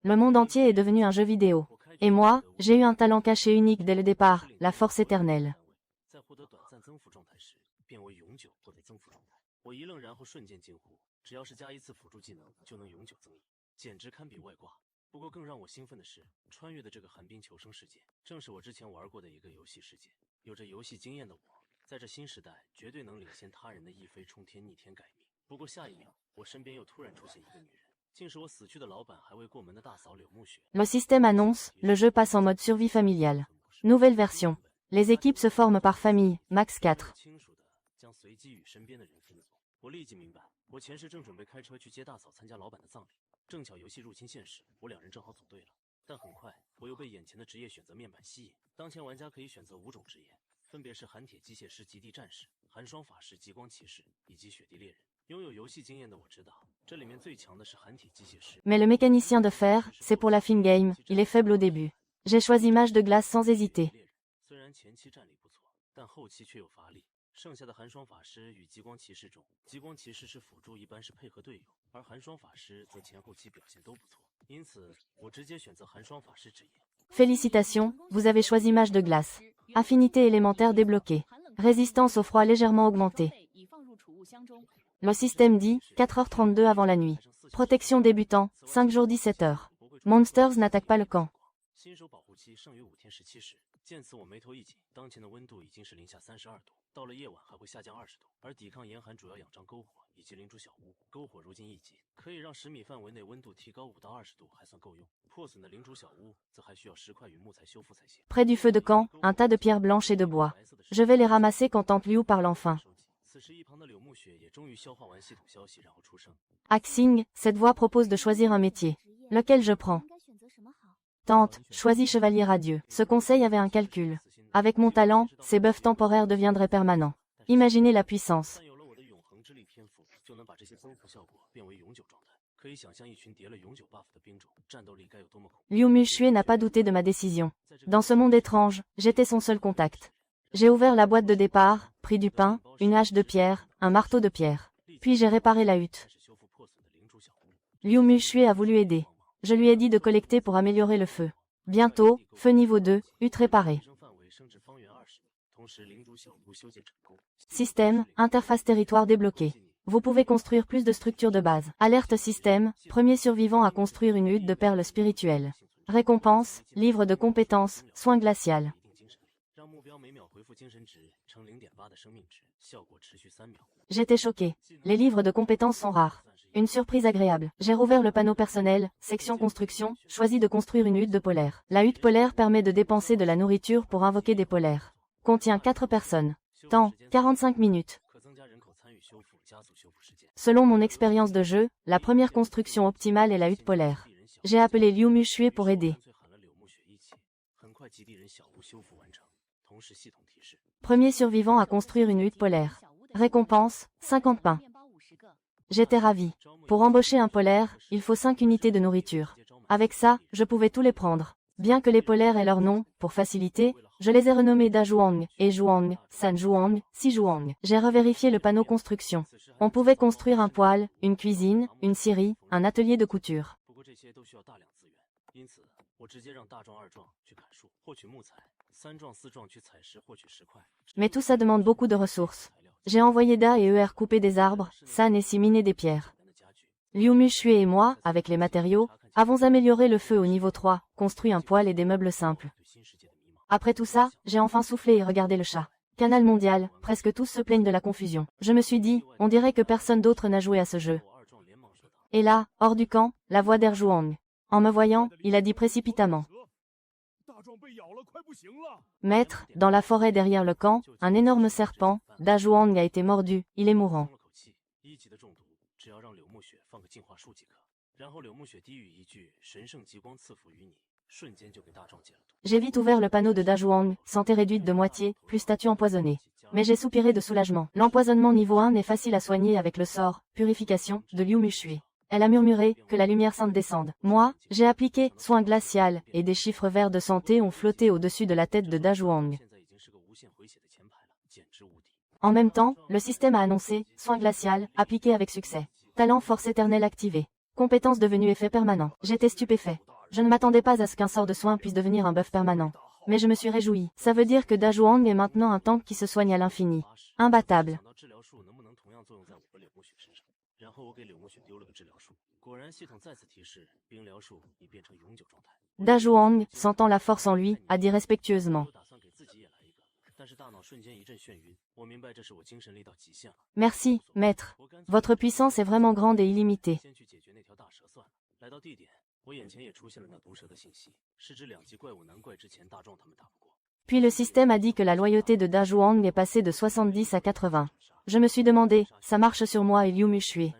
Le monde entier est devenu un jeu vidéo. Et moi, j'ai eu un talent caché unique dès le départ, la force éternelle. Le système annonce, le jeu passe en mode survie familiale. Nouvelle version. Les équipes se forment par famille, max 4. Mais le mécanicien de fer, c'est pour la fin game, il est faible au début. J'ai choisi mage de glace sans hésiter. Félicitations, vous avez choisi mage de glace. Affinité élémentaire débloquée. Résistance au froid légèrement augmentée. Le système dit, 4h32 avant la nuit. Protection débutant, 5 jours 17h. Monsters n'attaquent pas le camp. Près du feu de camp, un tas de pierres blanches et de bois. Je vais les ramasser quand Tante Liu parle enfin. Axing, cette voix propose de choisir un métier. Lequel je prends? Tante, choisis chevalier radieux. Ce conseil avait un calcul. Avec mon talent, ces buffs temporaires deviendraient permanents. Imaginez la puissance. Liu Muxue n'a pas douté de ma décision. Dans ce monde étrange, j'étais son seul contact. J'ai ouvert la boîte de départ, pris du pain, une hache de pierre, un marteau de pierre. Puis j'ai réparé la hutte. Liu Muxue a voulu aider. Je lui ai dit de collecter pour améliorer le feu. Bientôt, feu niveau 2, hutte réparée. Système, interface territoire débloquée. Vous pouvez construire plus de structures de base. Alerte système, premier survivant à construire une hutte de perles spirituelles. Récompense, livre de compétences, soins glacial. J'étais choqué. Les livres de compétences sont rares. Une surprise agréable. J'ai rouvert le panneau personnel, section construction, choisi de construire une hutte de polaire. La hutte polaire permet de dépenser de la nourriture pour invoquer des polaires. Contient 4 personnes. Temps, 45 minutes. Selon mon expérience de jeu, la première construction optimale est la hutte polaire. J'ai appelé Liu Muxue pour aider. Premier survivant à construire une hutte polaire. Récompense, 50 pains. J'étais ravi. Pour embaucher un polaire, il faut 5 unités de nourriture. Avec ça, je pouvais tous les prendre. Bien que les polaires aient leur nom, pour faciliter, je les ai renommés Da Zhuang, E Zhuang, San Zhuang, Si Zhuang. J'ai revérifié le panneau construction. On pouvait construire un poêle, une cuisine, une scierie, un atelier de couture. Mais tout ça demande beaucoup de ressources. J'ai envoyé Da et ER couper des arbres, San et Si miner des pierres. Liu Muxue et moi, avec les matériaux, avons amélioré le feu au niveau 3, construit un poêle et des meubles simples. Après tout ça, j'ai enfin soufflé et regardé le chat. Canal mondial, presque tous se plaignent de la confusion. Je me suis dit, on dirait que personne d'autre n'a joué à ce jeu. Et là, hors du camp, la voix d'Er Zhuang. En me voyant, il a dit précipitamment. Maître, dans la forêt derrière le camp, un énorme serpent, Da Zhuang a été mordu, il est mourant. J'ai vite ouvert le panneau de Da Zhuang, santé réduite de moitié, plus statue empoisonnée. Mais j'ai soupiré de soulagement. L'empoisonnement niveau 1 est facile à soigner avec le sort, purification, de Liu Muxue. Elle a murmuré, que la lumière sainte descende. Moi, j'ai appliqué, soin glacial, et des chiffres verts de santé ont flotté au-dessus de la tête de Da Zhuang. En même temps, le système a annoncé, soin glacial, appliqué avec succès. Talent force éternelle activé. Compétence devenue effet permanent. J'étais stupéfait. Je ne m'attendais pas à ce qu'un sort de soin puisse devenir un buff permanent. Mais je me suis réjoui. Ça veut dire que Da Zhuang est maintenant un tank qui se soigne à l'infini. Imbattable. Da Zhuang, sentant la force en lui, a dit respectueusement. Merci, maître. Votre puissance est vraiment grande et illimitée. Puis le système a dit que la loyauté de Da Zhuang est passée de 70 à 80. Je me suis demandé, ça marche sur moi et Liu Mushui.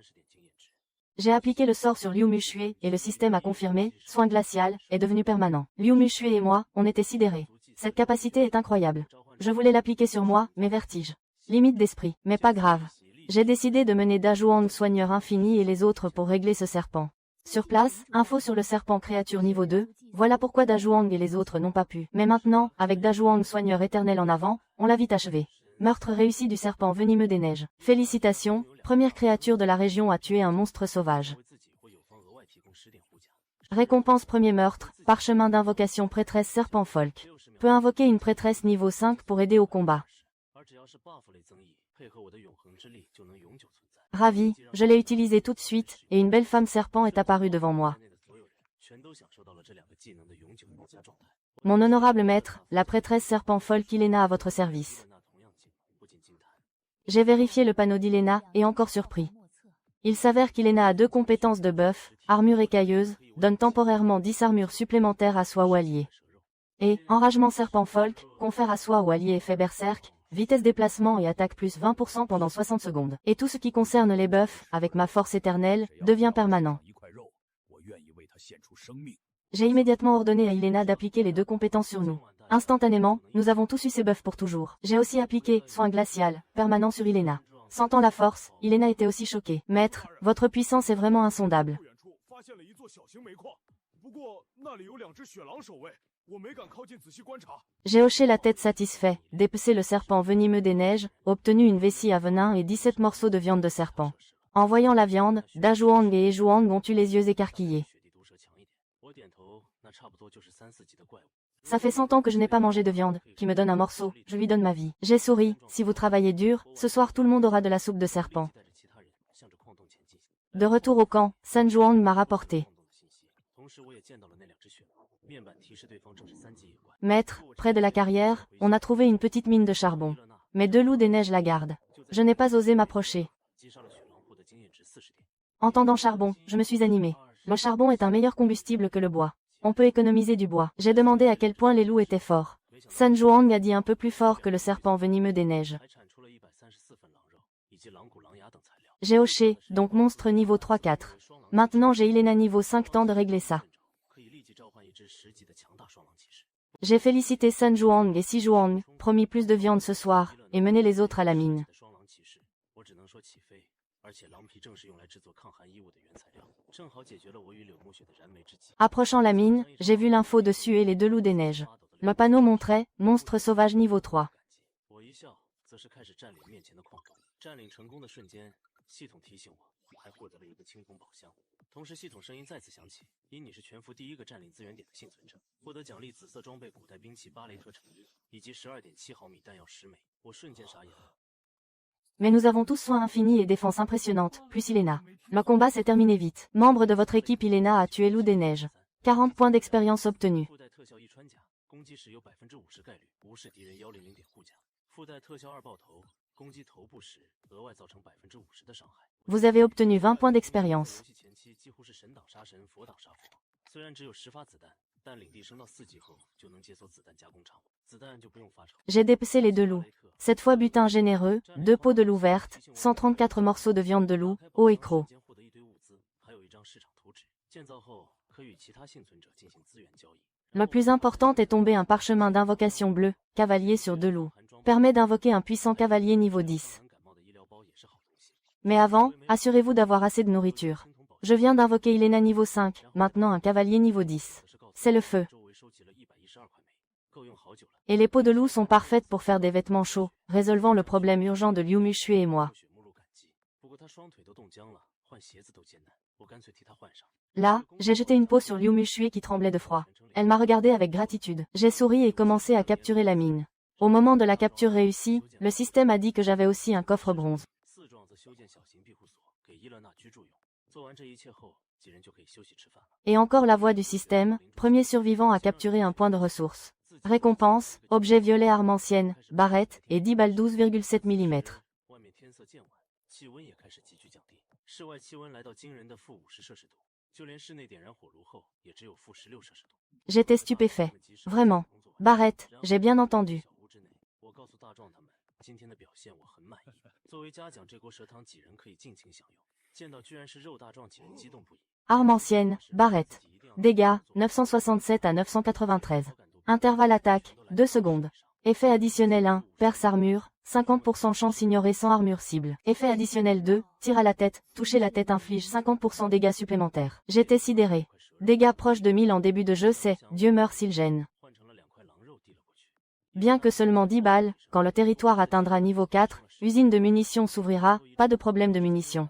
J'ai appliqué le sort sur Liu Mushui et le système a confirmé, soin glacial, est devenu permanent. Liu Mushui et moi, on était sidérés. Cette capacité est incroyable. Je voulais l'appliquer sur moi, mais vertige. Limite d'esprit, mais pas grave. J'ai décidé de mener Da Zhuang soigneur infini et les autres pour régler ce serpent. Sur place, info sur le serpent créature niveau 2, voilà pourquoi Da Zhuang et les autres n'ont pas pu. Mais maintenant, avec Da Zhuang soigneur éternel en avant, on l'a vite achevé. Meurtre réussi du serpent venimeux des neiges. Félicitations, première créature de la région à tuer un monstre sauvage. Récompense premier meurtre, parchemin d'invocation prêtresse serpent folk. Peut invoquer une prêtresse niveau 5 pour aider au combat. Ravi, je l'ai utilisé tout de suite, et une belle femme serpent est apparue devant moi. Mon honorable maître, la prêtresse serpent folk Ilena à votre service. J'ai vérifié le panneau d'Ilena, et encore surpris. Il s'avère qu'Ilena a 2 compétences de buff, armure écailleuse, donne temporairement 10 armures supplémentaires à soi ou allié. Et, enragement serpent folk, confère à soi ou allié effet berserk, vitesse déplacement et attaque plus 20% pendant 60 secondes. Et tout ce qui concerne les buffs, avec ma force éternelle, devient permanent. J'ai immédiatement ordonné à Ilena d'appliquer les 2 compétences sur nous. Instantanément, nous avons tous eu ces buffs pour toujours. J'ai aussi appliqué soin glacial, permanent sur Ilena. Sentant la force, Ilena était aussi choquée. Maître, votre puissance est vraiment insondable. J'ai hoché la tête satisfait, dépecé le serpent venimeux des neiges, obtenu une vessie à venin et 17 morceaux de viande de serpent. En voyant la viande, Da Zhuang et He Zhuang ont eu les yeux écarquillés. Ça fait 100 ans que je n'ai pas mangé de viande, qui me donne un morceau, je lui donne ma vie. J'ai souri, si vous travaillez dur, ce soir tout le monde aura de la soupe de serpent. De retour au camp, San Zhuang m'a rapporté. Maître, près de la carrière, on a trouvé une petite mine de charbon. Mais 2 loups des neiges la gardent. Je n'ai pas osé m'approcher. Entendant charbon, je me suis animé. Le charbon est un meilleur combustible que le bois. On peut économiser du bois. J'ai demandé à quel point les loups étaient forts. San Zhuang a dit un peu plus fort que le serpent venimeux des neiges. J'ai hoché, donc monstre niveau 3-4. Maintenant j'ai Ilena niveau 5, temps de régler ça. J'ai félicité San Zhuang et Si Zhuang, promis plus de viande ce soir, et mené les autres à la mine. Approchant la mine, j'ai vu l'info dessus et les 2 loups des neiges. Le panneau montrait « Monstre sauvage niveau 3 ». Mais nous avons tous soin infini et défense impressionnante, plus Ilena. Le combat s'est terminé vite. Membre de votre équipe Ilena a tué Loup des Neiges. 40 points d'expérience obtenus. Vous avez obtenu 20 points d'expérience. J'ai dépecé les 2 loups. Cette fois butin généreux, 2 peaux de loup verte, 134 morceaux de viande de loup, os et crocs. Le plus important est tombé un parchemin d'invocation bleu, cavalier sur 2 loups. Permet d'invoquer un puissant cavalier niveau 10. Mais avant, assurez-vous d'avoir assez de nourriture. Je viens d'invoquer Ilena niveau 5, maintenant un cavalier niveau 10. C'est le feu. Et les peaux de loup sont parfaites pour faire des vêtements chauds, résolvant le problème urgent de Liu Mushui et moi. Là, j'ai jeté une peau sur Liu Mushui qui tremblait de froid. Elle m'a regardé avec gratitude. J'ai souri et commencé à capturer la mine. Au moment de la capture réussie, le système a dit que j'avais aussi un coffre bronze. Et encore la voix du système, premier survivant à capturer un point de ressource. Récompense, objet violet arme ancienne, barrette, et 10 balles 12,7 mm. J'étais stupéfait. Vraiment. Barrette, j'ai bien entendu. Arme ancienne, barrette. Dégâts, 967 à 993. Intervalle attaque, 2 secondes. Effet additionnel 1, perce armure, 50% chance ignorée sans armure cible. Effet additionnel 2, tir à la tête, toucher la tête inflige 50% dégâts supplémentaires. J'étais sidéré. Dégâts proches de 1000 en début de jeu c'est, Dieu meurt s'il gêne. Bien que seulement 10 balles, quand le territoire atteindra niveau 4, usine de munitions s'ouvrira, pas de problème de munitions.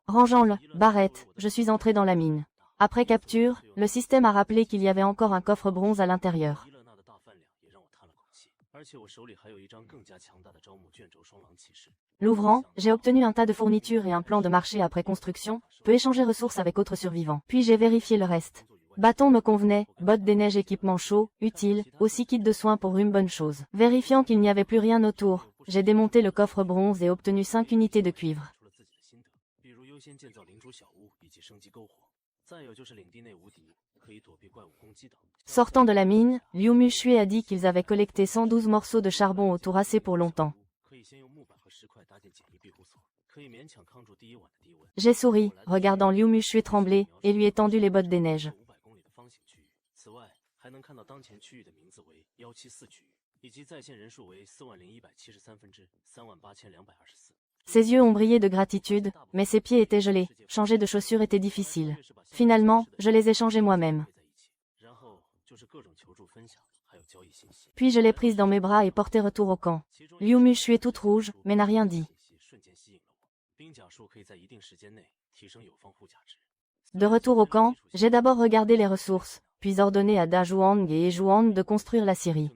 Rangeant le barrette, je suis entré dans la mine. Après capture, le système a rappelé qu'il y avait encore un coffre bronze à l'intérieur. L'ouvrant, j'ai obtenu un tas de fournitures et un plan de marché après construction, peux échanger ressources avec autres survivants. Puis j'ai vérifié le reste. Bâton me convenait, bottes des neiges équipement chaud, utile, aussi kit de soins pour une bonne chose. Vérifiant qu'il n'y avait plus rien autour, j'ai démonté le coffre bronze et obtenu 5 unités de cuivre. Sortant de la mine, Liu Mushui a dit qu'ils avaient collecté 112 morceaux de charbon autour assez pour longtemps. J'ai souri, regardant Liu Mushui trembler, et lui ai tendu les bottes des neiges. Ses yeux ont brillé de gratitude, mais ses pieds étaient gelés, changer de chaussures était difficile. Finalement, je les ai changés moi-même. Puis je l'ai prise dans mes bras et portée retour au camp. Liu Mushui est toute rouge, mais n'a rien dit. De retour au camp, j'ai d'abord regardé les ressources, puis ordonné à Da Zhuang et Zhuang de construire la scierie.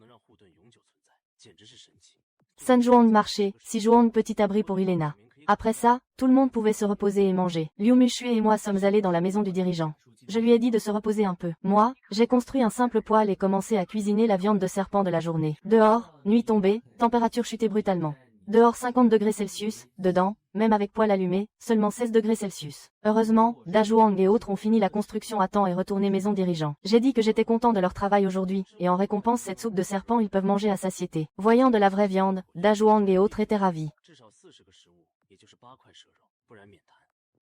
San Zhuang marchait, Si Zhuang petit abri pour Ilena. Après ça, tout le monde pouvait se reposer et manger. Liu Mushui et moi sommes allés dans la maison du dirigeant. Je lui ai dit de se reposer un peu. Moi, j'ai construit un simple poêle et commencé à cuisiner la viande de serpent de la journée. Dehors, nuit tombée, température chutée brutalement. Dehors 50 degrés Celsius, dedans, même avec poêle allumé, seulement 16 degrés Celsius. Heureusement, Da Zhuang et autres ont fini la construction à temps et retourné maison dirigeant. J'ai dit que j'étais content de leur travail aujourd'hui, et en récompense cette soupe de serpent ils peuvent manger à satiété. Voyant de la vraie viande, Da Zhuang et autres étaient ravis.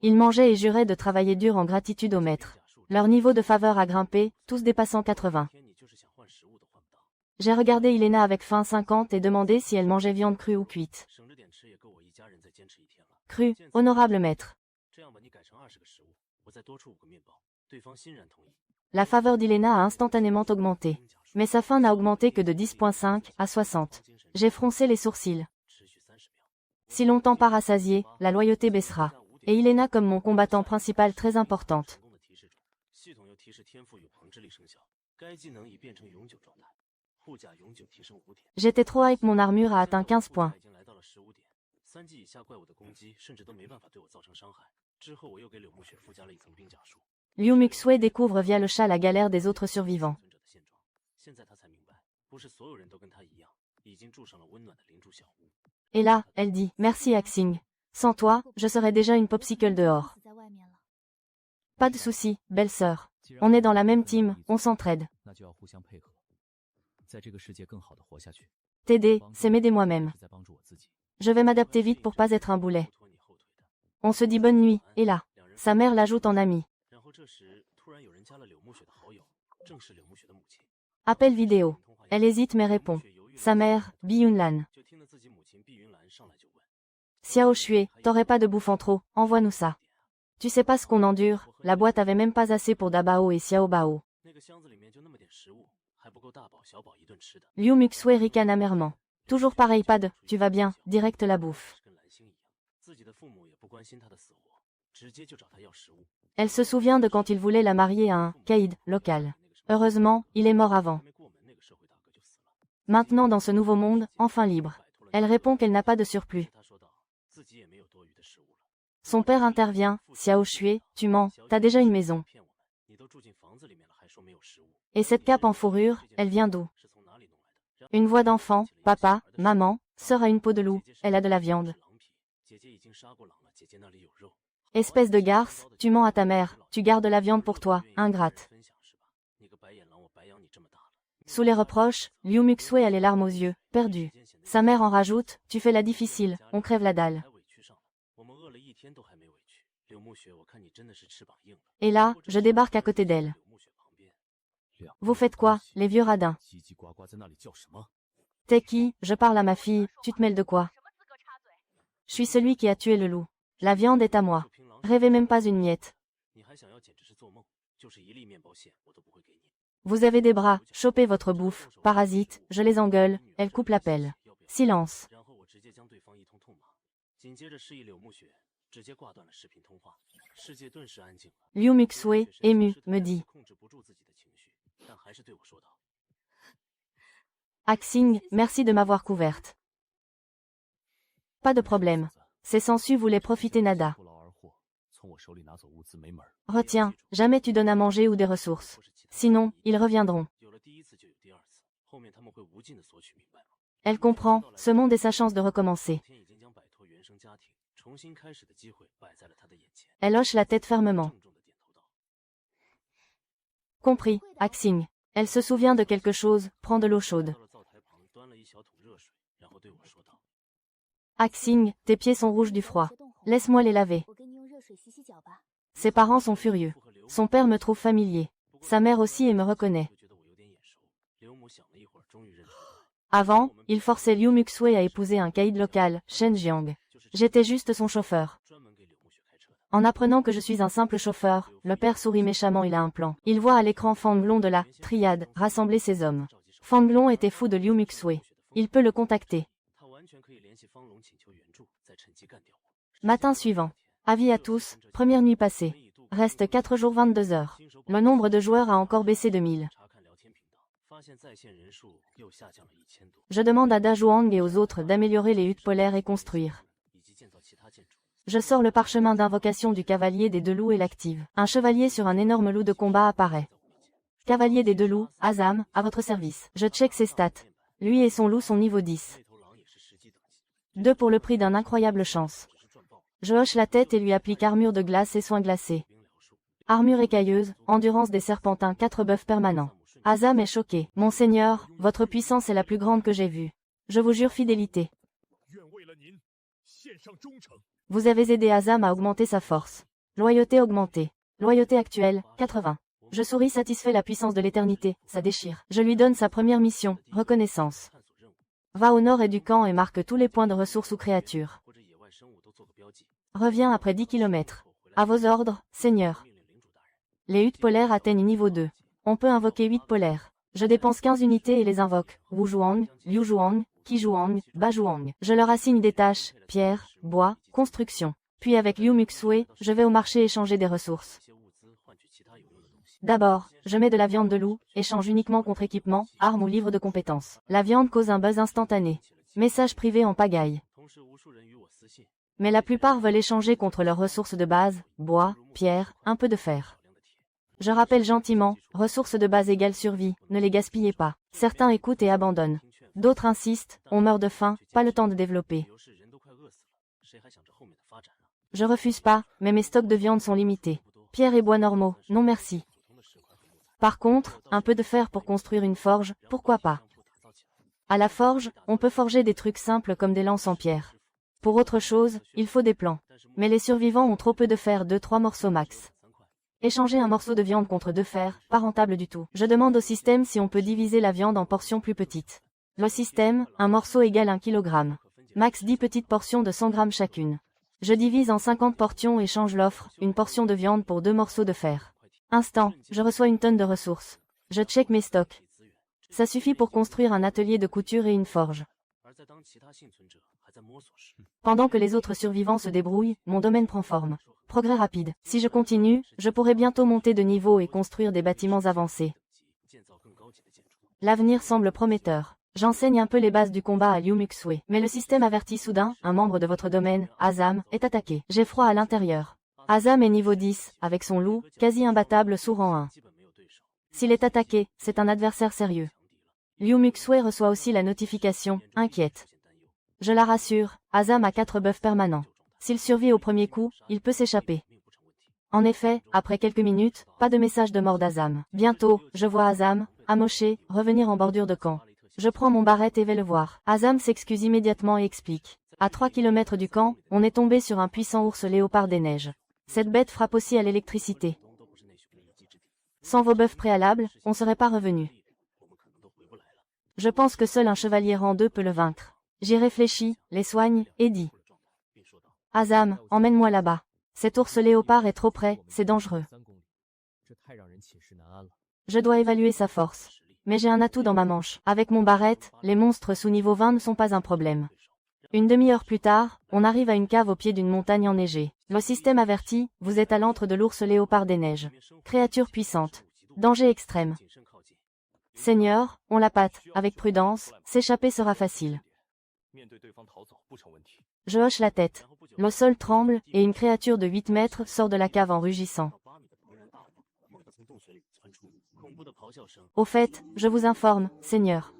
Ils mangeaient et juraient de travailler dur en gratitude au maître. Leur niveau de faveur a grimpé, tous dépassant 80. J'ai regardé Ilena avec faim 50 et demandé si elle mangeait viande crue ou cuite. Crue, honorable maître. La faveur d'Ilena a instantanément augmenté. Mais sa faim n'a augmenté que de 10,5 à 60. J'ai froncé les sourcils. Si longtemps pas rassasié, la loyauté baissera. Et Ilena comme mon combattant principal très importante. J'étais trop hype, mon armure a atteint 15 points. Liu Mushui découvre via le chat la galère des autres survivants. Et là, elle dit, merci Axing. Sans toi, je serais déjà une popsicle dehors. Pas de souci, belle sœur. On est dans la même team, on s'entraide. T'aider, c'est m'aider moi-même. Je vais m'adapter vite pour pas être un boulet. On se dit bonne nuit, et là, sa mère l'ajoute en ami. Appel vidéo. Elle hésite mais répond. Sa mère, Bi Yunlan. Xiao Xue, t'aurais pas de bouffe en trop, envoie-nous ça. Tu sais pas ce qu'on endure, la boîte avait même pas assez pour Dabao et Xiao Bao. Liu Mushui ricane amèrement. Toujours pareil, pas de, tu vas bien, direct la bouffe. Elle se souvient de quand il voulait la marier à un caïd local. Heureusement, il est mort avant. Maintenant dans ce nouveau monde, enfin libre. Elle répond qu'elle n'a pas de surplus. Son père intervient, Xiao Shui, tu mens, t'as déjà une maison. Et cette cape en fourrure, elle vient d'où? Une voix d'enfant, papa, maman, sœur a une peau de loup, elle a de la viande. Espèce de garce, tu mens à ta mère, tu gardes la viande pour toi, ingrate. Sous les reproches, Liu Muxue a les larmes aux yeux, perdu. Sa mère en rajoute, tu fais la difficile, on crève la dalle. Et là, je débarque à côté d'elle. Vous faites quoi, les vieux radins? T'es qui? Je parle à ma fille, tu te mêles de quoi? Je suis celui qui a tué le loup. La viande est à moi. Rêvez même pas une miette. Vous avez des bras, chopez votre bouffe, parasite, je les engueule, elle coupe la pelle. Silence. Liu Muxue, ému, me dit. Axing, merci de m'avoir couverte. Pas de problème. Ces sangsues voulaient profiter nada. Retiens, jamais tu donnes à manger ou des ressources. Sinon, ils reviendront. Elle comprend, ce monde est sa chance de recommencer. Elle hoche la tête fermement. Compris, Axing. Elle se souvient de quelque chose, prend de l'eau chaude. Axing, tes pieds sont rouges du froid. Laisse-moi les laver. Ses parents sont furieux. Son père me trouve familier. Sa mère aussi et me reconnaît. Avant, il forçait Liu Muxue à épouser un caïd local, Shen Jiang. J'étais juste son chauffeur. En apprenant que je suis un simple chauffeur, le père sourit méchamment, il a un plan. Il voit à l'écran Fanglong de la triade rassembler ses hommes. Fanglong était fou de Liu Muxue. Il peut le contacter. Matin suivant. Avis à tous, première nuit passée. Reste 4 jours 22 heures. Le nombre de joueurs a encore baissé de 1000. Je demande à Da Zhuang et aux autres d'améliorer les huttes polaires et construire. Je sors le parchemin d'invocation du cavalier des deux loups et l'active. Un chevalier sur un énorme loup de combat apparaît. Cavalier des deux loups, Azam, à votre service. Je check ses stats. Lui et son loup sont niveau 10. 2 pour le prix d'un incroyable chance. Je hoche la tête et lui applique armure de glace et soins glacés. Armure écailleuse, endurance des serpentins, 4 buffs permanents. Azam est choqué. Monseigneur, votre puissance est la plus grande que j'ai vue. Je vous jure fidélité. Vous avez aidé Azam à augmenter sa force. Loyauté augmentée. Loyauté actuelle, 80. Je souris satisfait, la puissance de l'éternité, ça déchire. Je lui donne sa première mission, reconnaissance. Va au nord et du camp et marque tous les points de ressources ou créatures. Reviens après 10 km. À vos ordres, Seigneur. Les huttes polaires atteignent niveau 2. On peut invoquer 8 polaires. Je dépense 15 unités et les invoque. Wu Zhuang, Liu Zhuang, Qi Zhuang, Ba Zhuang. Je leur assigne des tâches, pierre, bois, construction. Puis avec Liu Muxue, je vais au marché échanger des ressources. D'abord, je mets de la viande de loup, échange uniquement contre équipement, armes ou livres de compétences. La viande cause un buzz instantané. Message privé en pagaille. Mais la plupart veulent échanger contre leurs ressources de base, bois, pierre, un peu de fer. Je rappelle gentiment, ressources de base égale survie, ne les gaspillez pas. Certains écoutent et abandonnent. D'autres insistent, on meurt de faim, pas le temps de développer. Je refuse pas, mais mes stocks de viande sont limités. Pierre et bois normaux, non merci. Par contre, un peu de fer pour construire une forge, pourquoi pas. À la forge, on peut forger des trucs simples comme des lances en pierre. Pour autre chose, il faut des plans. Mais les survivants ont trop peu de fer, 2-3 morceaux max. Échanger un morceau de viande contre 2 fers, pas rentable du tout. Je demande au système si on peut diviser la viande en portions plus petites. Le système, un morceau égale 1 kg. Max 10 petites portions de 100 grammes chacune. Je divise en 50 portions et change l'offre, une portion de viande pour 2 morceaux de fer. Instant, je reçois une tonne de ressources. Je check mes stocks. Ça suffit pour construire un atelier de couture et une forge. Pendant que les autres survivants se débrouillent, mon domaine prend forme. Progrès rapide. Si je continue, je pourrai bientôt monter de niveau et construire des bâtiments avancés. L'avenir semble prometteur. J'enseigne un peu les bases du combat à Liu Muxue, mais le système avertit soudain, un membre de votre domaine, Azam, est attaqué. J'ai froid à l'intérieur. Azam est niveau 10, avec son loup, quasi imbattable sous rang 1. S'il est attaqué, c'est un adversaire sérieux. Liu Muxue reçoit aussi la notification, inquiète. Je la rassure, Azam a 4 buffs permanents. S'il survit au premier coup, il peut s'échapper. En effet, après quelques minutes, pas de message de mort d'Azam. Bientôt, je vois Azam, amoché, revenir en bordure de camp. Je prends mon barrette et vais le voir. Azam s'excuse immédiatement et explique. À 3 km du camp, on est tombé sur un puissant ours léopard des neiges. Cette bête frappe aussi à l'électricité. Sans vos buffs préalables, on ne serait pas revenu. Je pense que seul un chevalier rang 2 peut le vaincre. J'y réfléchis, les soigne, et dis. Azam, emmène-moi là-bas. Cet ours léopard est trop près, c'est dangereux. Je dois évaluer sa force. Mais j'ai un atout dans ma manche. Avec mon barrette, les monstres sous niveau 20 ne sont pas un problème. Une demi-heure plus tard, on arrive à une cave au pied d'une montagne enneigée. Le système avertit, vous êtes à l'antre de l'ours léopard des neiges. Créature puissante. Danger extrême. Seigneur, on la patte, avec prudence, s'échapper sera facile. Je hoche la tête. Le sol tremble, et une créature de 8 mètres sort de la cave en rugissant. Au fait, je vous informe, Seigneur.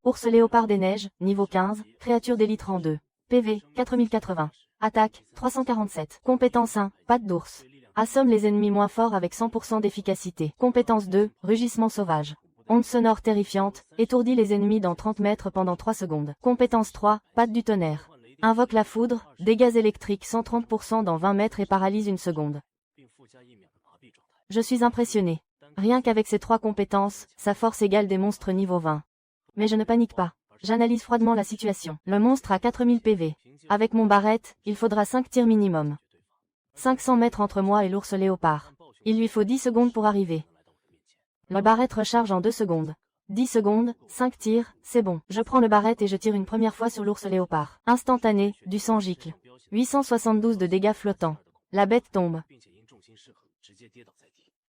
Ours léopard des neiges, niveau 15, créature d'élite rang 2. PV, 4080. Attaque, 347. Compétence 1, patte d'ours. Assomme les ennemis moins forts avec 100% d'efficacité. Compétence 2, rugissement sauvage. Onde sonore terrifiante, étourdit les ennemis dans 30 mètres pendant 3 secondes. Compétence 3, patte du tonnerre. Invoque la foudre, dégâts électriques 130% dans 20 mètres et paralyse une seconde. Je suis impressionné. Rien qu'avec ces 3 compétences, sa force égale des monstres niveau 20. Mais je ne panique pas. J'analyse froidement la situation. Le monstre a 4000 PV. Avec mon barrette, il faudra 5 tirs minimum. 500 mètres entre moi et l'ours léopard. Il lui faut 10 secondes pour arriver. Le barrette recharge en 2 secondes. 10 secondes, 5 tirs, c'est bon. Je prends le barrette et je tire une première fois sur l'ours léopard. Instantané, du sang gicle. 872 de dégâts flottants. La bête tombe.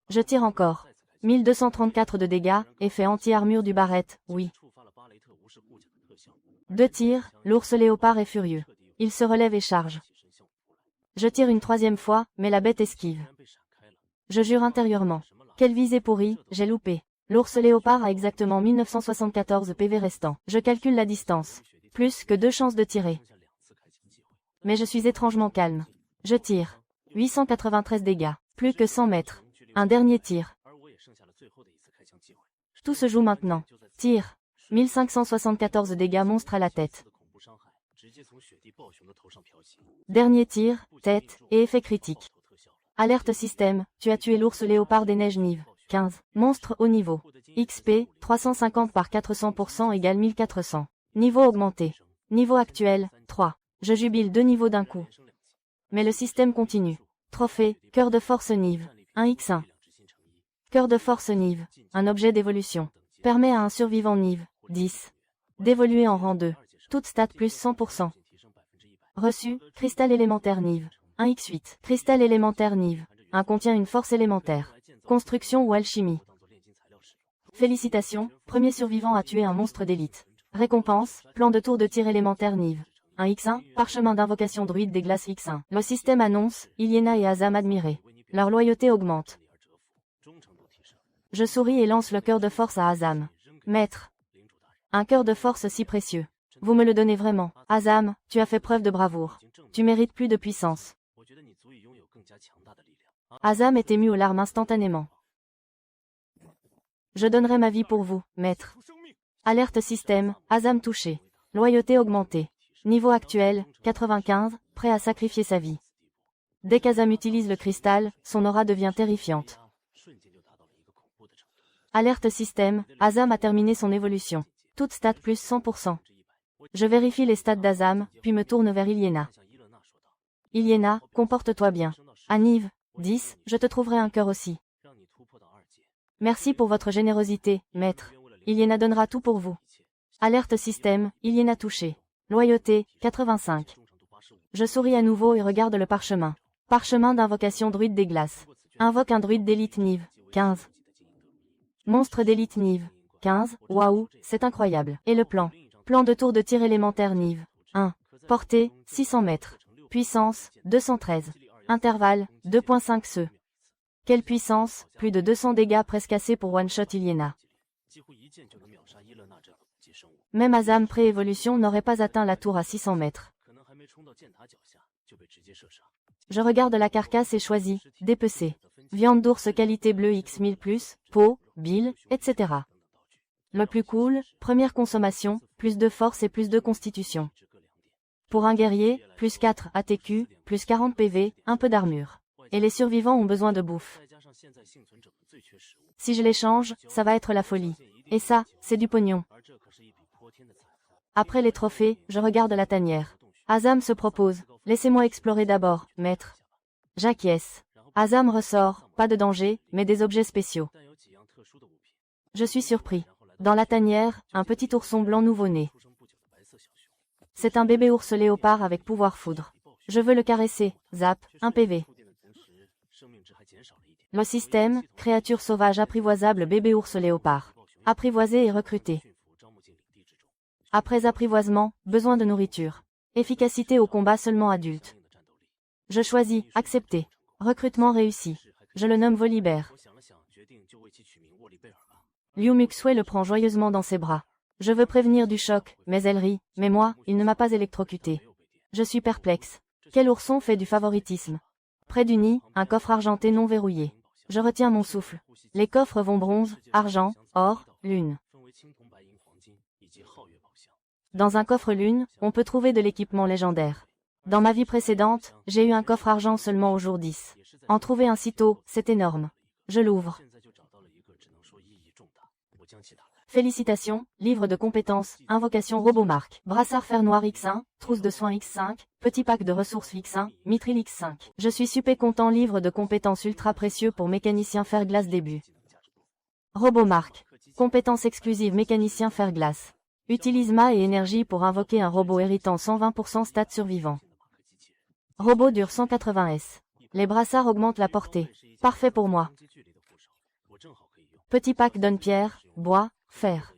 Je tire encore. 1234 de dégâts, effet anti-armure du barrette, oui. 2 tirs, l'ours léopard est furieux. Il se relève et charge. Je tire une 3e fois, mais la bête esquive. Je jure intérieurement. Quelle visée pourrie, j'ai loupé. L'ours léopard a exactement 1974 PV restants. Je calcule la distance. Plus que 2 chances de tirer. Mais je suis étrangement calme. Je tire. 893 dégâts. Plus que 100 mètres. Un dernier tir. Tout se joue maintenant. Tir. 1574 dégâts monstre à la tête. Dernier tir, tête, et effet critique. Alerte système, tu as tué l'ours léopard des neiges Nive. 15. Monstre haut niveau. XP, 350 par 400% égale 1400. Niveau augmenté. Niveau actuel, 3. Je jubile 2 niveaux d'un coup. Mais le système continue. Trophée, cœur de force Nive. 1x1. Cœur de force Nive. Un objet d'évolution. Permet à un survivant Nive, 10. D'évoluer en rang 2. Toute stat plus 100%. Reçu, cristal élémentaire Nive. 1x8. Cristal élémentaire Nive. 1 contient une force élémentaire. Construction ou alchimie. Félicitations, premier survivant à tuer un monstre d'élite. Récompense, plan de tour de tir élémentaire Nive. 1x1, parchemin d'invocation druide des glaces x1. Le système annonce, Iliena et Azam admirés. Leur loyauté augmente. Je souris et lance le cœur de force à Azam. Maître. Un cœur de force si précieux. Vous me le donnez vraiment. Azam, tu as fait preuve de bravoure. Tu mérites plus de puissance. Azam est ému aux larmes instantanément. Je donnerai ma vie pour vous, maître. Alerte système, Azam touché. Loyauté augmentée. Niveau actuel, 95, prêt à sacrifier sa vie. Dès qu'Azam utilise le cristal, son aura devient terrifiante. Alerte système, Azam a terminé son évolution. Toute stat plus 100%. Je vérifie les stats d'Azam, puis me tourne vers Iliena. Iliena, comporte-toi bien. À Nive, 10, je te trouverai un cœur aussi. Merci pour votre générosité, maître. Ilyena donnera tout pour vous. Alerte système, Ilyena touché. Loyauté, 85. Je souris à nouveau et regarde le parchemin. Parchemin d'invocation druide des glaces. Invoque un druide d'élite Nive, 15. Monstre d'élite Nive, 15. Waouh, c'est incroyable. Et le plan? Plan de tour de tir élémentaire Nive, 1. Portée, 600 mètres. Puissance, 213. Intervalle, 2.5 se. Quelle puissance, plus de 200 dégâts presque assez pour one-shot Ilyena. Même Azam pré-évolution n'aurait pas atteint la tour à 600 mètres. Je regarde la carcasse et choisis, dépecer. Viande d'ours qualité bleue X1000+, peau, bile, etc. Le plus cool, première consommation, plus de force et plus de constitution. Pour un guerrier, plus 4 ATQ, plus 40 PV, un peu d'armure. Et les survivants ont besoin de bouffe. Si je l'échange, ça va être la folie. Et ça, c'est du pognon. Après les trophées, je regarde la tanière. Azam se propose. Laissez-moi explorer d'abord, maître. J'acquiesce. Azam ressort, pas de danger, mais des objets spéciaux. Je suis surpris. Dans la tanière, un petit ourson blanc nouveau-né. C'est un bébé ours léopard avec pouvoir foudre. Je veux le caresser, zap, un PV. Le système, créature sauvage apprivoisable bébé ours léopard. Apprivoisé et recruté. Après apprivoisement, besoin de nourriture. Efficacité au combat seulement adulte. Je choisis, accepter. Recrutement réussi. Je le nomme Volibear. Liu Muxue le prend joyeusement dans ses bras. Je veux prévenir du choc, mais elle rit, mais moi, il ne m'a pas électrocuté. Je suis perplexe. Quel ourson fait du favoritisme? Près du nid, un coffre argenté non verrouillé. Je retiens mon souffle. Les coffres vont bronze, argent, or, lune. Dans un coffre lune, on peut trouver de l'équipement légendaire. Dans ma vie précédente, j'ai eu un coffre argent seulement au jour 10. En trouver un si tôt, c'est énorme. Je l'ouvre. Félicitations, livre de compétences, invocation Robomark, brassard fer noir X1, trousse de soins X5, petit pack de ressources X1, mitril X5. Je suis super content, livre de compétences ultra précieux pour mécanicien fer glace début. Robomark. Compétence exclusive mécanicien fer glace. Utilise ma et énergie pour invoquer un robot héritant 120% stats survivant. Robot dure 180 S. Les brassards augmentent la portée. Parfait pour moi. Petit pack donne pierre, bois, fer.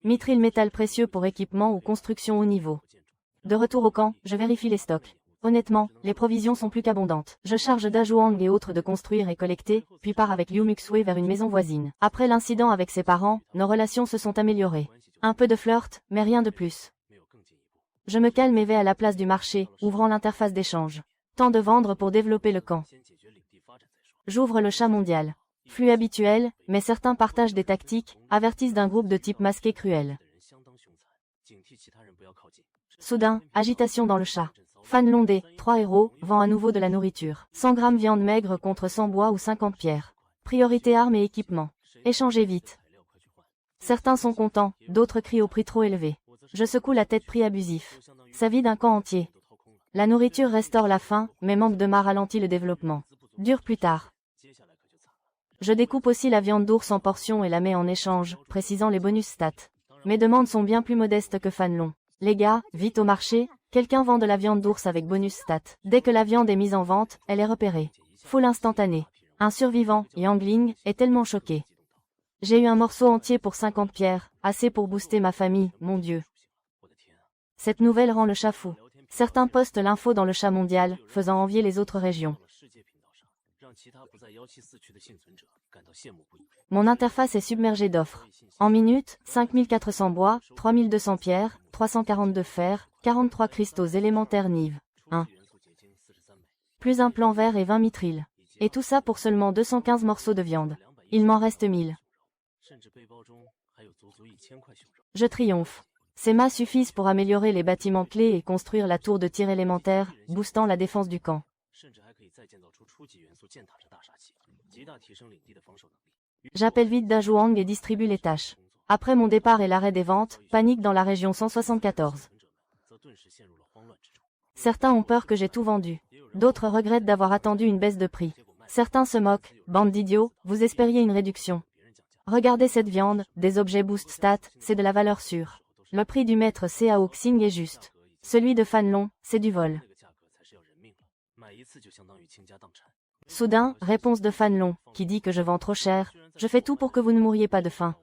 Mitril métal précieux pour équipement ou construction haut niveau. De retour au camp, je vérifie les stocks. Honnêtement, les provisions sont plus qu'abondantes. Je charge Dajuang et autres de construire et collecter, puis pars avec Liu Muxue vers une maison voisine. Après l'incident avec ses parents, nos relations se sont améliorées. Un peu de flirt, mais rien de plus. Je me calme et vais à la place du marché, ouvrant l'interface d'échange. Temps de vendre pour développer le camp. J'ouvre le chat mondial. Flux habituel, mais certains partagent des tactiques, avertissent d'un groupe de type masqué cruel. Soudain, agitation dans le chat. Fan Londé, 3 héros, vend à nouveau de la nourriture. 100 grammes viande maigre contre 100 bois ou 50 pierres. Priorité armes et équipements. Échangez vite. Certains sont contents, d'autres crient au prix trop élevé. Je secoue la tête, prix abusif. Ça vide un camp entier. La nourriture restaure la faim, mais manque de ma ralentit le développement. Dure plus tard. Je découpe aussi la viande d'ours en portions et la mets en échange, précisant les bonus stats. Mes demandes sont bien plus modestes que Fanlon. Les gars, vite au marché, quelqu'un vend de la viande d'ours avec bonus stats. Dès que la viande est mise en vente, elle est repérée. Full instantané. Un survivant, Yangling, est tellement choqué. J'ai eu un morceau entier pour 50 pierres, assez pour booster ma famille, mon Dieu. Cette nouvelle rend le chat fou. Certains postent l'info dans le chat mondial, faisant envier les autres régions. Mon interface est submergée d'offres. En minute, 5400 bois, 3200 pierres, 342 fer, 43 cristaux élémentaires Nive. 1. Plus un plan vert et 20 mitril. Et tout ça pour seulement 215 morceaux de viande. Il m'en reste 1000. Je triomphe. Ces mâts suffisent pour améliorer les bâtiments clés et construire la tour de tir élémentaire, boostant la défense du camp. J'appelle vite Dajuang et distribue les tâches. Après mon départ et l'arrêt des ventes, panique dans la région 174. Certains ont peur que j'ai tout vendu. D'autres regrettent d'avoir attendu une baisse de prix. Certains se moquent, bande d'idiots, vous espériez une réduction. Regardez cette viande, des objets Boost Stat, c'est de la valeur sûre. Le prix du maître Cao Xing est juste. Celui de Fan Long, c'est du vol. Soudain, réponse de Fan Long, qui dit que je vends trop cher, je fais tout pour que vous ne mouriez pas de faim.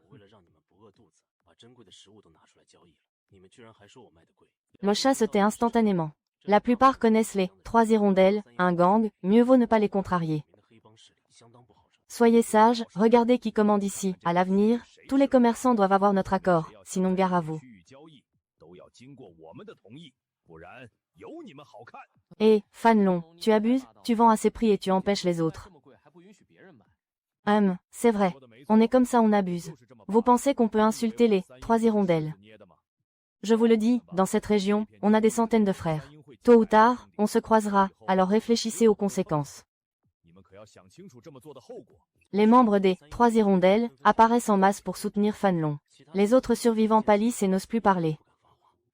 Le chat se tait instantanément. La plupart connaissent les 3 hirondelles, un gang, mieux vaut ne pas les contrarier. Soyez sages, regardez qui commande ici. À l'avenir, tous les commerçants doivent avoir notre accord, sinon gare à vous. Et, Fan Long, tu abuses, tu vends à ces prix et tu empêches les autres. C'est vrai. On est comme ça, on abuse. Vous pensez qu'on peut insulter les 3 hirondelles? Je vous le dis, dans cette région, on a des centaines de frères. Tôt ou tard, on se croisera, alors réfléchissez aux conséquences. Les membres des 3 hirondelles apparaissent en masse pour soutenir Fan Long. Les autres survivants pâlissent et n'osent plus parler.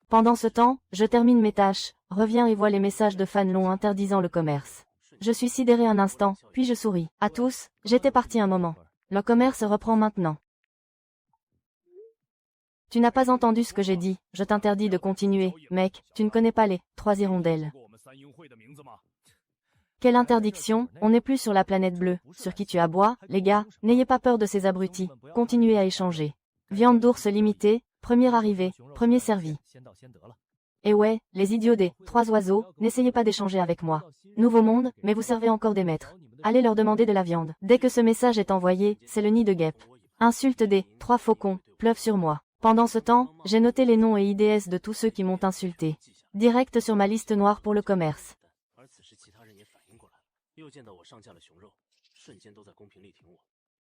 Pendant ce temps, je termine mes tâches, reviens et vois les messages de Fan Long interdisant le commerce. Je suis sidéré un instant, puis je souris. À tous, j'étais parti un moment. Le commerce reprend maintenant. Tu n'as pas entendu ce que j'ai dit, je t'interdis de continuer, mec, tu ne connais pas les 3 hirondelles. Quelle interdiction, on n'est plus sur la planète bleue, sur qui tu aboies, les gars, n'ayez pas peur de ces abrutis, continuez à échanger. Viande d'ours limitée, premier arrivé, premier servi. Et ouais, les idiots des 3 oiseaux, n'essayez pas d'échanger avec moi. Nouveau monde, mais vous servez encore des maîtres. Allez leur demander de la viande. Dès que ce message est envoyé, c'est le nid de guêpes. Insulte des 3 faucons, pleuvent sur moi. Pendant ce temps, j'ai noté les noms et IDS de tous ceux qui m'ont insulté. Direct sur ma liste noire pour le commerce.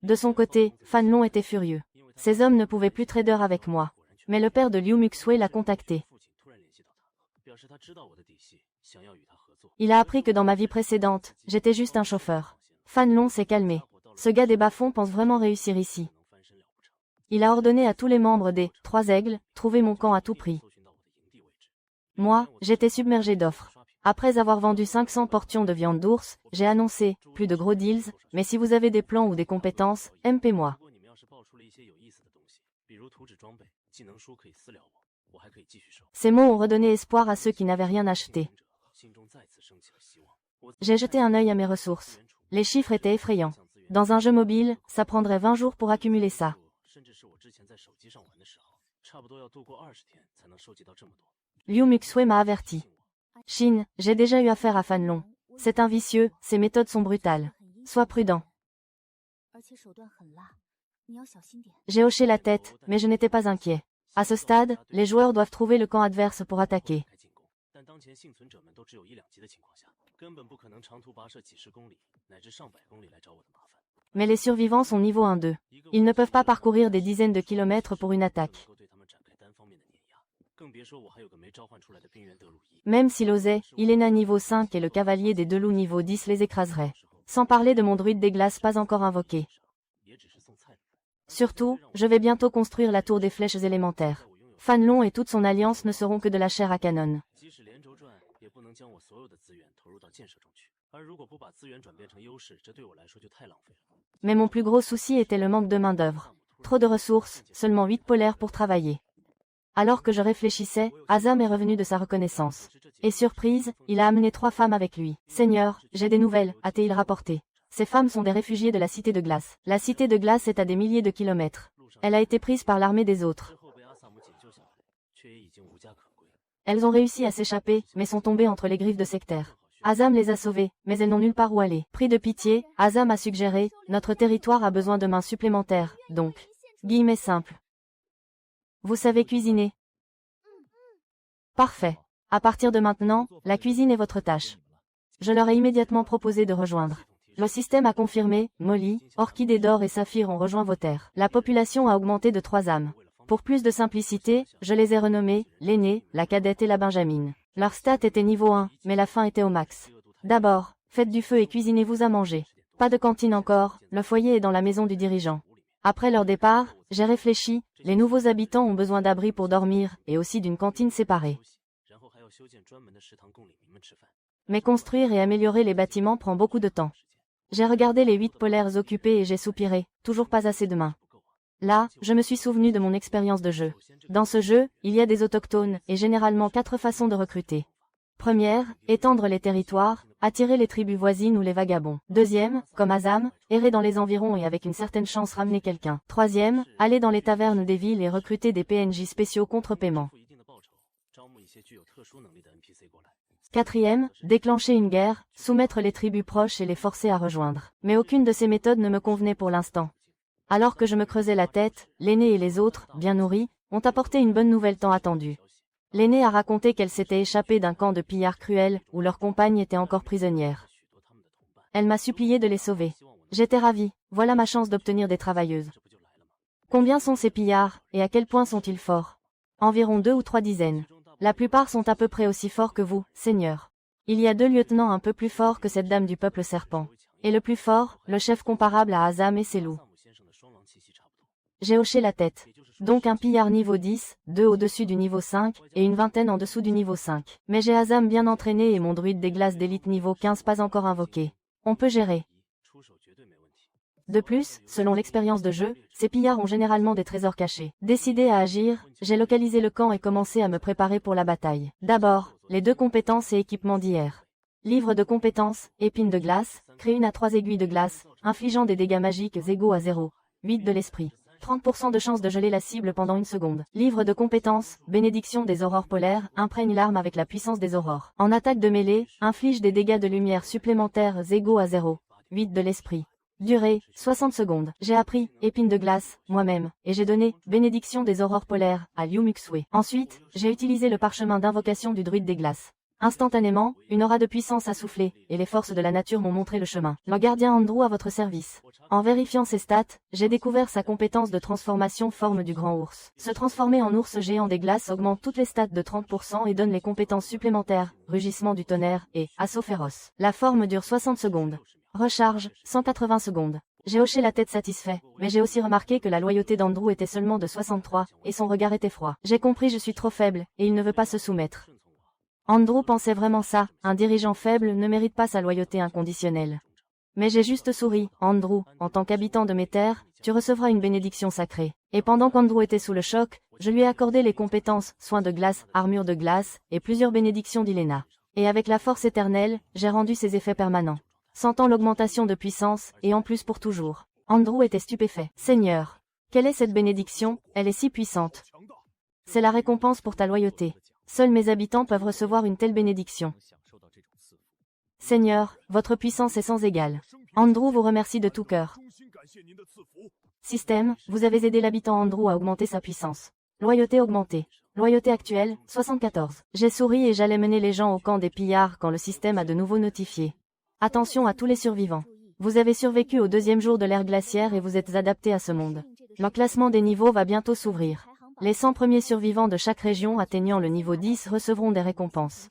De son côté, Fan Long était furieux. Ces hommes ne pouvaient plus trader avec moi. Mais le père de Liu Muxue l'a contacté. Il a appris que dans ma vie précédente, j'étais juste un chauffeur. Fan Long s'est calmé. Ce gars des bas-fonds pense vraiment réussir ici. Il a ordonné à tous les membres des 3 aigles, trouver mon camp à tout prix. Moi, j'étais submergé d'offres. Après avoir vendu 500 portions de viande d'ours, j'ai annoncé, plus de gros deals, mais si vous avez des plans ou des compétences, MP-moi. Ces mots ont redonné espoir à ceux qui n'avaient rien acheté. J'ai jeté un œil à mes ressources. Les chiffres étaient effrayants. Dans un jeu mobile, ça prendrait 20 jours pour accumuler ça. Liu Muxue m'a averti. Shin, j'ai déjà eu affaire à Fan Long. C'est un vicieux, ses méthodes sont brutales. Sois prudent. J'ai hoché la tête, mais je n'étais pas inquiet. À ce stade, les joueurs doivent trouver le camp adverse pour attaquer. Mais les survivants sont niveau 1-2. Ils ne peuvent pas parcourir des dizaines de kilomètres pour une attaque. Même s'il osait, Ilena niveau 5 et le cavalier des 2 loups niveau 10 les écraseraient. Sans parler de mon druide des glaces pas encore invoqué. Surtout, je vais bientôt construire la tour des flèches élémentaires. Fan Long et toute son alliance ne seront que de la chair à canon. Mais mon plus gros souci était le manque de main-d'œuvre. Trop de ressources, seulement 8 polaires pour travailler. Alors que je réfléchissais, Azam est revenu de sa reconnaissance. Et surprise, il a amené 3 femmes avec lui. Seigneur, j'ai des nouvelles, a-t-il rapporté. Ces femmes sont des réfugiés de la Cité de Glace. La Cité de Glace est à des milliers de kilomètres. Elle a été prise par l'armée des autres. Elles ont réussi à s'échapper, mais sont tombées entre les griffes de sectaires. Azam les a sauvées, mais elles n'ont nulle part où aller. Pris de pitié, Azam a suggéré, notre territoire a besoin de mains supplémentaires, donc. Guillemets simples. Vous savez cuisiner? Parfait. À partir de maintenant, la cuisine est votre tâche. Je leur ai immédiatement proposé de rejoindre. Le système a confirmé, Molly, Orchidée d'or et Saphir ont rejoint vos terres. La population a augmenté de 3 âmes. Pour plus de simplicité, je les ai renommés, l'aînée, la cadette et la benjamine. Leur stat était niveau 1, mais la faim était au max. D'abord, faites du feu et cuisinez-vous à manger. Pas de cantine encore, le foyer est dans la maison du dirigeant. Après leur départ, j'ai réfléchi, les nouveaux habitants ont besoin d'abris pour dormir, et aussi d'une cantine séparée. Mais construire et améliorer les bâtiments prend beaucoup de temps. J'ai regardé les 8 polaires occupés et j'ai soupiré, toujours pas assez de mains. Là, je me suis souvenu de mon expérience de jeu. Dans ce jeu, il y a des autochtones, et généralement 4 façons de recruter. Première, étendre les territoires, attirer les tribus voisines ou les vagabonds. Deuxième, comme Azam, errer dans les environs et avec une certaine chance ramener quelqu'un. Troisième, aller dans les tavernes des villes et recruter des PNJ spéciaux contre paiement. Quatrième, déclencher une guerre, soumettre les tribus proches et les forcer à rejoindre. Mais aucune de ces méthodes ne me convenait pour l'instant. Alors que je me creusais la tête, l'aîné et les autres, bien nourris, ont apporté une bonne nouvelle tant attendue. L'aînée a raconté qu'elle s'était échappée d'un camp de pillards cruels, où leur compagne était encore prisonnière. Elle m'a supplié de les sauver. J'étais ravie, voilà ma chance d'obtenir des travailleuses. Combien sont ces pillards, et à quel point sont-ils forts? Environ 2 ou 3 dizaines. La plupart sont à peu près aussi forts que vous, Seigneur. Il y a 2 lieutenants un peu plus forts que cette dame du peuple serpent. Et le plus fort, le chef comparable à Azam et ses loups. J'ai hoché la tête. Donc un pillard niveau 10, 2 au-dessus du niveau 5, et une vingtaine en dessous du niveau 5. Mais j'ai Azam bien entraîné et mon druide des glaces d'élite niveau 15 pas encore invoqué. On peut gérer. De plus, selon l'expérience de jeu, ces pillards ont généralement des trésors cachés. Décidé à agir, j'ai localisé le camp et commencé à me préparer pour la bataille. D'abord, les 2 compétences et équipements d'hier. Livre de compétences, épine de glace, crée une à 3 aiguilles de glace, infligeant des dégâts magiques égaux à 0. 8 de l'esprit. 30% de chance de geler la cible pendant 1 seconde. Livre de compétences, bénédiction des aurores polaires, imprègne l'arme avec la puissance des aurores. En attaque de mêlée, inflige des dégâts de lumière supplémentaires égaux à 0. 8 de l'esprit. Durée, 60 secondes. J'ai appris, épine de glace, moi-même, et j'ai donné, bénédiction des aurores polaires, à Liu Muxue. Ensuite, j'ai utilisé le parchemin d'invocation du druide des glaces. Instantanément, une aura de puissance a soufflé, et les forces de la nature m'ont montré le chemin. Le gardien Andrew à votre service. En vérifiant ses stats, j'ai découvert sa compétence de transformation forme du grand ours. Se transformer en ours géant des glaces augmente toutes les stats de 30% et donne les compétences supplémentaires, rugissement du tonnerre, et assaut féroce. La forme dure 60 secondes. Recharge, 180 secondes. J'ai hoché la tête satisfait, mais j'ai aussi remarqué que la loyauté d'Andrew était seulement de 63, et son regard était froid. J'ai compris je suis trop faible, et il ne veut pas se soumettre. Andrew pensait vraiment ça, un dirigeant faible ne mérite pas sa loyauté inconditionnelle. Mais j'ai juste souri, Andrew, en tant qu'habitant de mes terres, tu recevras une bénédiction sacrée. Et pendant qu'Andrew était sous le choc, je lui ai accordé les compétences, soins de glace, armure de glace, et plusieurs bénédictions d'Ilena. Et avec la force éternelle, j'ai rendu ses effets permanents. Sentant l'augmentation de puissance, et en plus pour toujours. Andrew était stupéfait. Seigneur, quelle est cette bénédiction? Elle est si puissante. C'est la récompense pour ta loyauté. Seuls mes habitants peuvent recevoir une telle bénédiction. Seigneur, votre puissance est sans égale. Andrew vous remercie de tout cœur. Système, vous avez aidé l'habitant Andrew à augmenter sa puissance. Loyauté augmentée. Loyauté actuelle, 74. J'ai souri et j'allais mener les gens au camp des pillards quand le système a de nouveau notifié. Attention à tous les survivants. Vous avez survécu au 2e jour de l'ère glaciaire et vous êtes adaptés à ce monde. Le classement des niveaux va bientôt s'ouvrir. Les 100 premiers survivants de chaque région atteignant le niveau 10 recevront des récompenses.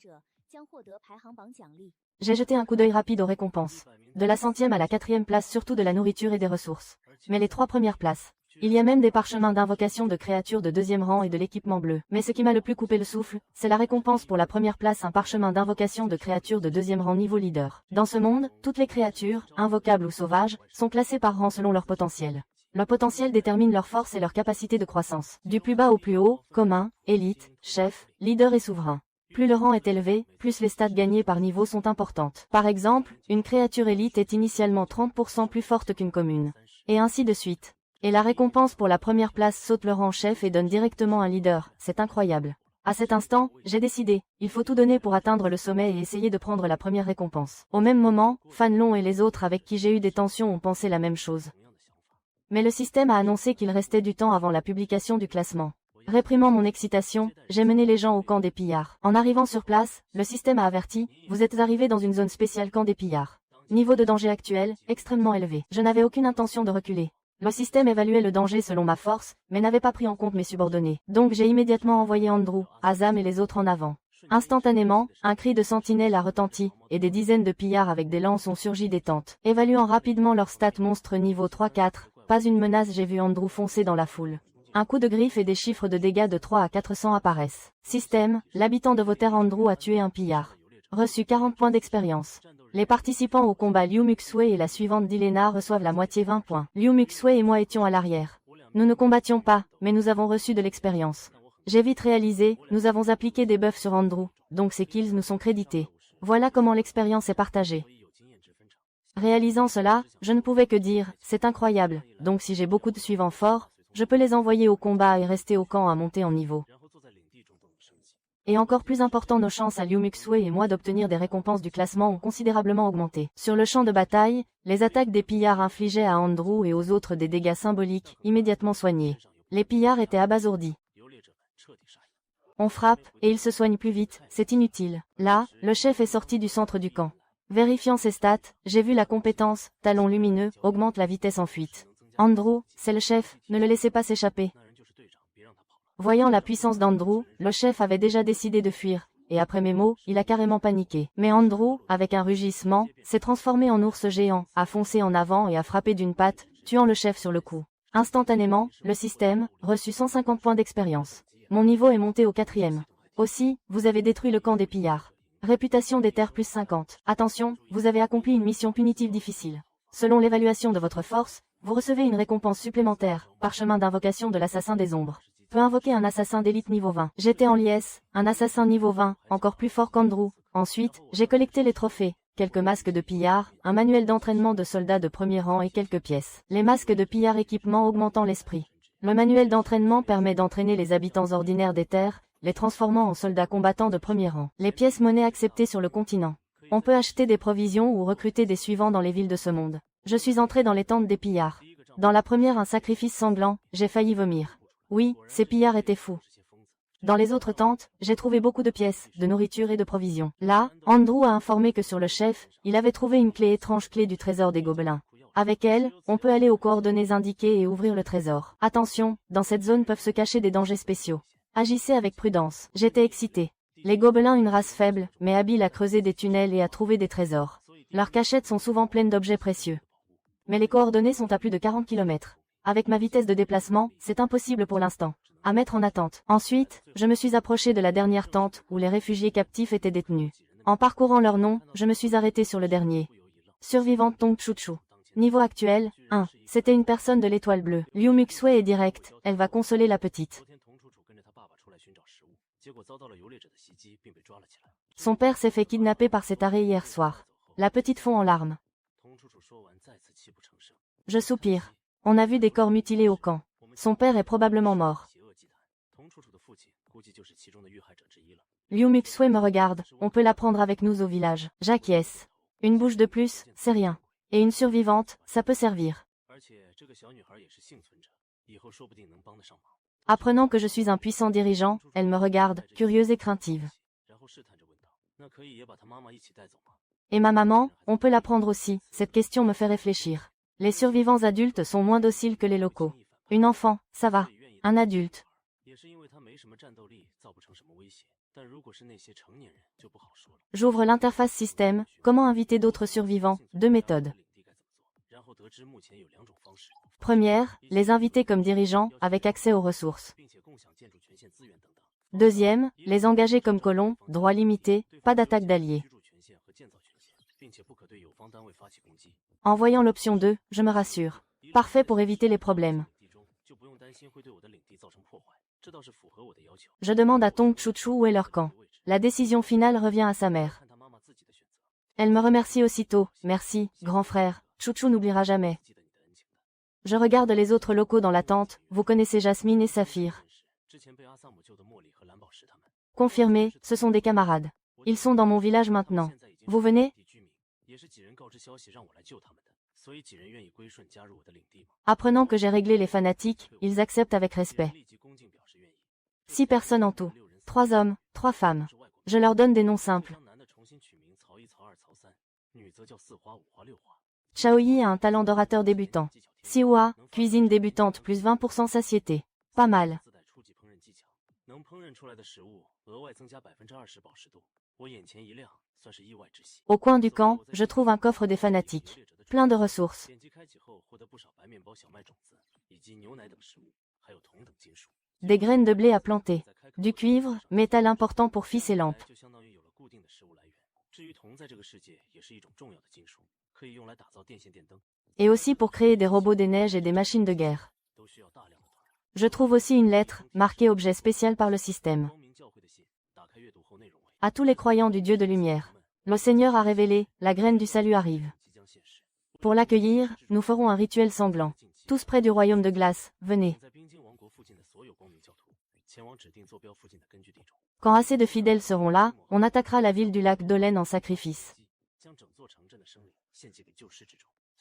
J'ai jeté un coup d'œil rapide aux récompenses. De la 100e à la 4e place, surtout de la nourriture et des ressources. Mais les 3 premières places. Il y a même des parchemins d'invocation de créatures de 2e rang et de l'équipement bleu. Mais ce qui m'a le plus coupé le souffle, c'est la récompense pour la première place, un parchemin d'invocation de créatures de 2e rang niveau leader. Dans ce monde, toutes les créatures, invocables ou sauvages, sont classées par rang selon leur potentiel. Leur potentiel détermine leur force et leur capacité de croissance. Du plus bas au plus haut, commun, élite, chef, leader et souverain. Plus le rang est élevé, plus les stats gagnées par niveau sont importantes. Par exemple, une créature élite est initialement 30% plus forte qu'une commune. Et ainsi de suite. Et la récompense pour la première place saute le rang chef et donne directement un leader, c'est incroyable. À cet instant, j'ai décidé, il faut tout donner pour atteindre le sommet et essayer de prendre la première récompense. Au même moment, Fanlon et les autres avec qui j'ai eu des tensions ont pensé la même chose. Mais le système a annoncé qu'il restait du temps avant la publication du classement. Réprimant mon excitation, j'ai mené les gens au camp des pillards. En arrivant sur place, le système a averti, vous êtes arrivés dans une zone spéciale camp des pillards. Niveau de danger actuel, extrêmement élevé. Je n'avais aucune intention de reculer. Le système évaluait le danger selon ma force, mais n'avait pas pris en compte mes subordonnés. Donc j'ai immédiatement envoyé Andrew, Azam et les autres en avant. Instantanément, un cri de sentinelle a retenti, et des dizaines de pillards avec des lances ont surgi des tentes. Évaluant rapidement leur stats monstre niveau 3-4, pas une menace, j'ai vu Andrew foncer dans la foule. Un coup de griffe et des chiffres de dégâts de 3 à 400 apparaissent. Système, l'habitant de vos terres Andrew a tué un pillard. Reçu 40 points d'expérience. Les participants au combat Liu Muxue et la suivante d'Ilena reçoivent la moitié 20 points. Liu Muxue et moi étions à l'arrière. Nous ne combattions pas, mais nous avons reçu de l'expérience. J'ai vite réalisé, nous avons appliqué des buffs sur Andrew, donc ces kills nous sont crédités. Voilà comment l'expérience est partagée. Réalisant cela, je ne pouvais que dire, c'est incroyable, donc si j'ai beaucoup de suivants forts, je peux les envoyer au combat et rester au camp à monter en niveau. Et encore plus important, nos chances à Liu Muxue et moi d'obtenir des récompenses du classement ont considérablement augmenté. Sur le champ de bataille, les attaques des pillards infligeaient à Andrew et aux autres des dégâts symboliques, immédiatement soignés. Les pillards étaient abasourdis. On frappe, et ils se soignent plus vite, c'est inutile. Là, le chef est sorti du centre du camp. Vérifiant ses stats, j'ai vu la compétence, talon lumineux, augmente la vitesse en fuite. Andrew, c'est le chef, ne le laissez pas s'échapper. Voyant la puissance d'Andrew, le chef avait déjà décidé de fuir, et après mes mots, il a carrément paniqué. Mais Andrew, avec un rugissement, s'est transformé en ours géant, a foncé en avant et a frappé d'une patte, tuant le chef sur le coup. Instantanément, le système, reçut 150 points d'expérience. Mon niveau est monté au 4e. Aussi, vous avez détruit le camp des pillards. Réputation des terres plus 50. Attention, vous avez accompli une mission punitive difficile. Selon l'évaluation de votre force, vous recevez une récompense supplémentaire, parchemin d'invocation de l'assassin des ombres. Peut invoquer un assassin d'élite niveau 20. J'étais en liesse, un assassin niveau 20, encore plus fort qu'Andrew. Ensuite, j'ai collecté les trophées, quelques masques de pillards, un manuel d'entraînement de soldats de premier rang et quelques pièces. Les masques de pillards équipement augmentant l'esprit. Le manuel d'entraînement permet d'entraîner les habitants ordinaires des terres, les transformant en soldats combattants de premier rang. Les pièces monnaie acceptées sur le continent. On peut acheter des provisions ou recruter des suivants dans les villes de ce monde. Je suis entré dans les tentes des pillards. Dans la première, un sacrifice sanglant, j'ai failli vomir. Oui, ces pillards étaient fous. Dans les autres tentes, j'ai trouvé beaucoup de pièces, de nourriture et de provisions. Là, Andrew a informé que sur le chef, il avait trouvé une clé étrange, clé du trésor des gobelins. Avec elle, on peut aller aux coordonnées indiquées et ouvrir le trésor. Attention, dans cette zone peuvent se cacher des dangers spéciaux. Agissez avec prudence. J'étais excité. Les gobelins, une race faible, mais habile à creuser des tunnels et à trouver des trésors. Leurs cachettes sont souvent pleines d'objets précieux. Mais les coordonnées sont à plus de 40 km. Avec ma vitesse de déplacement, c'est impossible pour l'instant. À mettre en attente. Ensuite, je me suis approché de la dernière tente, où les réfugiés captifs étaient détenus. En parcourant leurs noms, je me suis arrêté sur le dernier. Survivante Tong Chuchu. Niveau actuel, 1. C'était une personne de l'étoile bleue. Liu Muxue est direct, elle va consoler la petite. Son père s'est fait kidnapper par cet arrêt hier soir. La petite fond en larmes. Je soupire. On a vu des corps mutilés au camp. Son père est probablement mort. Liu Muxue me regarde, on peut la prendre avec nous au village. J'acquiesce. Une bouche de plus, c'est rien. Et une survivante, ça peut servir. Apprenant que je suis un puissant dirigeant, elle me regarde, curieuse et craintive. Et ma maman, on peut la prendre aussi, cette question me fait réfléchir. Les survivants adultes sont moins dociles que les locaux. Une enfant, ça va. Un adulte. J'ouvre l'interface système, comment inviter d'autres survivants, 2 méthodes. Première, les inviter comme dirigeants, avec accès aux ressources. Deuxième, les engager comme colons, droit limité, pas d'attaque d'alliés. En voyant l'option 2, je me rassure. Parfait pour éviter les problèmes. Je demande à Tong Chuchu où est leur camp. La décision finale revient à sa mère. Elle me remercie aussitôt. Merci, grand frère. Chuchu n'oubliera jamais. Je regarde les autres locaux dans la tente. Vous connaissez Jasmine et Saphir. Confirmé, ce sont des camarades. Ils sont dans mon village maintenant. Vous venez? Apprenant que j'ai réglé les fanatiques, ils acceptent avec respect. 6 personnes en tout. 3 hommes, 3 femmes. Je leur donne des noms simples. Chaoyi a un talent d'orateur débutant. Siwa, cuisine débutante plus 20% satiété. Pas mal. Au coin du camp, je trouve un coffre des fanatiques. Plein de ressources. Des graines de blé à planter. Du cuivre, métal important pour fils et lampes. Et aussi pour créer des robots des neiges et des machines de guerre. Je trouve aussi une lettre, marquée objet spécial par le système. À tous les croyants du Dieu de lumière. Le Seigneur a révélé, la graine du salut arrive. Pour l'accueillir, nous ferons un rituel sanglant. Tous près du royaume de glace, venez. Quand assez de fidèles seront là, on attaquera la ville du lac Dolen en sacrifice.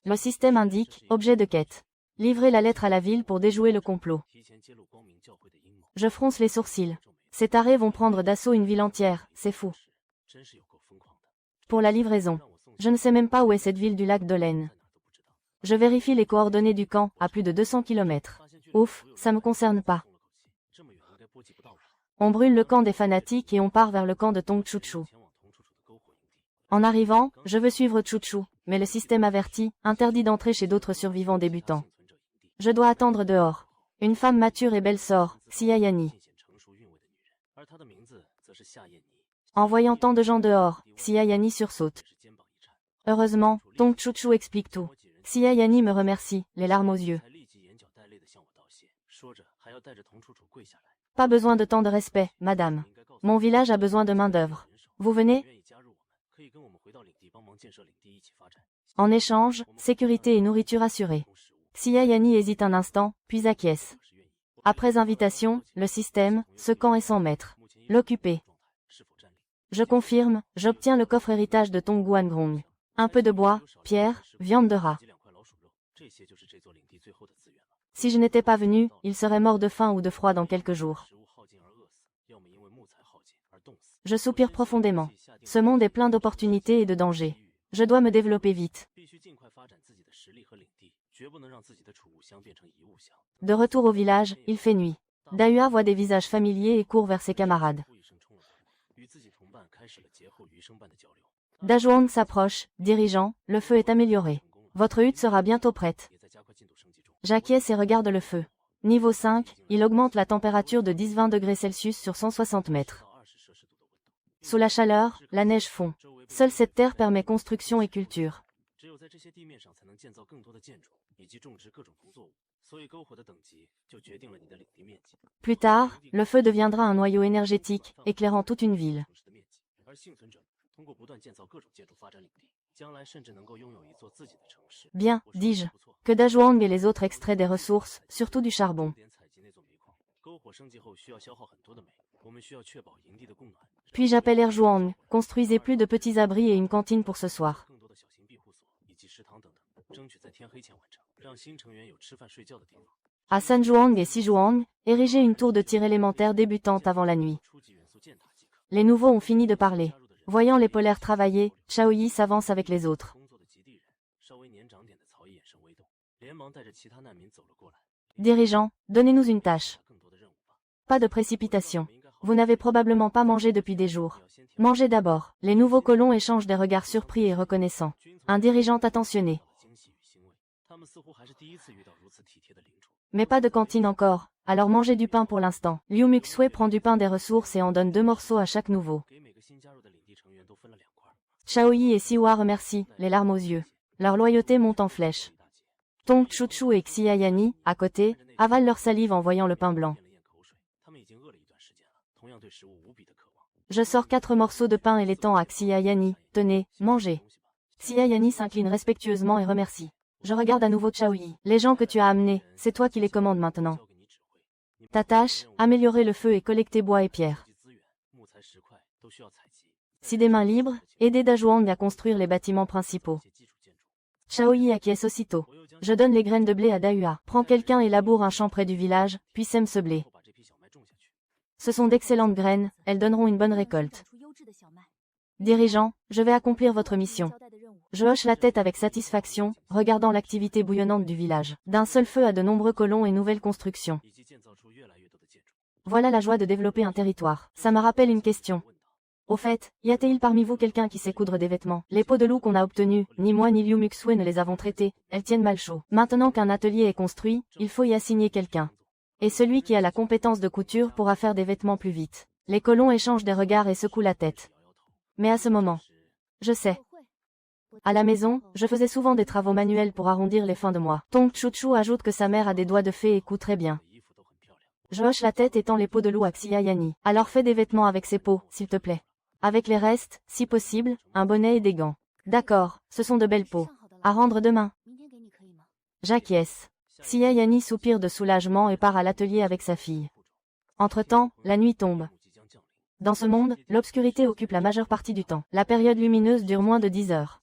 Le système indique, objet de quête. Livrez la lettre à la ville pour déjouer le complot. Je fronce les sourcils. Ces tarés vont prendre d'assaut une ville entière, c'est fou. Pour la livraison. Je ne sais même pas où est cette ville du lac Dolen. Je vérifie les coordonnées du camp, à plus de 200 km. Ouf, ça me concerne pas. On brûle le camp des fanatiques et on part vers le camp de Tong Chuchu. En arrivant, je veux suivre Chuchu, mais le système avertit, interdit d'entrer chez d'autres survivants débutants. Je dois attendre dehors. Une femme mature et belle sort, Xia Yani. En voyant tant de gens dehors, Xia Yani sursaute. Heureusement, Tong Chuchu explique tout. Xia Yani me remercie, les larmes aux yeux. Pas besoin de tant de respect, madame. Mon village a besoin de main-d'œuvre. Vous venez? En échange, sécurité et nourriture assurée. Xia Yani hésite un instant, puis acquiesce. Après invitation, le système, ce camp est sans maître. L'occuper. Je confirme, j'obtiens le coffre héritage de Tong Guangrong. Un peu de bois, pierre, viande de rat. Si je n'étais pas venu, il serait mort de faim ou de froid dans quelques jours. Je soupire profondément. Ce monde est plein d'opportunités et de dangers. Je dois me développer vite. De retour au village, il fait nuit. Dahua voit des visages familiers et court vers ses camarades. Dazhuang s'approche, dirigeant, le feu est amélioré. Votre hutte sera bientôt prête. J'acquiesce et regarde le feu. Niveau 5, il augmente la température de 10-20 degrés Celsius sur 160 mètres. Sous la chaleur, la neige fond. Seule cette terre permet construction et culture. Plus tard, le feu deviendra un noyau énergétique, éclairant toute une ville. Bien, dis-je. Que Dazhuang et les autres extraient des ressources, surtout du charbon. Puis j'appelle Erjuang, construisez plus de petits abris et une cantine pour ce soir. À Sanjuang et Sijuang, érigez une tour de tir élémentaire débutante avant la nuit. Les nouveaux ont fini de parler. Voyant les polaires travailler, Shaoyi s'avance avec les autres. Dirigeant, donnez-nous une tâche. Pas de précipitation. Vous n'avez probablement pas mangé depuis des jours. Mangez d'abord. Les nouveaux colons échangent des regards surpris et reconnaissants. Un dirigeant attentionné. Mais pas de cantine encore, alors mangez du pain pour l'instant. Liu Muxue prend du pain des ressources et en donne 2 morceaux à chaque nouveau. Shaoyi et Siwa remercient, les larmes aux yeux. Leur loyauté monte en flèche. Tong Chuchu et Xia Yani, à côté, avalent leur salive en voyant le pain blanc. Je sors 4 morceaux de pain et les tends à Xia Yani. Tenez, mangez. Xia Yani s'incline respectueusement et remercie. Je regarde à nouveau Shaoyi. Les gens que tu as amenés, c'est toi qui les commandes maintenant. Ta tâche, améliorer le feu et collecter bois et pierres. Si des mains libres, aidez Dazhuang à construire les bâtiments principaux. Shaoyi acquiesce aussitôt. Je donne les graines de blé à Dahua. Prends quelqu'un et laboure un champ près du village, puis sème ce blé. Ce sont d'excellentes graines, elles donneront une bonne récolte. Dirigeant, je vais accomplir votre mission. Je hoche la tête avec satisfaction, regardant l'activité bouillonnante du village. D'un seul feu à de nombreux colons et nouvelles constructions. Voilà la joie de développer un territoire. Ça me rappelle une question. Au fait, y a-t-il parmi vous quelqu'un qui sait coudre des vêtements? Les peaux de loup qu'on a obtenues, ni moi ni Liu Muxue ne les avons traitées, elles tiennent mal chaud. Maintenant qu'un atelier est construit, il faut y assigner quelqu'un. Et celui qui a la compétence de couture pourra faire des vêtements plus vite. Les colons échangent des regards et secouent la tête. Mais à ce moment, Je sais. À la maison, je faisais souvent des travaux manuels pour arrondir les fins de mois. Tong Chuchu ajoute que sa mère a des doigts de fée et coud très bien. Je hoche la tête et tends les peaux de loup à Xia Yani. Alors fais des vêtements avec ces peaux, s'il te plaît. Avec les restes, si possible, un bonnet et des gants. D'accord, ce sont de belles peaux. À rendre demain. J'acquiesce. Xia Yani soupire de soulagement et part à l'atelier avec sa fille. Entre-temps, la nuit tombe. Dans ce monde, l'obscurité occupe la majeure partie du temps. La période lumineuse dure moins de 10 heures.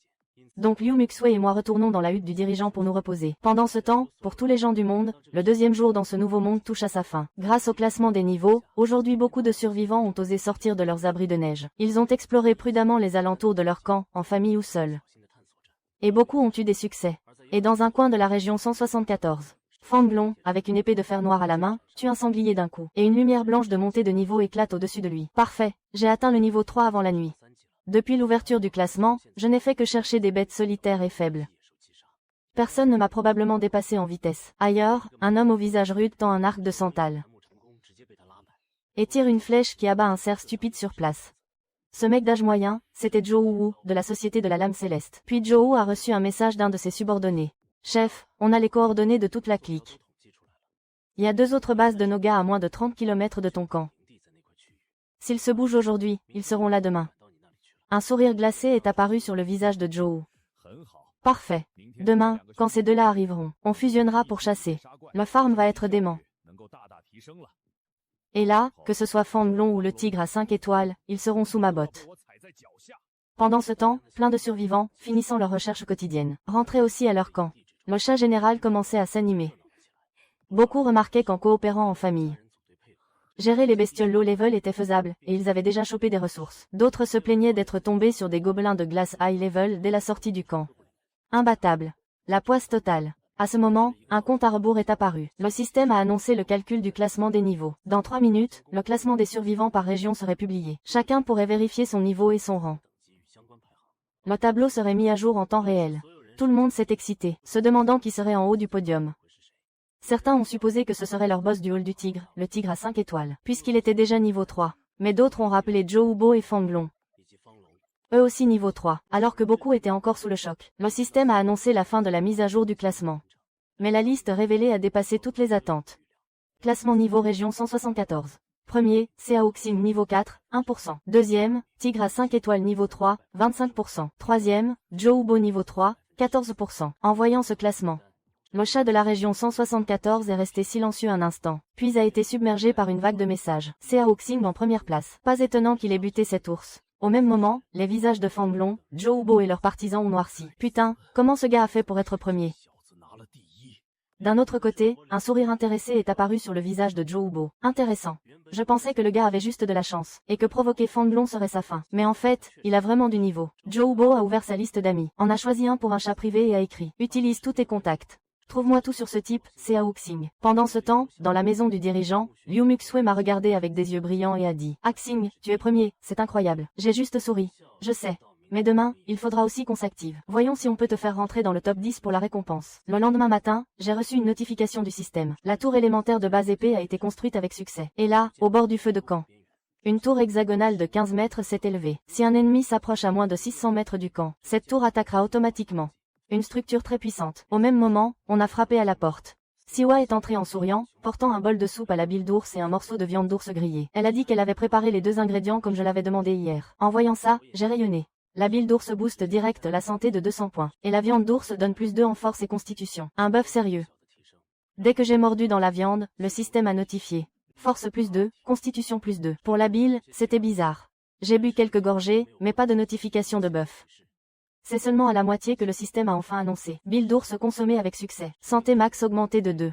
Donc Liu Muxue et moi retournons dans la hutte du dirigeant pour nous reposer. Pendant ce temps, pour tous les gens du monde, le deuxième jour dans ce nouveau monde touche à sa fin. Grâce au classement des niveaux, aujourd'hui beaucoup de survivants ont osé sortir de leurs abris de neige. Ils ont exploré prudemment les alentours de leur camp, en famille ou seuls. Et beaucoup ont eu des succès. Et dans un coin de la région 174, Fanglong, avec une épée de fer noir à la main, tue un sanglier d'un coup. Et une lumière blanche de montée de niveau éclate au-dessus de lui. Parfait, j'ai atteint le niveau 3 avant la nuit. Depuis l'ouverture du classement, je n'ai fait que chercher des bêtes solitaires et faibles. Personne ne m'a probablement dépassé en vitesse. Ailleurs, un homme au visage rude tend un arc de santal et tire une flèche qui abat un cerf stupide sur place. Ce mec d'âge moyen, c'était Zhou Wu, de la Société de la Lame Céleste. Puis Zhou Wu a reçu un message d'un de ses subordonnés. Chef, on a les coordonnées de toute la clique. Il y a 2 autres bases de Noga à moins de 30 km de ton camp. S'ils se bougent aujourd'hui, ils seront là demain. Un sourire glacé est apparu sur le visage de Zhou. Parfait. Demain, quand ces deux-là arriveront, on fusionnera pour chasser. Le farm va être dément. Et là, que ce soit Fanglong ou le tigre à 5 étoiles, ils seront sous ma botte. Pendant ce temps, plein de survivants, finissant leur recherche quotidienne, rentraient aussi à leur camp. Le chat général commençait à s'animer. Beaucoup remarquaient qu'en coopérant en famille, gérer les bestioles low level était faisable, et ils avaient déjà chopé des ressources. D'autres se plaignaient d'être tombés sur des gobelins de glace high level dès la sortie du camp. Imbattable. La poisse totale. À ce moment, un compte à rebours est apparu. Le système a annoncé le calcul du classement des niveaux. Dans 3 minutes, le classement des survivants par région serait publié. Chacun pourrait vérifier son niveau et son rang. Le tableau serait mis à jour en temps réel. Tout le monde s'est excité, se demandant qui serait en haut du podium. Certains ont supposé que ce serait leur boss du hall du tigre, le tigre à 5 étoiles, puisqu'il était déjà niveau 3. Mais d'autres ont rappelé Zhou Hubo et Fanglong. Eux aussi niveau 3, alors que beaucoup étaient encore sous le choc. Le système a annoncé la fin de la mise à jour du classement. Mais la liste révélée a dépassé toutes les attentes. Classement niveau région 174. Premier, Cao Xing niveau 4, 1%. Deuxième, Tigre à 5 étoiles niveau 3, 25%. Troisième, Zhou Hubo niveau 3, 14%. En voyant ce classement, le chat de la région 174 est resté silencieux un instant, puis a été submergé par une vague de messages. Cao Xing en première place. Pas étonnant qu'il ait buté cet ours. Au même moment, les visages de Fanglong, Zhou Hubo et leurs partisans ont noirci. Putain, comment ce gars a fait pour être premier? D'un autre côté, un sourire intéressé est apparu sur le visage de Zhou Hubo. Intéressant. Je pensais que le gars avait juste de la chance, et que provoquer Fanglong serait sa fin. Mais en fait, il a vraiment du niveau. Zhou Hubo a ouvert sa liste d'amis, en a choisi un pour un chat privé et a écrit « Utilise tous tes contacts ». Trouve-moi tout sur ce type, Cao Xing. Pendant ce temps, dans la maison du dirigeant, Liu Muxue m'a regardé avec des yeux brillants et a dit « Xing, tu es premier, c'est incroyable. J'ai juste souri. Je sais. Mais demain, il faudra aussi qu'on s'active. Voyons si on peut te faire rentrer dans le top 10 pour la récompense. » Le lendemain matin, j'ai reçu une notification du système. La tour élémentaire de base épée a été construite avec succès. Et là, au bord du feu de camp, une tour hexagonale de 15 mètres s'est élevée. Si un ennemi s'approche à moins de 600 mètres du camp, cette tour attaquera automatiquement. Une structure très puissante. Au même moment, on a frappé à la porte. Siwa est entrée en souriant, portant un bol de soupe à la bile d'ours et un morceau de viande d'ours grillée. Elle a dit qu'elle avait préparé les 2 ingrédients comme je l'avais demandé hier. En voyant ça, j'ai rayonné. La bile d'ours booste direct la santé de 200 points. Et la viande d'ours donne plus 2 en force et constitution. Un bœuf sérieux. Dès que j'ai mordu dans la viande, le système a notifié. Force plus 2, constitution plus 2. Pour la bile, c'était bizarre. J'ai bu quelques gorgées, mais pas de notification de bœuf. C'est seulement à la moitié que le système a enfin annoncé. Bile d'ours consommée avec succès. Santé max augmentée de 2.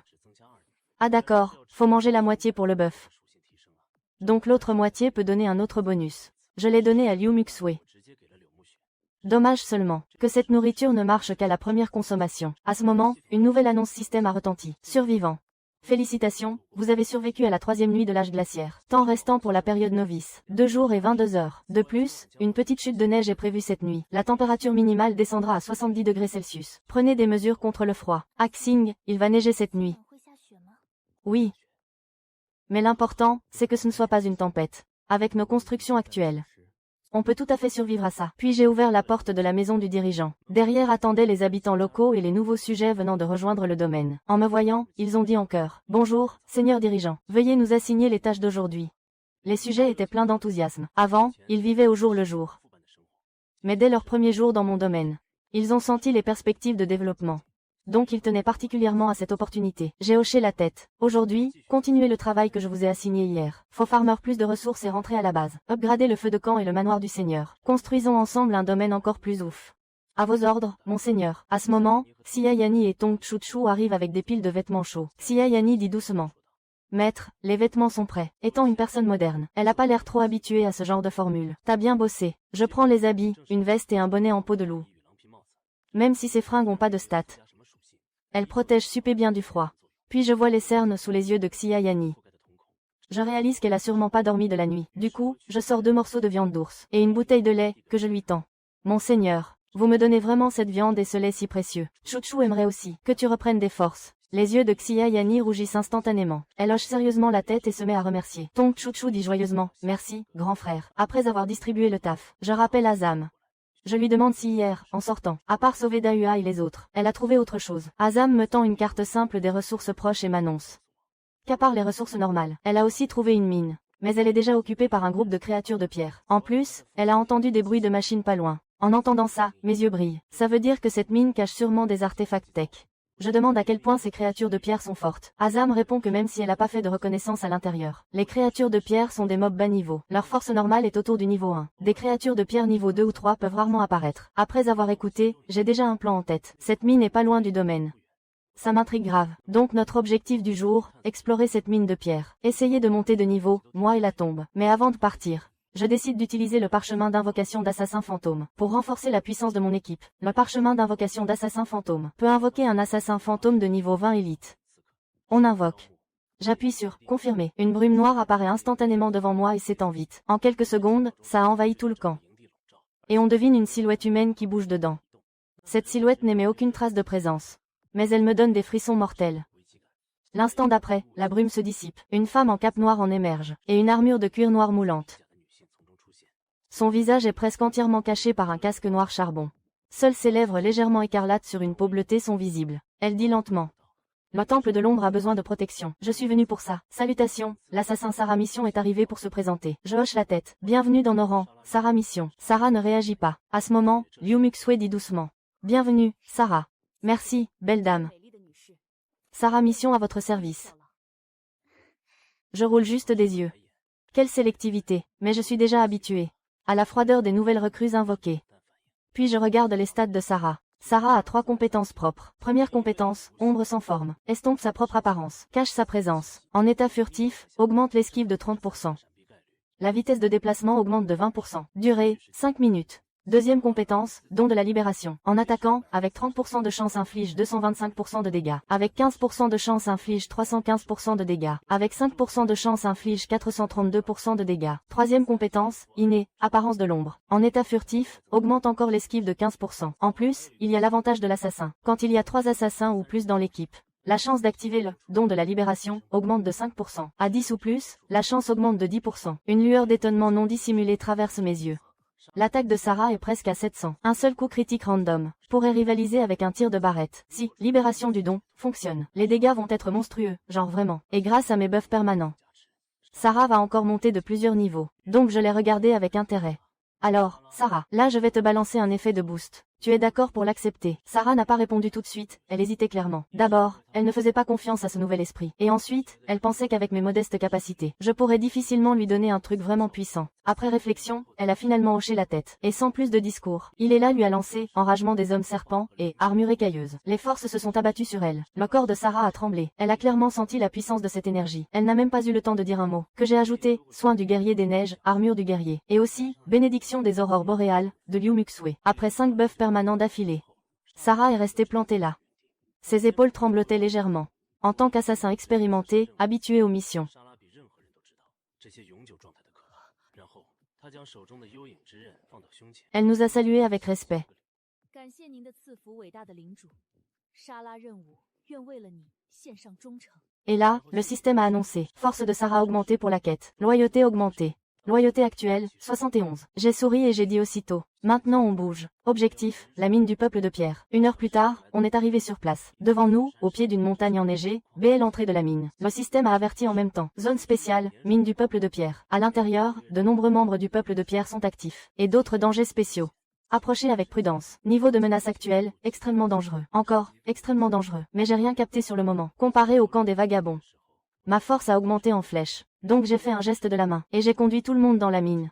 Ah d'accord, faut manger la moitié pour le bœuf. Donc l'autre moitié peut donner un autre bonus. Je l'ai donné à Liu Muxue. Dommage seulement, que cette nourriture ne marche qu'à la première consommation. À ce moment, une nouvelle annonce système a retenti. Survivant. Félicitations, vous avez survécu à la 3e nuit de l'âge glaciaire. Temps restant pour la période novice. 2 jours et 22 heures. De plus, une petite chute de neige est prévue cette nuit. La température minimale descendra à 70 degrés Celsius. Prenez des mesures contre le froid. Xing, il va neiger cette nuit. Oui. Mais l'important, c'est que ce ne soit pas une tempête. Avec nos constructions actuelles, On peut tout à fait survivre à ça. Puis j'ai ouvert la porte de la maison du dirigeant. Derrière attendaient les habitants locaux et les nouveaux sujets venant de rejoindre le domaine. En me voyant, ils ont dit en chœur: « Bonjour, seigneur dirigeant. Veuillez nous assigner les tâches d'aujourd'hui. » Les sujets étaient pleins d'enthousiasme. Avant, ils vivaient au jour le jour. Mais dès leur premier jour dans mon domaine, ils ont senti les perspectives de développement. Donc ils tenaient particulièrement à cette opportunité. J'ai hoché la tête. Aujourd'hui, continuez le travail que je vous ai assigné hier. Faut farmer plus de ressources et rentrer à la base. Upgrader le feu de camp et le manoir du seigneur. Construisons ensemble un domaine encore plus ouf. À vos ordres, mon seigneur. À ce moment, Xia Yani et Tong Chuchu arrivent avec des piles de vêtements chauds. Xia Yani dit doucement: « Maître, les vêtements sont prêts. » Étant une personne moderne, elle a pas l'air trop habituée à ce genre de formule. T'as bien bossé. Je prends les habits, une veste et un bonnet en peau de loup. Même si ces fringues ont pas de stats, elles protègent super bien du froid. Puis je vois les cernes sous les yeux de Xia Yani. Je réalise qu'elle a sûrement pas dormi de la nuit. Du coup, je sors 2 morceaux de viande d'ours et une bouteille de lait, que je lui tends. Mon seigneur, vous me donnez vraiment cette viande et ce lait si précieux. Chuchu aimerait aussi que tu reprennes des forces. Les yeux de Xia Yani rougissent instantanément. Elle hoche sérieusement la tête et se met à remercier. Tong Chuchu dit joyeusement: « Merci, grand frère. » Après avoir distribué le taf, je rappelle Azam. Je lui demande si hier, en sortant, à part sauver Dahua et les autres, elle a trouvé autre chose. Azam me tend une carte simple des ressources proches et m'annonce qu'à part les ressources normales, elle a aussi trouvé une mine. Mais elle est déjà occupée par un groupe de créatures de pierre. En plus, elle a entendu des bruits de machines pas loin. En entendant ça, mes yeux brillent. Ça veut dire que cette mine cache sûrement des artefacts tech. Je demande à quel point ces créatures de pierre sont fortes. Azam répond que même si elle n'a pas fait de reconnaissance à l'intérieur, les créatures de pierre sont des mobs bas niveau. Leur force normale est autour du niveau 1. Des créatures de pierre niveau 2 ou 3 peuvent rarement apparaître. Après avoir écouté, j'ai déjà un plan en tête. Cette mine est pas loin du domaine. Ça m'intrigue grave. Donc notre objectif du jour, explorer cette mine de pierre. Essayer de monter de niveau, moi et la tombe. Mais avant de partir, je décide d'utiliser le parchemin d'invocation d'assassin fantôme pour renforcer la puissance de mon équipe. Le parchemin d'invocation d'assassin fantôme peut invoquer un assassin fantôme de niveau 20 élite. On invoque. J'appuie sur « Confirmer ». Une brume noire apparaît instantanément devant moi et s'étend vite. En quelques secondes, ça a envahi tout le camp. Et on devine une silhouette humaine qui bouge dedans. Cette silhouette n'émet aucune trace de présence. Mais elle me donne des frissons mortels. L'instant d'après, la brume se dissipe. Une femme en cape noire en émerge, et une armure de cuir noir moulante. Son visage est presque entièrement caché par un casque noir charbon. Seules ses lèvres légèrement écarlates sur une peau bleutée sont visibles. Elle dit lentement: « Le temple de l'ombre a besoin de protection. Je suis venu pour ça. Salutations, l'assassin Sarah Mission est arrivé pour se présenter. » Je hoche la tête. « Bienvenue dans nos rangs, Sarah Mission. » Sarah ne réagit pas. À ce moment, Liu Muxue dit doucement: « Bienvenue, Sarah. » « Merci, belle dame. Sarah Mission à votre service. » Je roule juste des yeux. Quelle sélectivité, mais je suis déjà habitué à la froideur des nouvelles recrues invoquées. Puis je regarde les stats de Sarah. Sarah a 3 compétences propres. Première compétence, ombre sans forme. Estompe sa propre apparence. Cache sa présence. En état furtif, augmente l'esquive de 30%. La vitesse de déplacement augmente de 20%. Durée, 5 minutes. Deuxième compétence, don de la libération. En attaquant, avec 30% de chance inflige 225% de dégâts. Avec 15% de chance inflige 315% de dégâts. Avec 5% de chance inflige 432% de dégâts. Troisième compétence, inné, apparence de l'ombre. En état furtif, augmente encore l'esquive de 15%. En plus, il y a l'avantage de l'assassin. Quand il y a 3 assassins ou plus dans l'équipe, la chance d'activer le don de la libération augmente de 5%. À 10 ou plus, la chance augmente de 10%. Une lueur d'étonnement non dissimulée traverse mes yeux. L'attaque de Sarah est presque à 700. Un seul coup critique random pourrait rivaliser avec un tir de barrette. Si libération du don fonctionne, les dégâts vont être monstrueux, genre vraiment. Et grâce à mes buffs permanents, Sarah va encore monter de plusieurs niveaux. Donc je l'ai regardée avec intérêt. Alors, Sarah, là je vais te balancer un effet de boost. Tu es d'accord pour l'accepter? Sarah n'a pas répondu tout de suite, elle hésitait clairement. D'abord, elle ne faisait pas confiance à ce nouvel esprit. Et ensuite, elle pensait qu'avec mes modestes capacités, je pourrais difficilement lui donner un truc vraiment puissant. Après réflexion, elle a finalement hoché la tête. Et sans plus de discours, il est là lui a lancé, enragement des hommes serpents, et armure écailleuse. Les forces se sont abattues sur elle. Le corps de Sarah a tremblé. Elle a clairement senti la puissance de cette énergie. Elle n'a même pas eu le temps de dire un mot. Que j'ai ajouté, soin du guerrier des neiges, armure du guerrier. Et aussi, bénédiction des aurores boréales, de Liu Muxue. Après 5 buffs permanents d'affilée, Sarah est restée plantée là. Ses épaules tremblotaient légèrement. En tant qu'assassin expérimenté, habitué aux missions, elle nous a salués avec respect. Et là, le système a annoncé, force de Sarah augmentée pour la quête, loyauté augmentée. Loyauté actuelle, 71. J'ai souri et j'ai dit aussitôt. Maintenant on bouge. Objectif, la mine du peuple de pierre. 1 heure plus tard, on est arrivé sur place. Devant nous, au pied d'une montagne enneigée, est l'entrée de la mine. Le système a averti en même temps. Zone spéciale, mine du peuple de pierre. À l'intérieur, de nombreux membres du peuple de pierre sont actifs. Et d'autres dangers spéciaux. Approchez avec prudence. Niveau de menace actuelle, extrêmement dangereux. Encore, extrêmement dangereux. Mais j'ai rien capté sur le moment. Comparé au camp des vagabonds. Ma force a augmenté en flèche. Donc j'ai fait un geste de la main. Et j'ai conduit tout le monde dans la mine.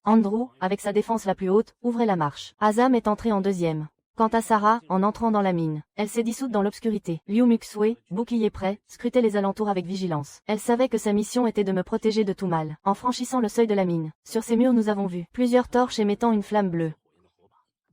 Andrew, avec sa défense la plus haute, ouvrait la marche. Azam est entré en deuxième. Quant à Sarah, en entrant dans la mine, elle s'est dissoute dans l'obscurité. Liu Muxue, bouclier prêt, scrutait les alentours avec vigilance. Elle savait que sa mission était de me protéger de tout mal. En franchissant le seuil de la mine, sur ces murs nous avons vu plusieurs torches émettant une flamme bleue.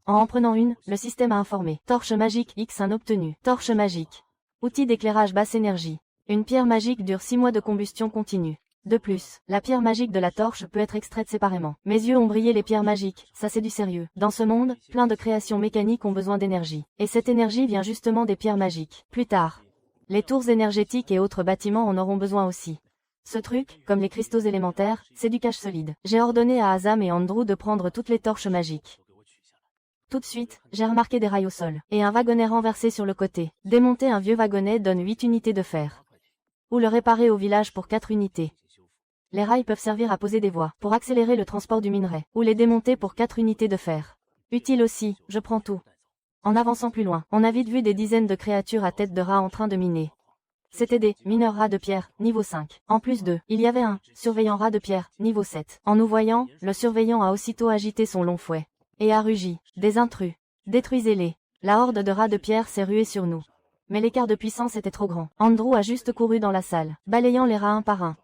En prenant une, le système a informé. Torche magique X1 obtenue. Torche magique. Outil d'éclairage basse énergie. Une pierre magique dure 6 mois de combustion continue. De plus, la pierre magique de la torche peut être extraite séparément. Mes yeux ont brillé les pierres magiques, ça c'est du sérieux. Dans ce monde, plein de créations mécaniques ont besoin d'énergie. Et cette énergie vient justement des pierres magiques. Plus tard, les tours énergétiques et autres bâtiments en auront besoin aussi. Ce truc, comme les cristaux élémentaires, c'est du cache solide. J'ai ordonné à Azam et Andrew de prendre toutes les torches magiques. Tout de suite, j'ai remarqué des rails au sol, et un wagonnet renversé sur le côté. Démonter un vieux wagonnet donne 8 unités de fer. Ou le réparer au village pour 4 unités. Les rails peuvent servir à poser des voies, pour accélérer le transport du minerai, ou les démonter pour 4 unités de fer. Utile aussi, je prends tout. En avançant plus loin, on a vite vu des dizaines de créatures à tête de rat en train de miner. C'était des mineurs rats de pierre, niveau 5. En plus d'eux, il y avait un surveillant rat de pierre, niveau 7. En nous voyant, le surveillant a aussitôt agité son long fouet. Et a rugi. Des intrus. Détruisez-les. La horde de rats de pierre s'est ruée sur nous. Mais l'écart de puissance était trop grand. Andrew a juste couru dans la salle, balayant les rats un par un.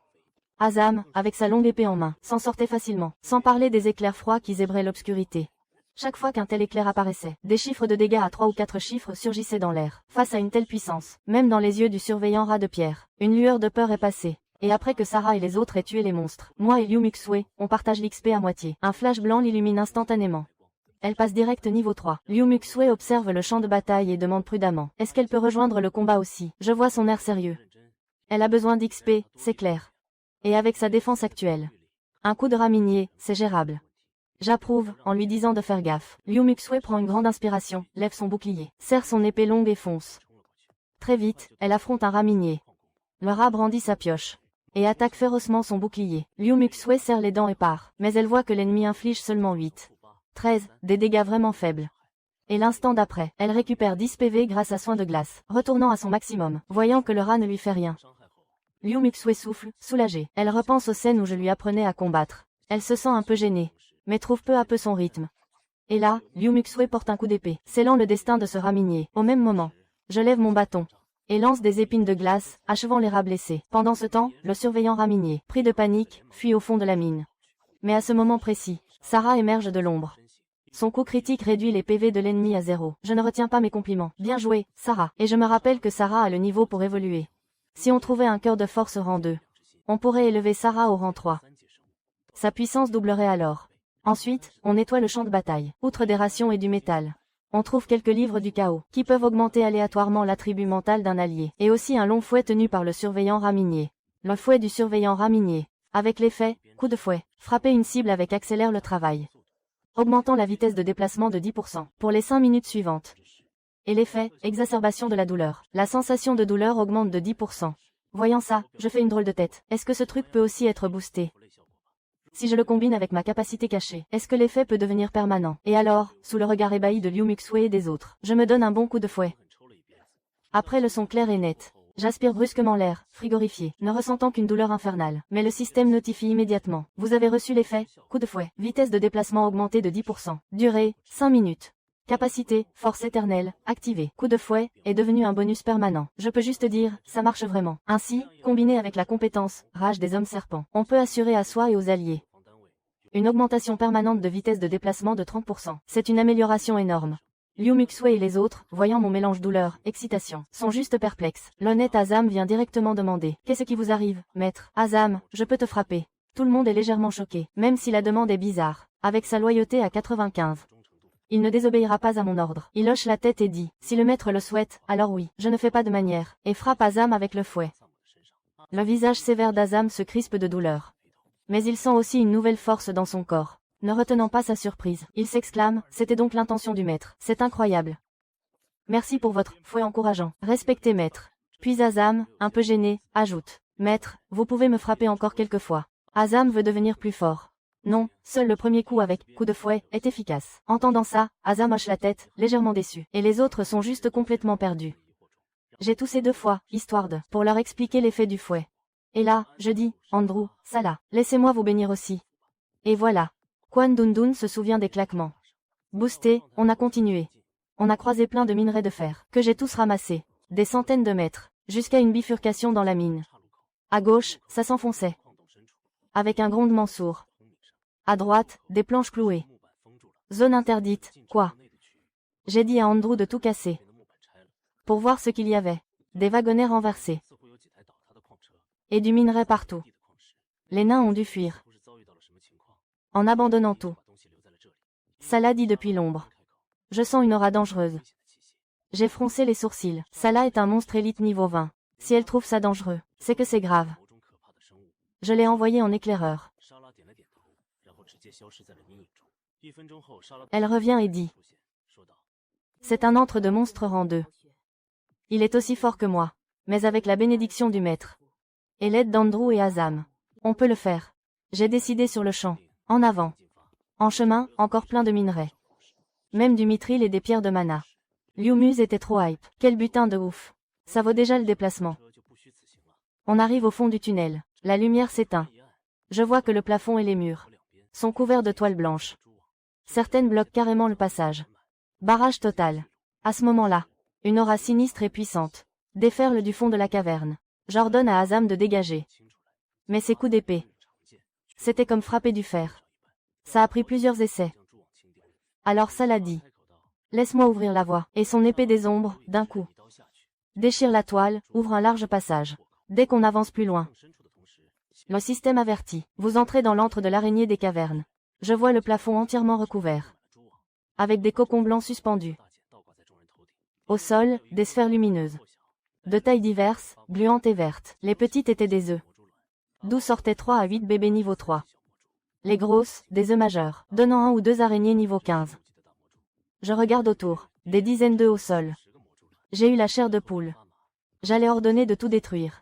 Azam, avec sa longue épée en main, s'en sortait facilement, sans parler des éclairs froids qui zébraient l'obscurité. Chaque fois qu'un tel éclair apparaissait, des chiffres de dégâts à 3 ou 4 chiffres surgissaient dans l'air. Face à une telle puissance, même dans les yeux du surveillant rat de pierre, une lueur de peur est passée. Et après que Sarah et les autres aient tué les monstres, moi et Liu Muxue, on partage l'XP à moitié. Un flash blanc l'illumine instantanément. Elle passe direct niveau 3. Liu Muxue observe le champ de bataille et demande prudemment. Est-ce qu'elle peut rejoindre le combat aussi? Je vois son air sérieux. Elle a besoin d'XP, c'est clair. Et avec sa défense actuelle. Un coup de rat minier, c'est gérable. J'approuve, en lui disant de faire gaffe. Liu Muxue prend une grande inspiration, lève son bouclier, serre son épée longue et fonce. Très vite, elle affronte un rat minier. Le rat brandit sa pioche. Et attaque férocement son bouclier. Liu Muxue serre les dents et part. Mais elle voit que l'ennemi inflige seulement 8. 13, des dégâts vraiment faibles. Et l'instant d'après, elle récupère 10 PV grâce à soin de glace, retournant à son maximum, voyant que le rat ne lui fait rien. Liu Muxue souffle, soulagée. Elle repense aux scènes où je lui apprenais à combattre. Elle se sent un peu gênée, mais trouve peu à peu son rythme. Et là, Liu Muxue porte un coup d'épée, scellant le destin de ce rat minier. Au même moment, je lève mon bâton et lance des épines de glace, achevant les rats blessés. Pendant ce temps, le surveillant rat minier, pris de panique, fuit au fond de la mine. Mais à ce moment précis, Sarah émerge de l'ombre. Son coup critique réduit les PV de l'ennemi à 0. Je ne retiens pas mes compliments. Bien joué, Sarah. Et je me rappelle que Sarah a le niveau pour évoluer. Si on trouvait un cœur de force rang 2, on pourrait élever Sarah au rang 3. Sa puissance doublerait alors. Ensuite, on nettoie le champ de bataille. Outre des rations et du métal, on trouve quelques livres du chaos, qui peuvent augmenter aléatoirement l'attribut mental d'un allié. Et aussi un long fouet tenu par le surveillant rat minier. Le fouet du surveillant rat minier. Avec l'effet, coup de fouet. Frapper une cible avec accélère le travail, augmentant la vitesse de déplacement de 10% pour les 5 minutes suivantes. Et l'effet, exacerbation de la douleur. La sensation de douleur augmente de 10%. Voyant ça, je fais une drôle de tête. Est-ce que ce truc peut aussi être boosté? Si je le combine avec ma capacité cachée, est-ce que l'effet peut devenir permanent? Et alors, sous le regard ébahi de Liu Muxue et des autres, je me donne un bon coup de fouet. Après le son clair et net, j'aspire brusquement l'air, frigorifié, ne ressentant qu'une douleur infernale. Mais le système notifie immédiatement. Vous avez reçu l'effet, coup de fouet. Vitesse de déplacement augmentée de 10%. Durée, 5 minutes. Capacité, force éternelle, activée. Coup de fouet, est devenu un bonus permanent. Je peux juste dire, ça marche vraiment. Ainsi, combiné avec la compétence, rage des hommes serpents, on peut assurer à soi et aux alliés une augmentation permanente de vitesse de déplacement de 30%. C'est une amélioration énorme. Liu Muxue et les autres, voyant mon mélange douleur, excitation, sont juste perplexes. L'honnête Azam vient directement demander. Qu'est-ce qui vous arrive, maître? Azam, je peux te frapper. Tout le monde est légèrement choqué, même si la demande est bizarre. Avec sa loyauté à 95. Il ne désobéira pas à mon ordre. Il hoche la tête et dit, si le maître le souhaite, alors oui, je ne fais pas de manière, et frappe Azam avec le fouet. Le visage sévère d'Azam se crispe de douleur. Mais il sent aussi une nouvelle force dans son corps. Ne retenant pas sa surprise, il s'exclame, c'était donc l'intention du maître. C'est incroyable. Merci pour votre fouet encourageant. Respectez maître. Puis Azam, un peu gêné, ajoute. Maître, vous pouvez me frapper encore quelques fois. Azam veut devenir plus fort. Non, seul le premier coup avec coup de fouet est efficace. Entendant ça, Azam hoche la tête, légèrement déçu. Et les autres sont juste complètement perdus. J'ai toussé 2 fois, histoire de, pour leur expliquer l'effet du fouet. Et là, je dis, Andrew, ça là, laissez-moi vous bénir aussi. Et voilà. Quan Dundun se souvient des claquements. Boosté, on a continué. On a croisé plein de minerais de fer, que j'ai tous ramassés. Des centaines de mètres, jusqu'à une bifurcation dans la mine. À gauche, ça s'enfonçait. Avec un grondement sourd. À droite, des planches clouées. Zone interdite, quoi. J'ai dit à Andrew de tout casser. Pour voir ce qu'il y avait. Des wagonnets renversés. Et du minerai partout. Les nains ont dû fuir. En abandonnant tout. Salah dit depuis l'ombre. Je sens une aura dangereuse. J'ai froncé les sourcils. Salah est un monstre élite niveau 20. Si elle trouve ça dangereux, c'est que c'est grave. Je l'ai envoyé en éclaireur. Elle revient et dit. C'est un antre de monstre rang 2. Il est aussi fort que moi, mais avec la bénédiction du maître. Et l'aide d'Andrew et Azam. On peut le faire. J'ai décidé sur le champ. En avant. En chemin, encore plein de minerais. Même du mithril et des pierres de mana. Liu Muse était trop hype. Quel butin de ouf. Ça vaut déjà le déplacement. On arrive au fond du tunnel. La lumière s'éteint. Je vois que le plafond et les murs sont couverts de toile blanche. Certaines bloquent carrément le passage. Barrage total. À ce moment-là, une aura sinistre et puissante déferle du fond de la caverne. J'ordonne à Azam de dégager. Mais ses coups d'épée, c'était comme frapper du fer. Ça a pris plusieurs essais. Alors Salah dit. Laisse-moi ouvrir la voie. Et son épée des ombres, d'un coup, déchire la toile, ouvre un large passage. Dès qu'on avance plus loin, le système avertit. Vous entrez dans l'antre de l'araignée des cavernes. Je vois le plafond entièrement recouvert, avec des cocons blancs suspendus. Au sol, des sphères lumineuses, de tailles diverses, gluantes et vertes. Les petites étaient des œufs, d'où sortaient 3 à 8 bébés niveau 3. Les grosses, des œufs majeurs, donnant 1 ou 2 araignées niveau 15. Je regarde autour, des dizaines d'œufs au sol. J'ai eu la chair de poule. J'allais ordonner de tout détruire.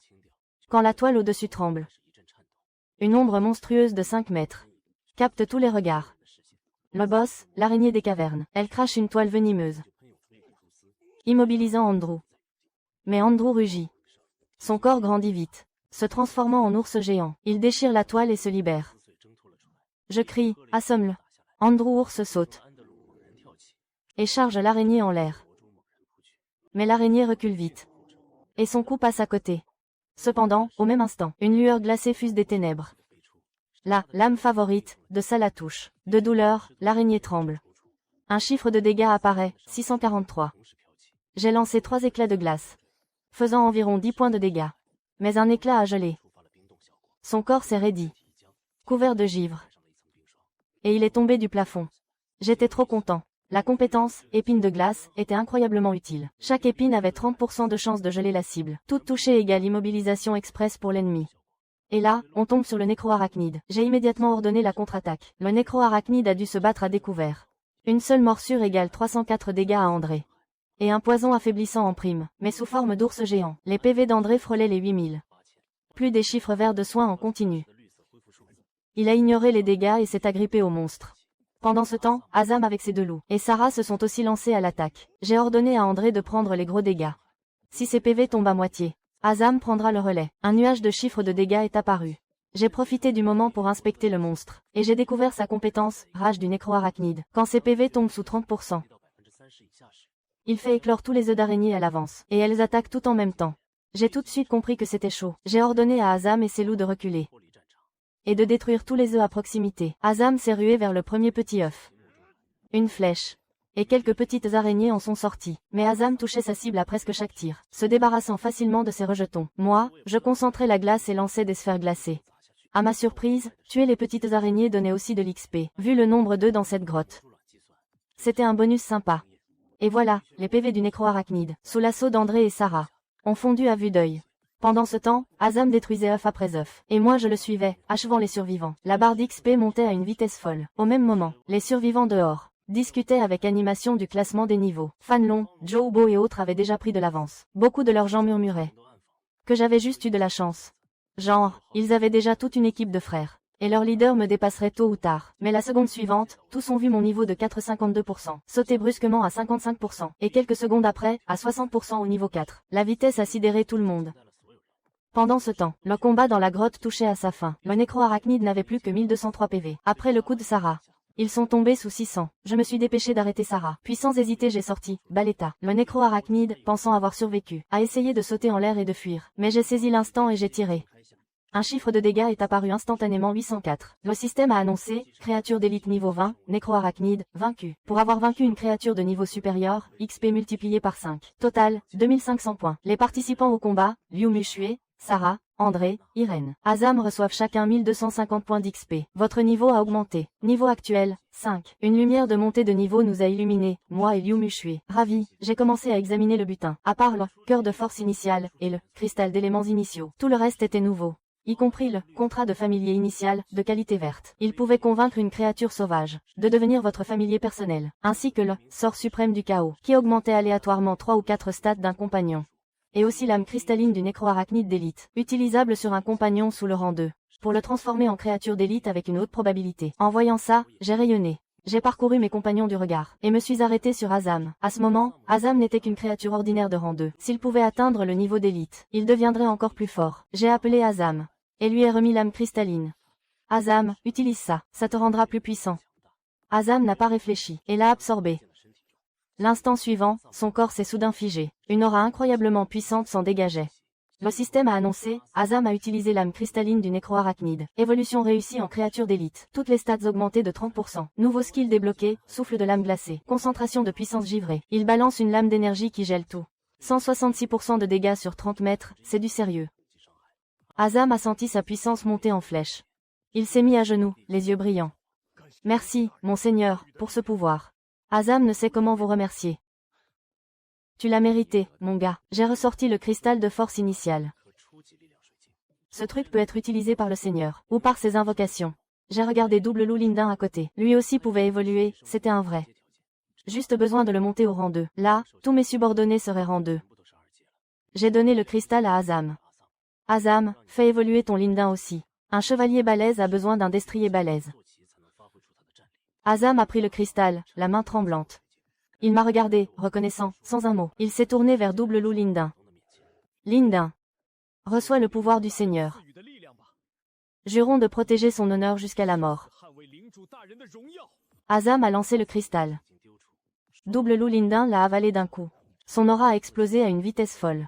Quand la toile au-dessus tremble. Une ombre monstrueuse de 5 mètres capte tous les regards. Le boss, l'araignée des cavernes. Elle crache une toile venimeuse, immobilisant Andrew. Mais Andrew rugit. Son corps grandit vite, se transformant en ours géant. Il déchire la toile et se libère. Je crie, assomme-le. Andrew ours saute et charge l'araignée en l'air. Mais l'araignée recule vite. Et son coup passe à côté. Cependant, au même instant, une lueur glacée fuse des ténèbres. La lame favorite de Salah touche. De douleur, l'araignée tremble. Un chiffre de dégâts apparaît, 643. J'ai lancé 3 éclats de glace, faisant environ 10 points de dégâts. Mais un éclat a gelé. Son corps s'est raidi, couvert de givre. Et il est tombé du plafond. J'étais trop content. La compétence, épine de glace, était incroyablement utile. Chaque épine avait 30% de chance de geler la cible. Toute touchée égale immobilisation express pour l'ennemi. Et là, on tombe sur le nécro-arachnide. J'ai immédiatement ordonné la contre-attaque. Le nécro-arachnide a dû se battre à découvert. Une seule morsure égale 304 dégâts à André. Et un poison affaiblissant en prime, mais sous forme d'ours géant. Les PV d'André frôlaient les 8000. Plus des chiffres verts de soins en continu. Il a ignoré les dégâts et s'est agrippé au monstre. Pendant ce temps, Azam avec ses 2 loups et Sarah se sont aussi lancés à l'attaque. J'ai ordonné à André de prendre les gros dégâts. Si ses PV tombent à moitié, Azam prendra le relais. Un nuage de chiffres de dégâts est apparu. J'ai profité du moment pour inspecter le monstre, et j'ai découvert sa compétence, rage du nécro-arachnide. Quand ses PV tombent sous 30%, il fait éclore tous les œufs d'araignée à l'avance, et elles attaquent tout en même temps. J'ai tout de suite compris que c'était chaud. J'ai ordonné à Azam et ses loups de reculer et de détruire tous les œufs à proximité. Azam s'est rué vers le premier petit œuf. Une flèche et quelques petites araignées en sont sorties, mais Azam touchait sa cible à presque chaque tir, se débarrassant facilement de ses rejetons. Moi, je concentrais la glace et lançais des sphères glacées. À ma surprise, tuer les petites araignées donnait aussi de l'XP, vu le nombre d'œufs dans cette grotte. C'était un bonus sympa. Et voilà, les PV du nécro-arachnide, sous l'assaut d'André et Sarah, ont fondu à vue d'œil. Pendant ce temps, Azam détruisait œuf après œuf. Et moi je le suivais, achevant les survivants. La barre d'XP montait à une vitesse folle. Au même moment, les survivants dehors discutaient avec animation du classement des niveaux. Fanlong, Joe Bo et autres avaient déjà pris de l'avance. Beaucoup de leurs gens murmuraient que j'avais juste eu de la chance. Genre, ils avaient déjà toute une équipe de frères. Et leur leader me dépasserait tôt ou tard. Mais la seconde suivante, tous ont vu mon niveau de 4,52% sauter brusquement à 55%, et quelques secondes après, à 60% au niveau 4. La vitesse a sidéré tout le monde. Pendant ce temps, le combat dans la grotte touchait à sa fin. Le nécro-arachnide n'avait plus que 1203 PV. Après le coup de Sarah, ils sont tombés sous 600. Je me suis dépêché d'arrêter Sarah. Puis sans hésiter j'ai sorti Baleta. Le nécro-arachnide, pensant avoir survécu, a essayé de sauter en l'air et de fuir. Mais j'ai saisi l'instant et j'ai tiré. Un chiffre de dégâts est apparu instantanément 804. Le système a annoncé, créature d'élite niveau 20, nécro-arachnide, vaincu. Pour avoir vaincu une créature de niveau supérieur, XP multiplié par 5. Total, 2500 points. Les participants au combat, Liu Muxue, Sarah, André, Irène, Azam reçoivent chacun 1250 points d'XP. Votre niveau a augmenté. Niveau actuel, 5. Une lumière de montée de niveau nous a illuminés, moi et Liu Muxue. Ravi, j'ai commencé à examiner le butin. À part le cœur de force initial et le cristal d'éléments initiaux. Tout le reste était nouveau, y compris le contrat de familier initial, de qualité verte. Il pouvait convaincre une créature sauvage de devenir votre familier personnel, ainsi que le sort suprême du chaos, qui augmentait aléatoirement 3 ou 4 stats d'un compagnon. Et aussi l'âme cristalline du nécro-arachnide d'élite, utilisable sur un compagnon sous le rang 2, pour le transformer en créature d'élite avec une haute probabilité. En voyant ça, j'ai rayonné. J'ai parcouru mes compagnons du regard, et me suis arrêté sur Azam. À ce moment, Azam n'était qu'une créature ordinaire de rang 2. S'il pouvait atteindre le niveau d'élite, il deviendrait encore plus fort. J'ai appelé Azam, et lui ai remis l'âme cristalline. Azam, utilise ça, ça te rendra plus puissant. Azam n'a pas réfléchi, et l'a absorbé. L'instant suivant, son corps s'est soudain figé. Une aura incroyablement puissante s'en dégageait. Le système a annoncé, Azam a utilisé l'âme cristalline du nécro-arachnide. Évolution réussie en créature d'élite. Toutes les stats augmentées de 30%. Nouveau skill débloqué, souffle de lame glacée. Concentration de puissance givrée. Il balance une lame d'énergie qui gèle tout. 166% de dégâts sur 30 mètres, c'est du sérieux. Azam a senti sa puissance monter en flèche. Il s'est mis à genoux, les yeux brillants. Merci, mon seigneur, pour ce pouvoir. Azam ne sait comment vous remercier. Tu l'as mérité, mon gars. J'ai ressorti le cristal de force initiale. Ce truc peut être utilisé par le seigneur, ou par ses invocations. J'ai regardé Double Loup Lindin à côté. Lui aussi pouvait évoluer, c'était un vrai. Juste besoin de le monter au rang 2. Là, tous mes subordonnés seraient rang 2. J'ai donné le cristal à Azam. Azam, fais évoluer ton Lindin aussi. Un chevalier balèze a besoin d'un destrier balèze. Azam a pris le cristal, la main tremblante. Il m'a regardé, reconnaissant, sans un mot. Il s'est tourné vers Double Loup Lindin. Lindin, reçois le pouvoir du Seigneur. Jurons de protéger son honneur jusqu'à la mort. Azam a lancé le cristal. Double Loup Lindin l'a avalé d'un coup. Son aura a explosé à une vitesse folle.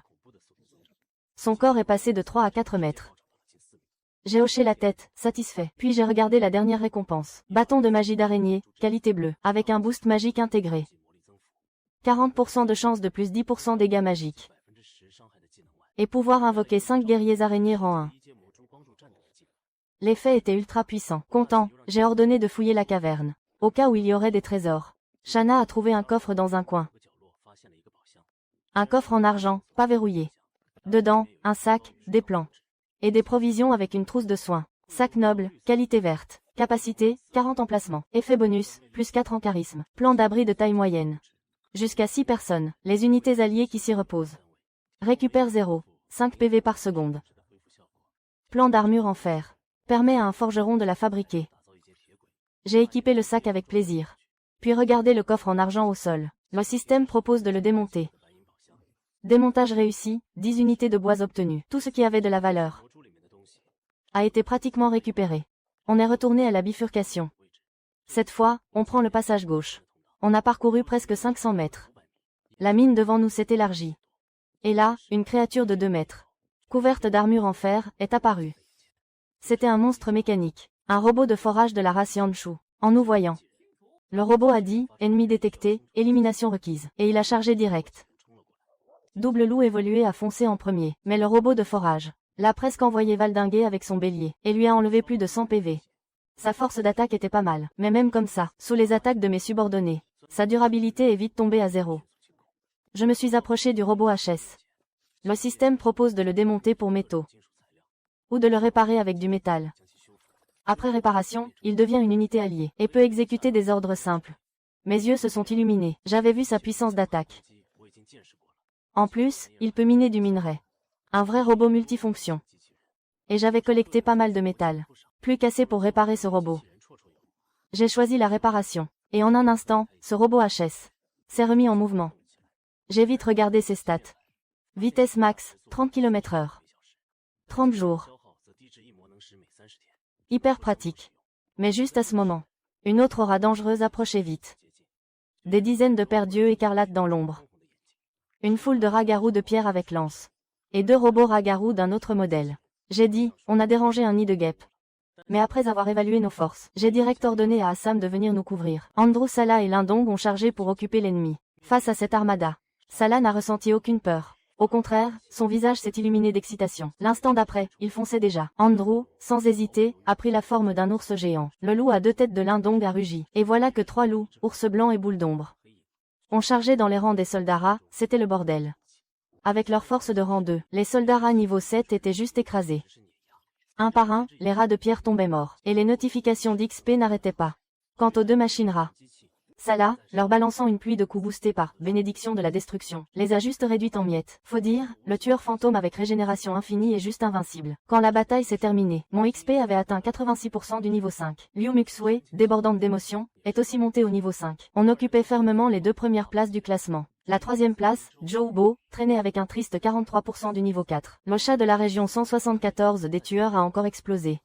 Son corps est passé de 3 à 4 mètres. J'ai hoché la tête, satisfait. Puis j'ai regardé la dernière récompense. Bâton de magie d'araignée, qualité bleue, avec un boost magique intégré. 40% de chance de plus 10% dégâts magiques. Et pouvoir invoquer 5 guerriers araignées rang 1. L'effet était ultra puissant. Content, j'ai ordonné de fouiller la caverne, au cas où il y aurait des trésors. Shanna a trouvé un coffre dans un coin. Un coffre en argent, pas verrouillé. Dedans, un sac, des plans. Et des provisions avec une trousse de soins. Sac noble, qualité verte. Capacité, 40 emplacements. Effet bonus, plus 4 en charisme. Plan d'abri de taille moyenne. Jusqu'à 6 personnes. Les unités alliées qui s'y reposent. Récupère 0. 5 PV par seconde. Plan d'armure en fer. Permet à un forgeron de la fabriquer. J'ai équipé le sac avec plaisir. Puis regardez le coffre en argent au sol. Le système propose de le démonter. Démontage réussi, 10 unités de bois obtenues. Tout ce qui avait de la valeur a été pratiquement récupéré. On est retourné à la bifurcation. Cette fois, on prend le passage gauche. On a parcouru presque 500 mètres. La mine devant nous s'est élargie. Et là, une créature de 2 mètres, couverte d'armure en fer, est apparue. C'était un monstre mécanique, un robot de forage de la race Yanshu. En nous voyant, le robot a dit, ennemi détecté, élimination requise, et il a chargé direct. Double Loup évolué a foncé en premier, mais le robot de forage l'a presque envoyé valdinguer avec son bélier, et lui a enlevé plus de 100 PV. Sa force d'attaque était pas mal, mais même comme ça, sous les attaques de mes sa durabilité est vite tombée à 0. Je me suis approché du robot HS. Le système propose de le démonter pour métaux. Ou de le réparer avec du métal. Après réparation, il devient une unité alliée, et peut exécuter des ordres simples. Mes yeux se sont illuminés, j'avais vu sa puissance d'attaque. En plus, il peut miner du minerai. Un vrai robot multifonction. Et j'avais collecté pas mal de métal. Plus qu'assez pour réparer ce robot. J'ai choisi la réparation. Et en un instant, ce robot HS s'est remis en mouvement. J'ai vite regardé ses stats. Vitesse max, 30 km/h. 30 jours. Hyper pratique. Mais juste à ce moment, une autre aura dangereuse approchait vite. Des dizaines de paires d'yeux écarlates dans l'ombre. Une foule de ragarous de pierre avec lance. Et 2 robots ragarous d'un autre modèle. J'ai dit, on a dérangé un nid de guêpes. Mais après avoir évalué nos forces, j'ai direct ordonné à Assam de venir nous couvrir. Andrew, Salah et Lindong ont chargé pour occuper l'ennemi. Face à cette armada, Salah n'a ressenti aucune peur. Au contraire, son visage s'est illuminé d'excitation. L'instant d'après, il fonçait déjà. Andrew, sans hésiter, a pris la forme d'un ours géant. Le loup à 2 têtes de Lindong a rugi. Et voilà que 3 loups, ours blanc et boule d'ombre, ont chargé dans les rangs des soldats rats, c'était le bordel. Avec leur force de rang 2, les soldats rats niveau 7 étaient juste écrasés. Un par un, les rats de pierre tombaient morts, et les notifications d'XP n'arrêtaient pas. Quant aux 2 machines rats, Salah, leur balançant une pluie de coups boostés par « bénédiction de la destruction », les a juste réduites en miettes. Faut dire, le tueur fantôme avec régénération infinie est juste invincible. Quand la bataille s'est terminée, mon XP avait atteint 86% du niveau 5. Liu Muxwei, débordante d'émotion, est aussi monté au niveau 5. On occupait fermement les 2 premières places du classement. La 3e place, Zhou Bo, traînait avec un triste 43% du niveau 4. Le chat de la région 174 des tueurs a encore explosé.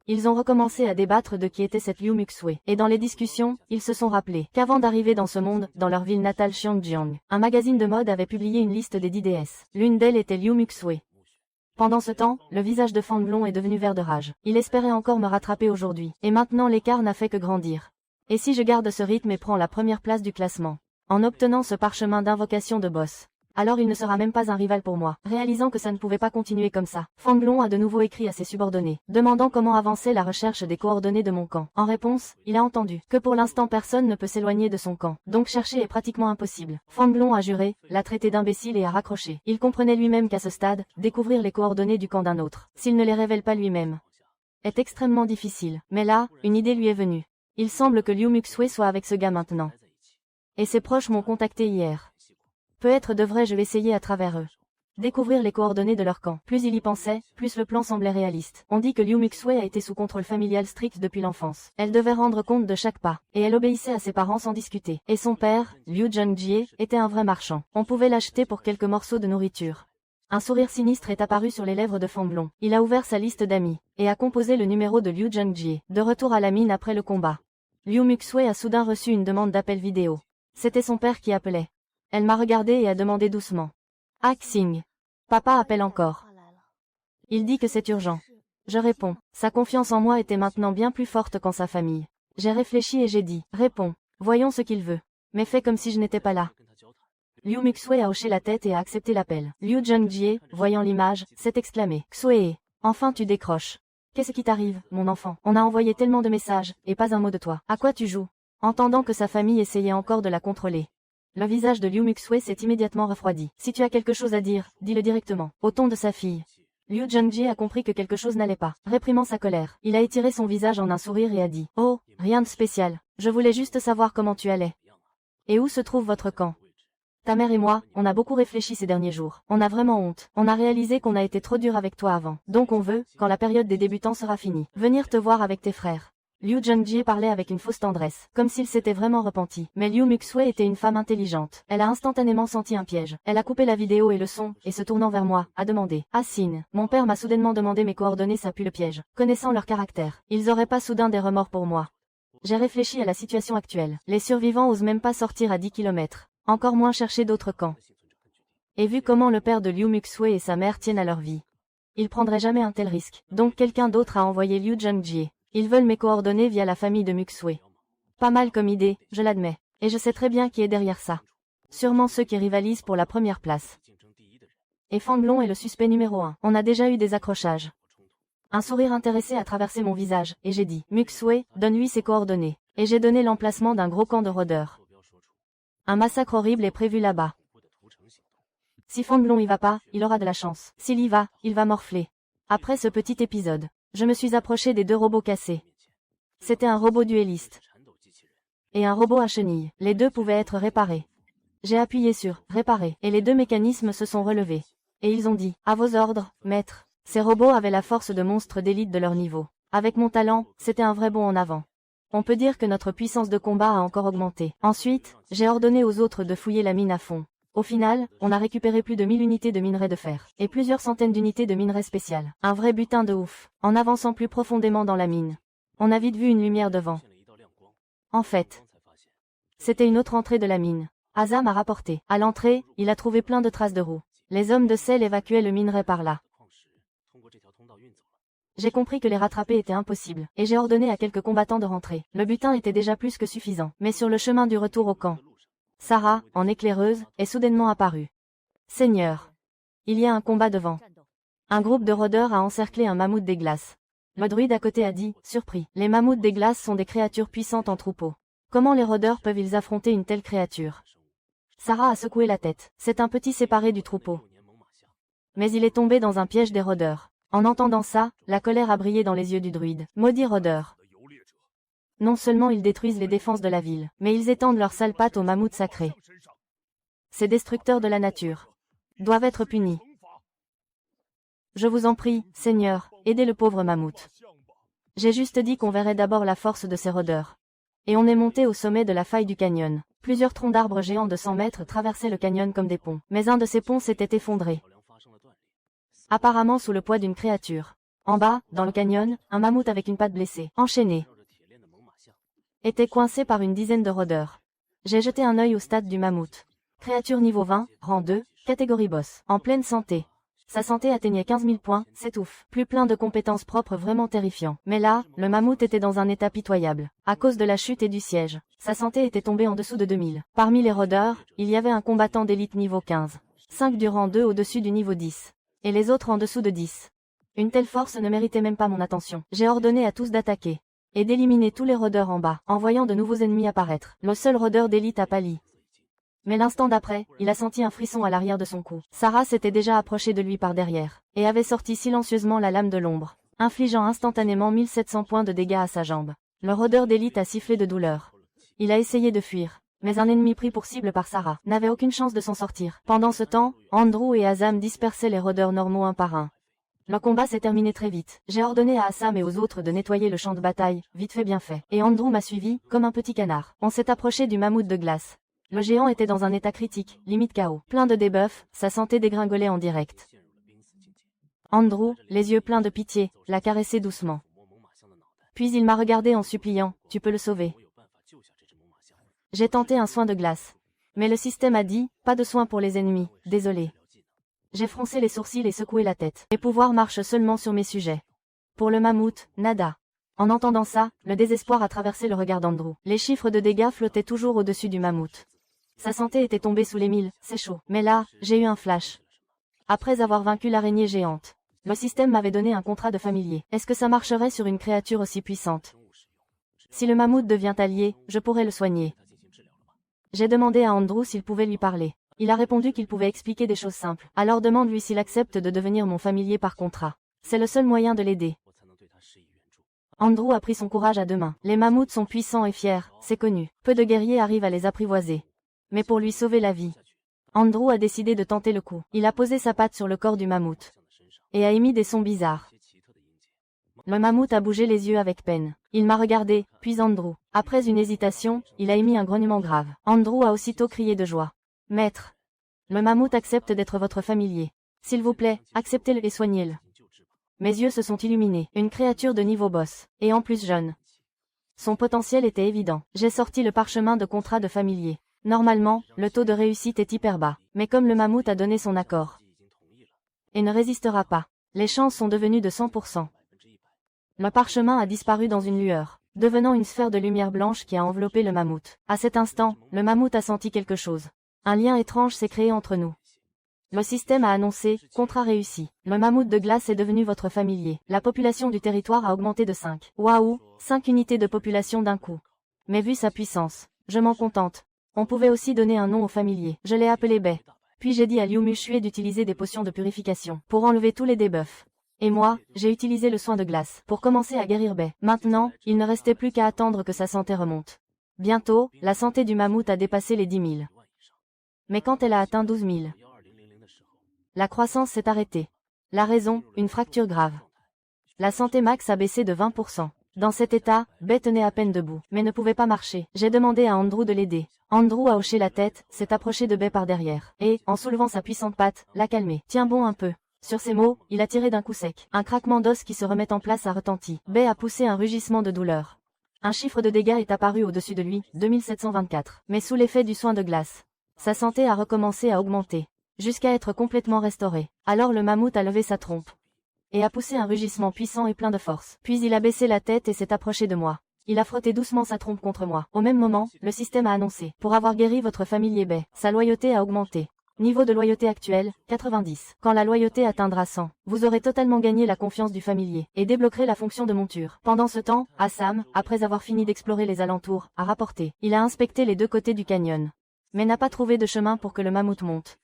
Ils ont recommencé à débattre de qui était cette Liu Muxwei. Et dans les discussions, ils se sont rappelés qu'avant d'arriver dans ce monde, dans leur ville natale Xiangjiang, un magazine de mode avait publié une liste des 10 déesses. L'une d'elles était Liu Muxwei. Pendant ce temps, le visage de Fan Blong est devenu vert de rage. Il espérait encore me rattraper aujourd'hui. Et maintenant l'écart n'a fait que grandir. Et si je garde ce rythme et prends la première place du classement, en obtenant ce parchemin d'invocation de boss, alors il ne sera même pas un rival pour moi. Réalisant que ça ne pouvait pas continuer comme ça, Fan Blong a de nouveau écrit à ses subordonnés, demandant comment avancer la recherche des coordonnées de mon camp. En réponse, il a entendu que pour l'instant personne ne peut s'éloigner de son camp, donc chercher est pratiquement impossible. Fan Blong a juré, l'a traité d'imbécile et a raccroché. Il comprenait lui-même qu'à ce stade, découvrir les coordonnées du camp d'un autre, s'il ne les révèle pas lui-même, est extrêmement difficile. Mais là, une idée lui est venue. Il semble que Liu Muxwei soit avec ce gars maintenant. Et ses proches m'ont contacté hier. Peut-être devrais-je l'essayer à travers eux. Découvrir les coordonnées de leur camp. Plus il y pensait, plus le plan semblait réaliste. On dit que Liu Muxwei a été sous contrôle familial strict depuis l'enfance. Elle devait rendre compte de chaque pas, et elle obéissait à ses parents sans discuter. Et son père, Liu Zhengjie, était un vrai marchand. On pouvait l'acheter pour quelques morceaux de nourriture. Un sourire sinistre est apparu sur les lèvres de Fan Blong. Il a ouvert sa liste d'amis, et a composé le numéro de Liu Zhengjie. De retour à la mine après le combat, Liu Muxwei a soudain reçu une demande d'appel vidéo. C'était son père qui appelait. Elle m'a regardé et a demandé doucement. Ah Xing. Papa appelle encore. Il dit que c'est urgent. Je réponds. Sa confiance en moi était maintenant bien plus forte qu'en sa famille. J'ai réfléchi et j'ai dit. Réponds. Voyons ce qu'il veut. Mais fais comme si je n'étais pas là. Liu Muxwei a hoché la tête et a accepté l'appel. Liu Zhengjie, voyant l'image, s'est exclamé. Xue, enfin tu décroches. Qu'est-ce qui t'arrive, mon enfant? On a envoyé tellement de messages, et pas un mot de toi. À quoi tu joues? Entendant que sa famille essayait encore de la contrôler, le visage de Liu Muxwei s'est immédiatement refroidi. Si tu as quelque chose à dire, dis-le directement. Au ton de sa fille, Liu Zhengjie a compris que quelque chose n'allait pas. Réprimant sa colère, il a étiré son visage en un sourire et a dit. Oh, rien de spécial. Je voulais juste savoir comment tu allais. Et où se trouve votre camp? Ta mère et moi, on a beaucoup réfléchi ces derniers jours. On a vraiment honte. On a réalisé qu'on a été trop dur avec toi avant. Donc on veut, quand la période des débutants sera finie, venir te voir avec tes frères. Liu Zhengjie parlait avec une fausse tendresse, comme s'il s'était vraiment repenti. Mais Liu Muxwei était une femme intelligente. Elle a instantanément senti un piège. Elle a coupé la vidéo et le son, et se tournant vers moi, a demandé. Ah Sin, mon père m'a soudainement demandé mes coordonnées, ça pue le piège. Connaissant leur caractère, ils auraient pas soudain des remords pour moi. J'ai réfléchi à la situation actuelle. Les survivants osent même pas sortir à 10 km. Encore moins chercher d'autres camps. Et vu comment le père de Liu Muxwei et sa mère tiennent à leur vie, ils prendraient jamais un tel risque. Donc quelqu'un d'autre a envoyé Liu Zhengjie. Ils veulent mes coordonnées via la famille de Muxwei. Pas mal comme idée, je l'admets. Et je sais très bien qui est derrière ça. Sûrement ceux qui rivalisent pour la première place. Et Fan Blong est le suspect numéro 1. On a déjà eu des accrochages. Un sourire intéressé a traversé mon visage, et j'ai dit, Muxwei, donne-lui ses coordonnées. Et j'ai donné l'emplacement d'un gros camp de rôdeurs. Un massacre horrible est prévu là-bas. Si Fanglong y va pas, il aura de la chance. S'il y va, il va morfler. Après ce petit épisode, je me suis approché des deux robots cassés. C'était un robot duelliste et un robot à chenilles. Les deux pouvaient être réparés. J'ai appuyé sur « Réparer » et les deux mécanismes se sont relevés. Et ils ont dit « À vos ordres, maître ». Ces robots avaient la force de monstres d'élite de leur niveau. Avec mon talent, c'était un vrai bond en avant. On peut dire que notre puissance de combat a encore augmenté. Ensuite, j'ai ordonné aux autres de fouiller la mine à fond. Au final, on a récupéré plus de 1000 unités de minerais de fer, et plusieurs centaines d'unités de minerais spéciales. Un vrai butin de ouf. En avançant plus profondément dans la mine, on a vite vu une lumière devant. En fait, c'était une autre entrée de la mine. Azam a rapporté. À l'entrée, il a trouvé plein de traces de roues. Les hommes de sel évacuaient le minerai par là. J'ai compris que les rattraper était impossible, et j'ai ordonné à quelques combattants de rentrer. Le butin était déjà plus que suffisant. Mais sur le chemin du retour au camp, Sarah, en éclaireuse, est soudainement apparue. Seigneur, il y a un combat devant. Un groupe de rôdeurs a encerclé un mammouth des glaces. Le druide à côté a dit, surpris, les mammouths des glaces sont des créatures puissantes en troupeau. Comment les rôdeurs peuvent-ils affronter une telle créature? Sarah a secoué la tête. C'est un petit séparé du troupeau. Mais il est tombé dans un piège des rôdeurs. En entendant ça, la colère a brillé dans les yeux du druide. Maudits rôdeurs. Non seulement ils détruisent les défenses de la ville, mais ils étendent leurs sales pattes aux mammouths sacrés. Ces destructeurs de la nature doivent être punis. Je vous en prie, Seigneur, aidez le pauvre mammouth. J'ai juste dit qu'on verrait d'abord la force de ces rôdeurs. Et on est monté au sommet de la faille du canyon. Plusieurs troncs d'arbres géants de 100 mètres traversaient le canyon comme des ponts. Mais un de ces ponts s'était effondré. Apparemment sous le poids d'une créature. En bas, dans le canyon, un mammouth avec une patte blessée, enchaîné, était coincé par une dizaine de rôdeurs. J'ai jeté un œil au stade du mammouth. Créature niveau 20, rang 2, catégorie boss. En pleine santé. Sa santé atteignait 15 000 points, c'est ouf. Plus plein de compétences propres vraiment terrifiant. Mais là, le mammouth était dans un état pitoyable. À cause de la chute et du siège, sa santé était tombée en dessous de 2000. Parmi les rôdeurs, il y avait un combattant d'élite niveau 15. 5 du rang 2 au-dessus du niveau 10. Et les autres en dessous de 10. Une telle force ne méritait même pas mon attention. J'ai ordonné à tous d'attaquer. Et d'éliminer tous les rôdeurs en bas, en voyant de nouveaux ennemis apparaître. Le seul rôdeur d'élite a pâli. Mais l'instant d'après, il a senti un frisson à l'arrière de son cou. Sarah s'était déjà approchée de lui par derrière, et avait sorti silencieusement la lame de l'ombre, infligeant instantanément 1700 points de dégâts à sa jambe. Le rôdeur d'élite a sifflé de douleur. Il a essayé de fuir, mais un ennemi pris pour cible par Sarah n'avait aucune chance de s'en sortir. Pendant ce temps, Andrew et Azam dispersaient les rôdeurs normaux un par un. Le combat s'est terminé très vite. J'ai ordonné à Assam et aux autres de nettoyer le champ de bataille, vite fait bien fait. Et Andrew m'a suivi, comme un petit canard. On s'est approché du mammouth de glace. Le géant était dans un état critique, limite KO. Plein de debuffs, sa santé dégringolait en direct. Andrew, les yeux pleins de pitié, l'a caressé doucement. Puis il m'a regardé en suppliant, « Tu peux le sauver. » J'ai tenté un soin de glace. Mais le système a dit, « Pas de soin pour les ennemis, désolé. » J'ai froncé les sourcils et secoué la tête. Mes pouvoirs marchent seulement sur mes sujets. Pour le mammouth, nada. En entendant ça, le désespoir a traversé le regard d'Andrew. Les chiffres de dégâts flottaient toujours au-dessus du mammouth. Sa santé était tombée sous les 1000, c'est chaud. Mais là, j'ai eu un flash. Après avoir vaincu l'araignée géante, le système m'avait donné un contrat de familier. Est-ce que ça marcherait sur une créature aussi puissante? Si le mammouth devient allié, je pourrais le soigner. J'ai demandé à Andrew s'il pouvait lui parler. Il a répondu qu'il pouvait expliquer des choses simples. Alors demande-lui s'il accepte de devenir mon familier par contrat. C'est le seul moyen de l'aider. Andrew a pris son courage à deux mains. Les mammouths sont puissants et fiers, c'est connu. Peu de guerriers arrivent à les apprivoiser. Mais pour lui sauver la vie, Andrew a décidé de tenter le coup. Il a posé sa patte sur le corps du mammouth et a émis des sons bizarres. Le mammouth a bougé les yeux avec peine. Il m'a regardé, puis Andrew. Après une hésitation, il a émis un grognement grave. Andrew a aussitôt crié de joie. « Maître, le mammouth accepte d'être votre familier. S'il vous plaît, acceptez-le et soignez-le. » Mes yeux se sont illuminés. Une créature de niveau boss, et en plus jeune. Son potentiel était évident. J'ai sorti le parchemin de contrat de familier. Normalement, le taux de réussite est hyper bas. Mais comme le mammouth a donné son accord et ne résistera pas, les chances sont devenues de 100%. Le parchemin a disparu dans une lueur, devenant une sphère de lumière blanche qui a enveloppé le mammouth. À cet instant, le mammouth a senti quelque chose. Un lien étrange s'est créé entre nous. Le système a annoncé, contrat réussi. Le mammouth de glace est devenu votre familier. La population du territoire a augmenté de 5. Waouh, 5 unités de population d'un coup. Mais vu sa puissance, je m'en contente. On pouvait aussi donner un nom au familier. Je l'ai appelé Bei. Puis j'ai dit à Liu Muxue d'utiliser des potions de purification pour enlever tous les debuffs. Et moi, j'ai utilisé le soin de glace pour commencer à guérir Bei. Maintenant, il ne restait plus qu'à attendre que sa santé remonte. Bientôt, la santé du mammouth a dépassé les 10 000. Mais quand elle a atteint 12 000, la croissance s'est arrêtée. La raison, une fracture grave. La santé max a baissé de 20%. Dans cet état, Bei tenait à peine debout, mais ne pouvait pas marcher. J'ai demandé à Andrew de l'aider. Andrew a hoché la tête, s'est approché de Bei par derrière, et, en soulevant sa puissante patte, l'a calmé. Tiens bon un peu. Sur ces mots, il a tiré d'un coup sec. Un craquement d'os qui se remet en place a retenti. Bei a poussé un rugissement de douleur. Un chiffre de dégâts est apparu au-dessus de lui, 2724. Mais sous l'effet du soin de glace, sa santé a recommencé à augmenter, jusqu'à être complètement restaurée. Alors le mammouth a levé sa trompe et a poussé un rugissement puissant et plein de force. Puis il a baissé la tête et s'est approché de moi. Il a frotté doucement sa trompe contre moi. Au même moment, le système a annoncé: pour avoir guéri votre familier Bei, sa loyauté a augmenté. Niveau de loyauté actuel, 90. Quand la loyauté atteindra 100, vous aurez totalement gagné la confiance du familier et débloquerez la fonction de monture. Pendant ce temps, Assam, après avoir fini d'explorer les alentours, a rapporté. Il a inspecté les deux côtés du canyon, mais n'a pas trouvé de chemin pour que le mammouth monte.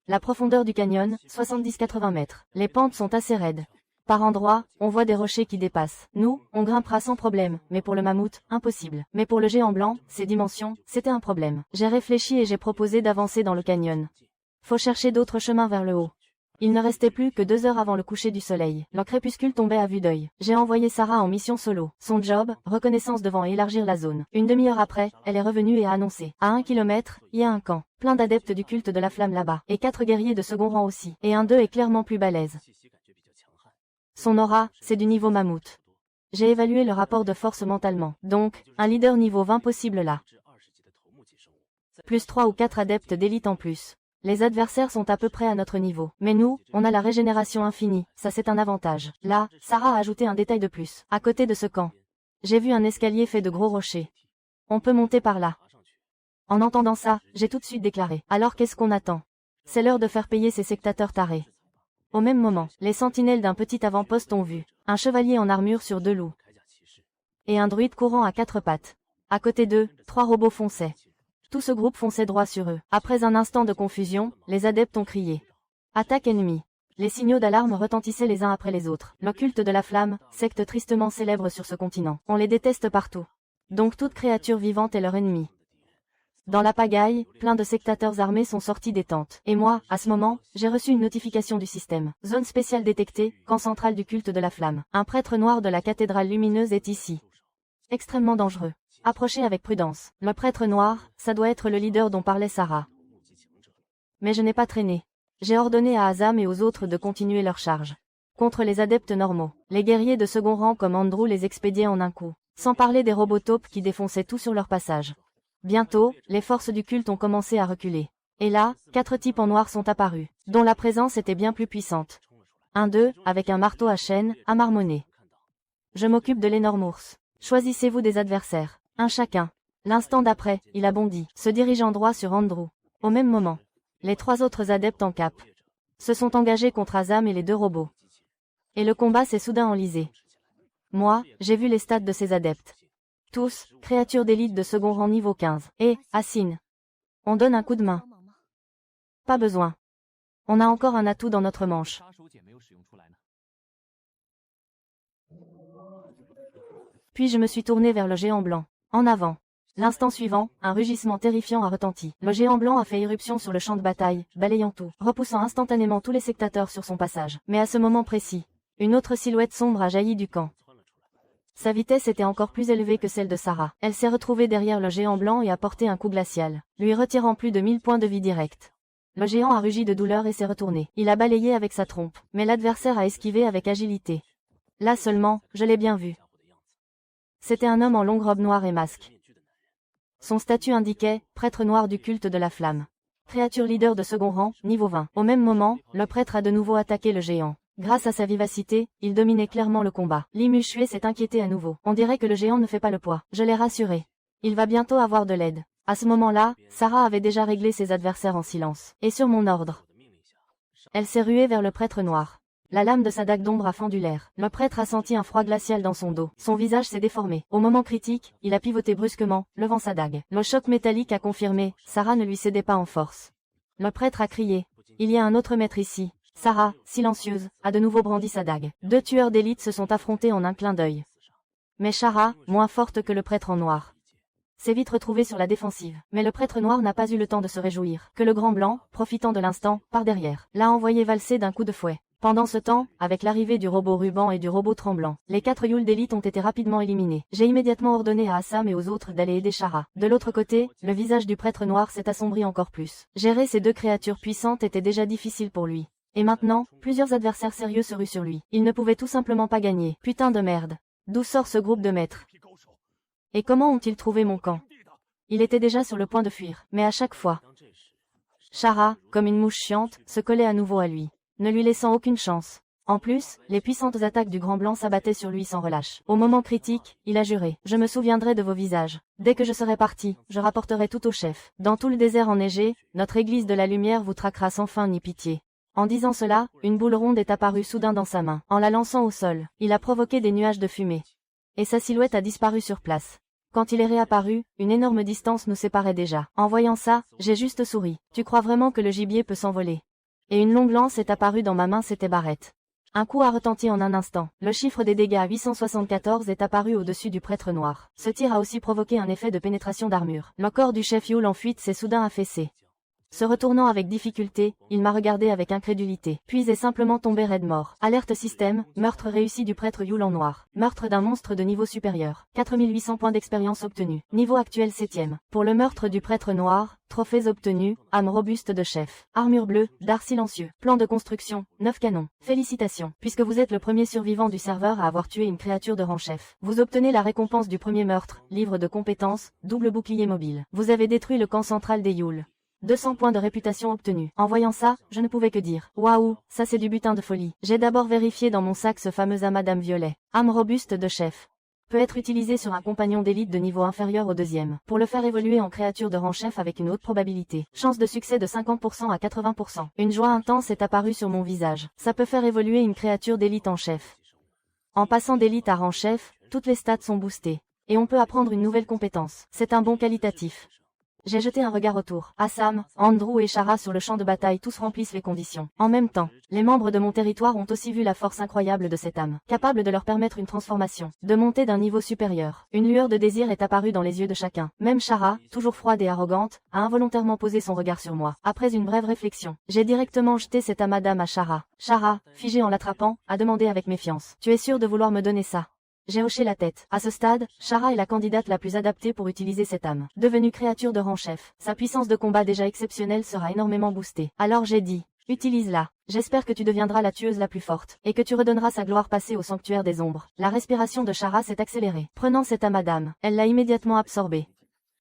La profondeur du canyon, 70-80 mètres. Les pentes sont assez raides. Par endroits, on voit des rochers qui dépassent. Nous, on grimpera sans problème, mais pour le mammouth, impossible. Mais pour le géant blanc, ses dimensions, c'était un problème. J'ai réfléchi et j'ai proposé d'avancer dans le canyon. Faut chercher d'autres chemins vers le haut. Il ne restait plus que 2 heures avant le coucher du soleil. Le crépuscule tombait à vue d'œil. J'ai envoyé Sarah en mission solo. Son job, reconnaissance devant élargir la zone. Une demi-heure après, elle est revenue et a annoncé. À 1 kilomètre, il y a un camp. Plein d'adeptes du culte de la flamme là-bas. Et 4 guerriers de second rang aussi. Et un d'eux est clairement plus balèze. Son aura, c'est du niveau mammouth. J'ai évalué le rapport de force mentalement. Donc, un leader niveau 20 possible là. Plus 3 ou 4 adeptes d'élite en plus. Les adversaires sont à peu près à notre niveau. Mais nous, on a la régénération infinie, ça c'est un avantage. Là, Sarah a ajouté un détail de plus. À côté de ce camp, j'ai vu un escalier fait de gros rochers. On peut monter par là. En entendant ça, j'ai tout de suite déclaré. Alors qu'est-ce qu'on attend? C'est l'heure de faire payer ces sectateurs tarés. Au même moment, les sentinelles d'un petit avant-poste ont vu un chevalier en armure sur 2 loups et un druide courant à 4 pattes. À côté d'eux, 3 robots fonçaient. Tout ce groupe fonçait droit sur eux. Après un instant de confusion, les adeptes ont crié. Attaque ennemie. Les signaux d'alarme retentissaient les uns après les autres. Le culte de la flamme, secte tristement célèbre sur ce continent. On les déteste partout. Donc toute créature vivante est leur ennemi. Dans la pagaille, plein de sectateurs armés sont sortis des tentes. Et moi, à ce moment, j'ai reçu une notification du système. Zone spéciale détectée, camp central du culte de la flamme. Un prêtre noir de la cathédrale lumineuse est ici. Extrêmement dangereux. Approchez avec prudence. Le prêtre noir, ça doit être le leader dont parlait Sarah. Mais je n'ai pas traîné. J'ai ordonné à Azam et aux autres de continuer leur charge. Contre les adeptes normaux, les guerriers de second rang comme Andrew les expédiaient en un coup. Sans parler des robots taupes qui défonçaient tout sur leur passage. Bientôt, les forces du culte ont commencé à reculer. Et là, 4 types en noir sont apparus, dont la présence était bien plus puissante. Un d'eux, avec un marteau à chaîne, a marmonné. Je m'occupe de l'énorme ours. Choisissez-vous des adversaires. Un chacun. L'instant d'après, il a bondi, se dirigeant droit sur Andrew. Au même moment, les 3 autres adeptes en cap se sont engagés contre Azam et les 2 robots. Et le combat s'est soudain enlisé. Moi, j'ai vu les stats de ces adeptes. Tous, créatures d'élite de second rang niveau 15. Et, Assine. On donne un coup de main. Pas besoin. On a encore un atout dans notre manche. Puis je me suis tourné vers le géant blanc. En avant. L'instant suivant, un rugissement terrifiant a retenti. Le géant blanc a fait irruption sur le champ de bataille, balayant tout, repoussant instantanément tous les sectateurs sur son passage. Mais à ce moment précis, une autre silhouette sombre a jailli du camp. Sa vitesse était encore plus élevée que celle de Sarah. Elle s'est retrouvée derrière le géant blanc et a porté un coup glacial, lui retirant plus de 1000 points de vie direct. Le géant a rugi de douleur et s'est retourné. Il a balayé avec sa trompe, mais l'adversaire a esquivé avec agilité. Là seulement, je l'ai bien vu. C'était un homme en longue robe noire et masque. Son statut indiquait « prêtre noir du culte de la flamme ». Créature leader de second rang, niveau 20. Au même moment, le prêtre a de nouveau attaqué le géant. Grâce à sa vivacité, il dominait clairement le combat. Li Muxue s'est inquiété à nouveau. On dirait que le géant ne fait pas le poids. Je l'ai rassuré. Il va bientôt avoir de l'aide. À ce moment-là, Sarah avait déjà réglé ses adversaires en silence. Et sur mon ordre, elle s'est ruée vers le prêtre noir. La lame de sa dague d'ombre a fendu l'air. Le prêtre a senti un froid glacial dans son dos. Son visage s'est déformé. Au moment critique, il a pivoté brusquement, levant sa dague. Le choc métallique a confirmé, Sarah ne lui cédait pas en force. Le prêtre a crié. Il y a un autre maître ici. Sarah, silencieuse, a de nouveau brandi sa dague. Deux tueurs d'élite se sont affrontés en un clin d'œil. Mais Shara, moins forte que le prêtre en noir, s'est vite retrouvé sur la défensive. Mais le prêtre noir n'a pas eu le temps de se réjouir, que le grand blanc, profitant de l'instant, par derrière, l'a envoyé valser d'un coup de fouet. Pendant ce temps, avec l'arrivée du robot ruban et du robot tremblant, les 4 Yule d'élite ont été rapidement éliminés. J'ai immédiatement ordonné à Assam et aux autres d'aller aider Shara. De l'autre côté, le visage du prêtre noir s'est assombri encore plus. Gérer ces deux créatures puissantes était déjà difficile pour lui. Et maintenant, plusieurs adversaires sérieux se ruent sur lui. Il ne pouvait tout simplement pas gagner. Putain de merde. D'où sort ce groupe de maîtres? Et comment ont-ils trouvé mon camp? Il était déjà sur le point de fuir, mais à chaque fois, Shara, comme une mouche chiante, se collait à nouveau à lui, ne lui laissant aucune chance. En plus, les puissantes attaques du Grand Blanc s'abattaient sur lui sans relâche. Au moment critique, il a juré. Je me souviendrai de vos visages. Dès que je serai parti, je rapporterai tout au chef. Dans tout le désert enneigé, notre église de la lumière vous traquera sans fin ni pitié. En disant cela, une boule ronde est apparue soudain dans sa main. En la lançant au sol, il a provoqué des nuages de fumée. Et sa silhouette a disparu sur place. Quand il est réapparu, une énorme distance nous séparait déjà. En voyant ça, j'ai juste souri. Tu crois vraiment que le gibier peut s'envoler? Et une longue lance est apparue dans ma main, c'était Barrett. Un coup a retenti en un instant. Le chiffre des dégâts 874 est apparu au-dessus du prêtre noir. Ce tir a aussi provoqué un effet de pénétration d'armure. Le corps du chef Yule en fuite s'est soudain affaissé. Se retournant avec difficulté, il m'a regardé avec incrédulité, puis est simplement tombé raide mort. Alerte système, meurtre réussi du prêtre Yule en noir. Meurtre d'un monstre de niveau supérieur. 4800 points d'expérience obtenus. Niveau actuel 7ème. Pour le meurtre du prêtre noir, trophées obtenus, âme robuste de chef. Armure bleue, dard silencieux. Plan de construction, 9 canons. Félicitations, puisque vous êtes le premier survivant du serveur à avoir tué une créature de rang chef. Vous obtenez la récompense du premier meurtre, livre de compétences, double bouclier mobile. Vous avez détruit le camp central des Yule. 200 points de réputation obtenus. En voyant ça, je ne pouvais que dire, waouh, ça c'est du butin de folie. J'ai d'abord vérifié dans mon sac ce fameux amas d'âme violet. Âme robuste de chef. Peut être utilisé sur un compagnon d'élite de niveau inférieur au deuxième, pour le faire évoluer en créature de rang chef avec une haute probabilité. Chance de succès de 50% à 80%. Une joie intense est apparue sur mon visage. Ça peut faire évoluer une créature d'élite en chef. En passant d'élite à rang chef, toutes les stats sont boostées. Et on peut apprendre une nouvelle compétence. C'est un bon qualitatif. J'ai jeté un regard autour. Assam, Andrew et Shara sur le champ de bataille tous remplissent les conditions. En même temps, les membres de mon territoire ont aussi vu la force incroyable de cette âme, capable de leur permettre une transformation, de monter d'un niveau supérieur. Une lueur de désir est apparue dans les yeux de chacun. Même Shara, toujours froide et arrogante, a involontairement posé son regard sur moi. Après une brève réflexion, j'ai directement jeté cet amas d'âme à Shara. Shara, figée en l'attrapant, a demandé avec méfiance. Tu es sûr de vouloir me donner ça? J'ai hoché la tête. À ce stade, Shara est la candidate la plus adaptée pour utiliser cette âme. Devenue créature de rang chef, sa puissance de combat déjà exceptionnelle sera énormément boostée. Alors j'ai dit, utilise-la. J'espère que tu deviendras la tueuse la plus forte, et que tu redonneras sa gloire passée au sanctuaire des ombres. La respiration de Shara s'est accélérée. Prenant cette âme à dame, elle l'a immédiatement absorbée.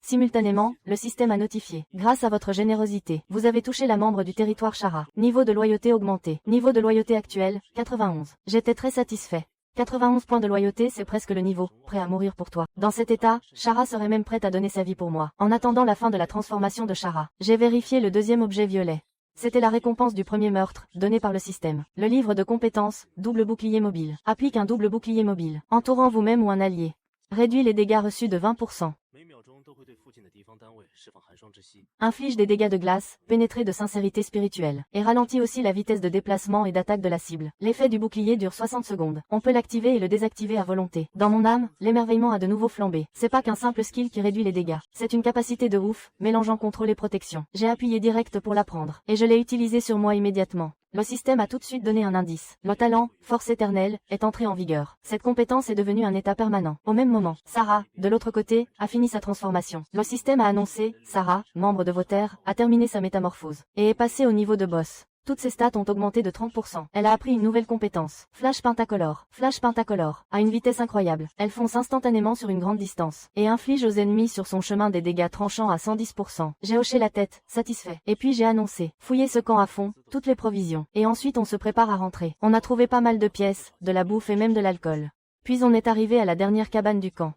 Simultanément, le système a notifié. Grâce à votre générosité, vous avez touché la membre du territoire Shara. Niveau de loyauté augmenté. Niveau de loyauté actuel, 91. J'étais très satisfait. 91 points de loyauté, c'est presque le niveau, prêt à mourir pour toi. Dans cet état, Shara serait même prête à donner sa vie pour moi. En attendant la fin de la transformation de Shara, j'ai vérifié le deuxième objet violet. C'était la récompense du premier meurtre, donné par le système. Le livre de compétences, double bouclier mobile. Applique un double bouclier mobile, entourant vous-même ou un allié. Réduit les dégâts reçus de 20%. Inflige des dégâts de glace, pénétré de sincérité spirituelle, et ralentit aussi la vitesse de déplacement et d'attaque de la cible. L'effet du bouclier dure 60 secondes. On peut l'activer et le désactiver à volonté. Dans mon âme, l'émerveillement a de nouveau flambé. C'est pas qu'un simple skill qui réduit les dégâts. C'est une capacité de ouf, mélangeant contrôle et protection. J'ai appuyé direct pour l'apprendre, et je l'ai utilisé sur moi immédiatement. Le système a tout de suite donné un indice. Le talent, force éternelle, est entré en vigueur. Cette compétence est devenue un état permanent. Au même moment, Sarah, de l'autre côté, a fini sa transformation. Le système a annoncé, Sarah, membre de vos terres, a terminé sa métamorphose, et est passée au niveau de boss. Toutes ses stats ont augmenté de 30%. Elle a appris une nouvelle compétence. Flash pentacolore. Flash pentacolore. À une vitesse incroyable. Elle fonce instantanément sur une grande distance. Et inflige aux ennemis sur son chemin des dégâts tranchants à 110%. J'ai hoché la tête, satisfait. Et puis j'ai annoncé. Fouillez ce camp à fond, toutes les provisions. Et ensuite on se prépare à rentrer. On a trouvé pas mal de pièces, de la bouffe et même de l'alcool. Puis on est arrivé à la dernière cabane du camp.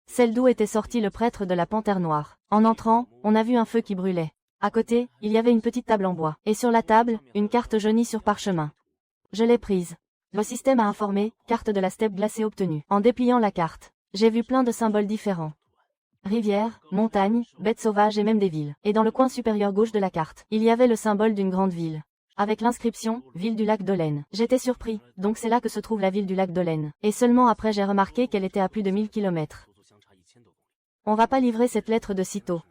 Celle d'où était sorti le prêtre de la panthère noire. En entrant, on a vu un feu qui brûlait. À côté, il y avait une petite table en bois, et sur la table, une carte jaunie sur parchemin. Je l'ai prise. Le système a informé, carte de la steppe glacée obtenue. En dépliant la carte, j'ai vu plein de symboles différents. Rivières, montagnes, bêtes sauvages et même des villes. Et dans le coin supérieur gauche de la carte, il y avait le symbole d'une grande ville. Avec l'inscription « Ville du lac d'Olène ». J'étais surpris, donc c'est là que se trouve la ville du lac d'Olène. Et seulement après j'ai remarqué qu'elle était à plus de 1000 km. On va pas livrer cette lettre de sitôt.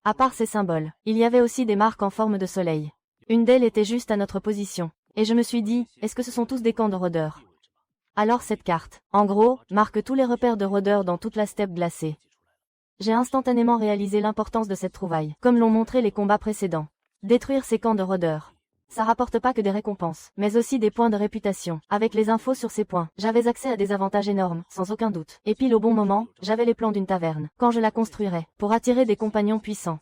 À part ces symboles, il y avait aussi des marques en forme de soleil. Une d'elles était juste à notre position. Et je me suis dit, est-ce que ce sont tous des camps de rôdeurs? Alors cette carte, en gros, marque tous les repères de rôdeurs dans toute la steppe glacée. J'ai instantanément réalisé l'importance de cette trouvaille, comme l'ont montré les combats précédents. Détruire ces camps de rôdeurs. Ça rapporte pas que des récompenses, mais aussi des points de réputation. Avec les infos sur ces points, j'avais accès à des avantages énormes, sans aucun doute. Et pile au bon moment, j'avais les plans d'une taverne, quand je la construirai, pour attirer des compagnons puissants.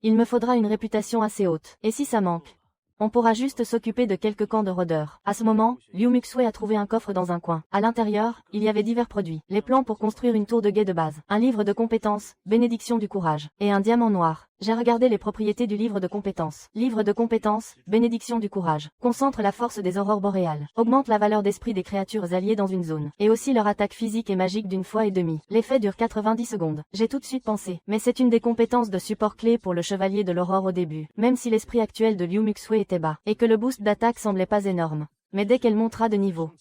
Il me faudra une réputation assez haute. Et si ça manque? On pourra juste s'occuper de quelques camps de rôdeurs. À ce moment, Liu Muxue a trouvé un coffre dans un coin. À l'intérieur, il y avait divers produits. Les plans pour construire une tour de guet de base, un livre de compétences, bénédiction du courage, et un diamant noir. J'ai regardé les propriétés du livre de compétences. Livre de compétences, bénédiction du courage. Concentre la force des aurores boréales. Augmente la valeur d'esprit des créatures alliées dans une zone. Et aussi leur attaque physique et magique d'une fois et demie. L'effet dure 90 secondes. J'ai tout de suite pensé, mais c'est une des compétences de support clé pour le chevalier de l'aurore au début. Même si l'esprit actuel de Liu Muxue était bas, et que le boost d'attaque semblait pas énorme. Mais dès qu'elle montera de niveau,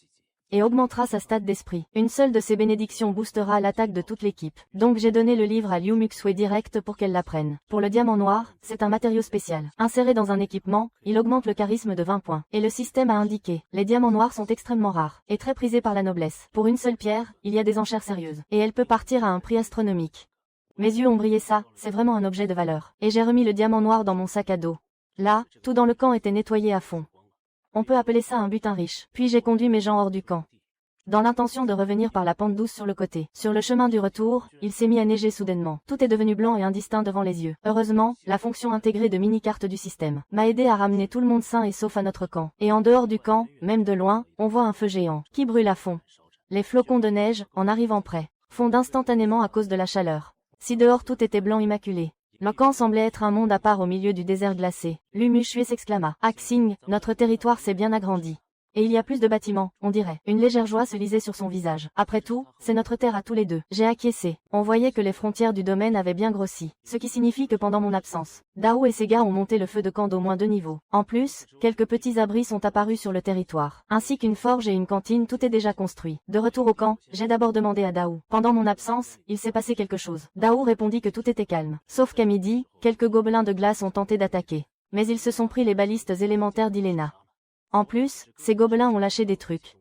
et augmentera sa stat d'esprit, une seule de ces bénédictions boostera l'attaque de toute l'équipe. Donc j'ai donné le livre à Liu Muxue direct pour qu'elle l'apprenne. Pour le diamant noir, c'est un matériau spécial. Inséré dans un équipement, il augmente le charisme de 20 points. Et le système a indiqué, les diamants noirs sont extrêmement rares, et très prisés par la noblesse. Pour une seule pierre, il y a des enchères sérieuses, et elle peut partir à un prix astronomique. Mes yeux ont brillé, ça, c'est vraiment un objet de valeur. Et j'ai remis le diamant noir dans mon sac à dos. Là, tout dans le camp était nettoyé à fond. On peut appeler ça un butin riche. Puis j'ai conduit mes gens hors du camp, dans l'intention de revenir par la pente douce sur le côté. Sur le chemin du retour, il s'est mis à neiger soudainement. Tout est devenu blanc et indistinct devant les yeux. Heureusement, la fonction intégrée de mini-carte du système m'a aidé à ramener tout le monde sain et sauf à notre camp. Et en dehors du camp, même de loin, on voit un feu géant, qui brûle à fond. Les flocons de neige, en arrivant près, fondent instantanément à cause de la chaleur. Si dehors tout était blanc immaculé, le camp semblait être un monde à part au milieu du désert glacé. Lu Muxue s'exclama. Axing, notre territoire s'est bien agrandi. Et il y a plus de bâtiments, on dirait. Une légère joie se lisait sur son visage. Après tout, c'est notre terre à tous les deux. J'ai acquiescé. On voyait que les frontières du domaine avaient bien grossi. Ce qui signifie que pendant mon absence, Dao et ses gars ont monté le feu de camp d'au moins 2 niveaux. En plus, quelques petits abris sont apparus sur le territoire. Ainsi qu'une forge et une cantine, tout est déjà construit. De retour au camp, j'ai d'abord demandé à Dao. Pendant mon absence, il s'est passé quelque chose. Dao répondit que tout était calme. Sauf qu'à midi, quelques gobelins de glace ont tenté d'attaquer. Mais ils se sont pris les balistes élémentaires d'Ilena. En plus, ces gobelins ont lâché des trucs.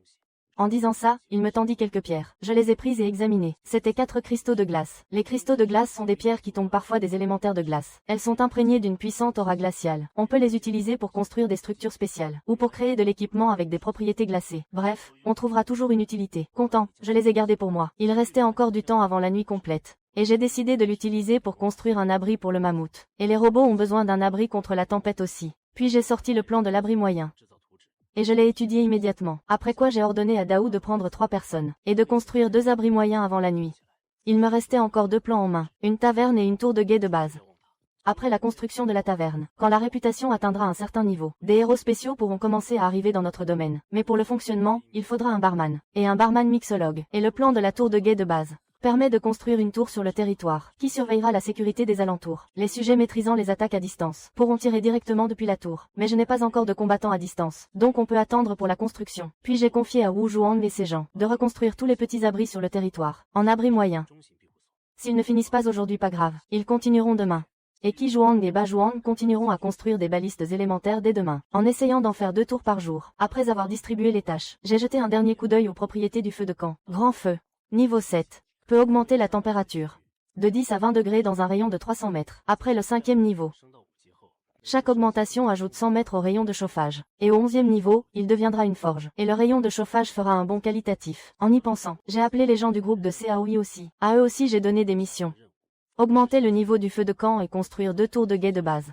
En disant ça, il me tendit quelques pierres. Je les ai prises et examinées. C'étaient 4 cristaux de glace. Les cristaux de glace sont des pierres qui tombent parfois des élémentaires de glace. Elles sont imprégnées d'une puissante aura glaciale. On peut les utiliser pour construire des structures spéciales, ou pour créer de l'équipement avec des propriétés glacées. Bref, on trouvera toujours une utilité. Content, je les ai gardés pour moi. Il restait encore du temps avant la nuit complète. Et j'ai décidé de l'utiliser pour construire un abri pour le mammouth. Et les robots ont besoin d'un abri contre la tempête aussi. Puis j'ai sorti le plan de l'abri moyen. Et je l'ai étudié immédiatement. Après quoi j'ai ordonné à Dao de prendre 3 personnes, et de construire 2 abris moyens avant la nuit. Il me restait encore 2 plans en main, une taverne et une tour de guet de base. Après la construction de la taverne, quand la réputation atteindra un certain niveau, des héros spéciaux pourront commencer à arriver dans notre domaine. Mais pour le fonctionnement, il faudra un barman, et un barman mixologue. Et le plan de la tour de guet de base permet de construire une tour sur le territoire, qui surveillera la sécurité des alentours. Les sujets maîtrisant les attaques à distance pourront tirer directement depuis la tour. Mais je n'ai pas encore de combattants à distance, donc on peut attendre pour la construction. Puis j'ai confié à Wu Zhuang et ses gens de reconstruire tous les petits abris sur le territoire, en abri moyen. S'ils ne finissent pas aujourd'hui, pas grave, ils continueront demain. Et Qi Zhuang et Ba Zhuang continueront à construire des balistes élémentaires dès demain, en essayant d'en faire 2 tours par jour. Après avoir distribué les tâches, j'ai jeté un dernier coup d'œil aux propriétés du feu de camp. Grand feu. Niveau 7. Peut augmenter la température de 10 à 20 degrés dans un rayon de 300 mètres. Après le 5e niveau, chaque augmentation ajoute 100 mètres au rayon de chauffage. Et au 11e niveau, il deviendra une forge. Et le rayon de chauffage fera un bond qualitatif. En y pensant, j'ai appelé les gens du groupe de CAOI aussi. À eux aussi j'ai donné des missions. Augmenter le niveau du feu de camp et construire 2 tours de guet de base.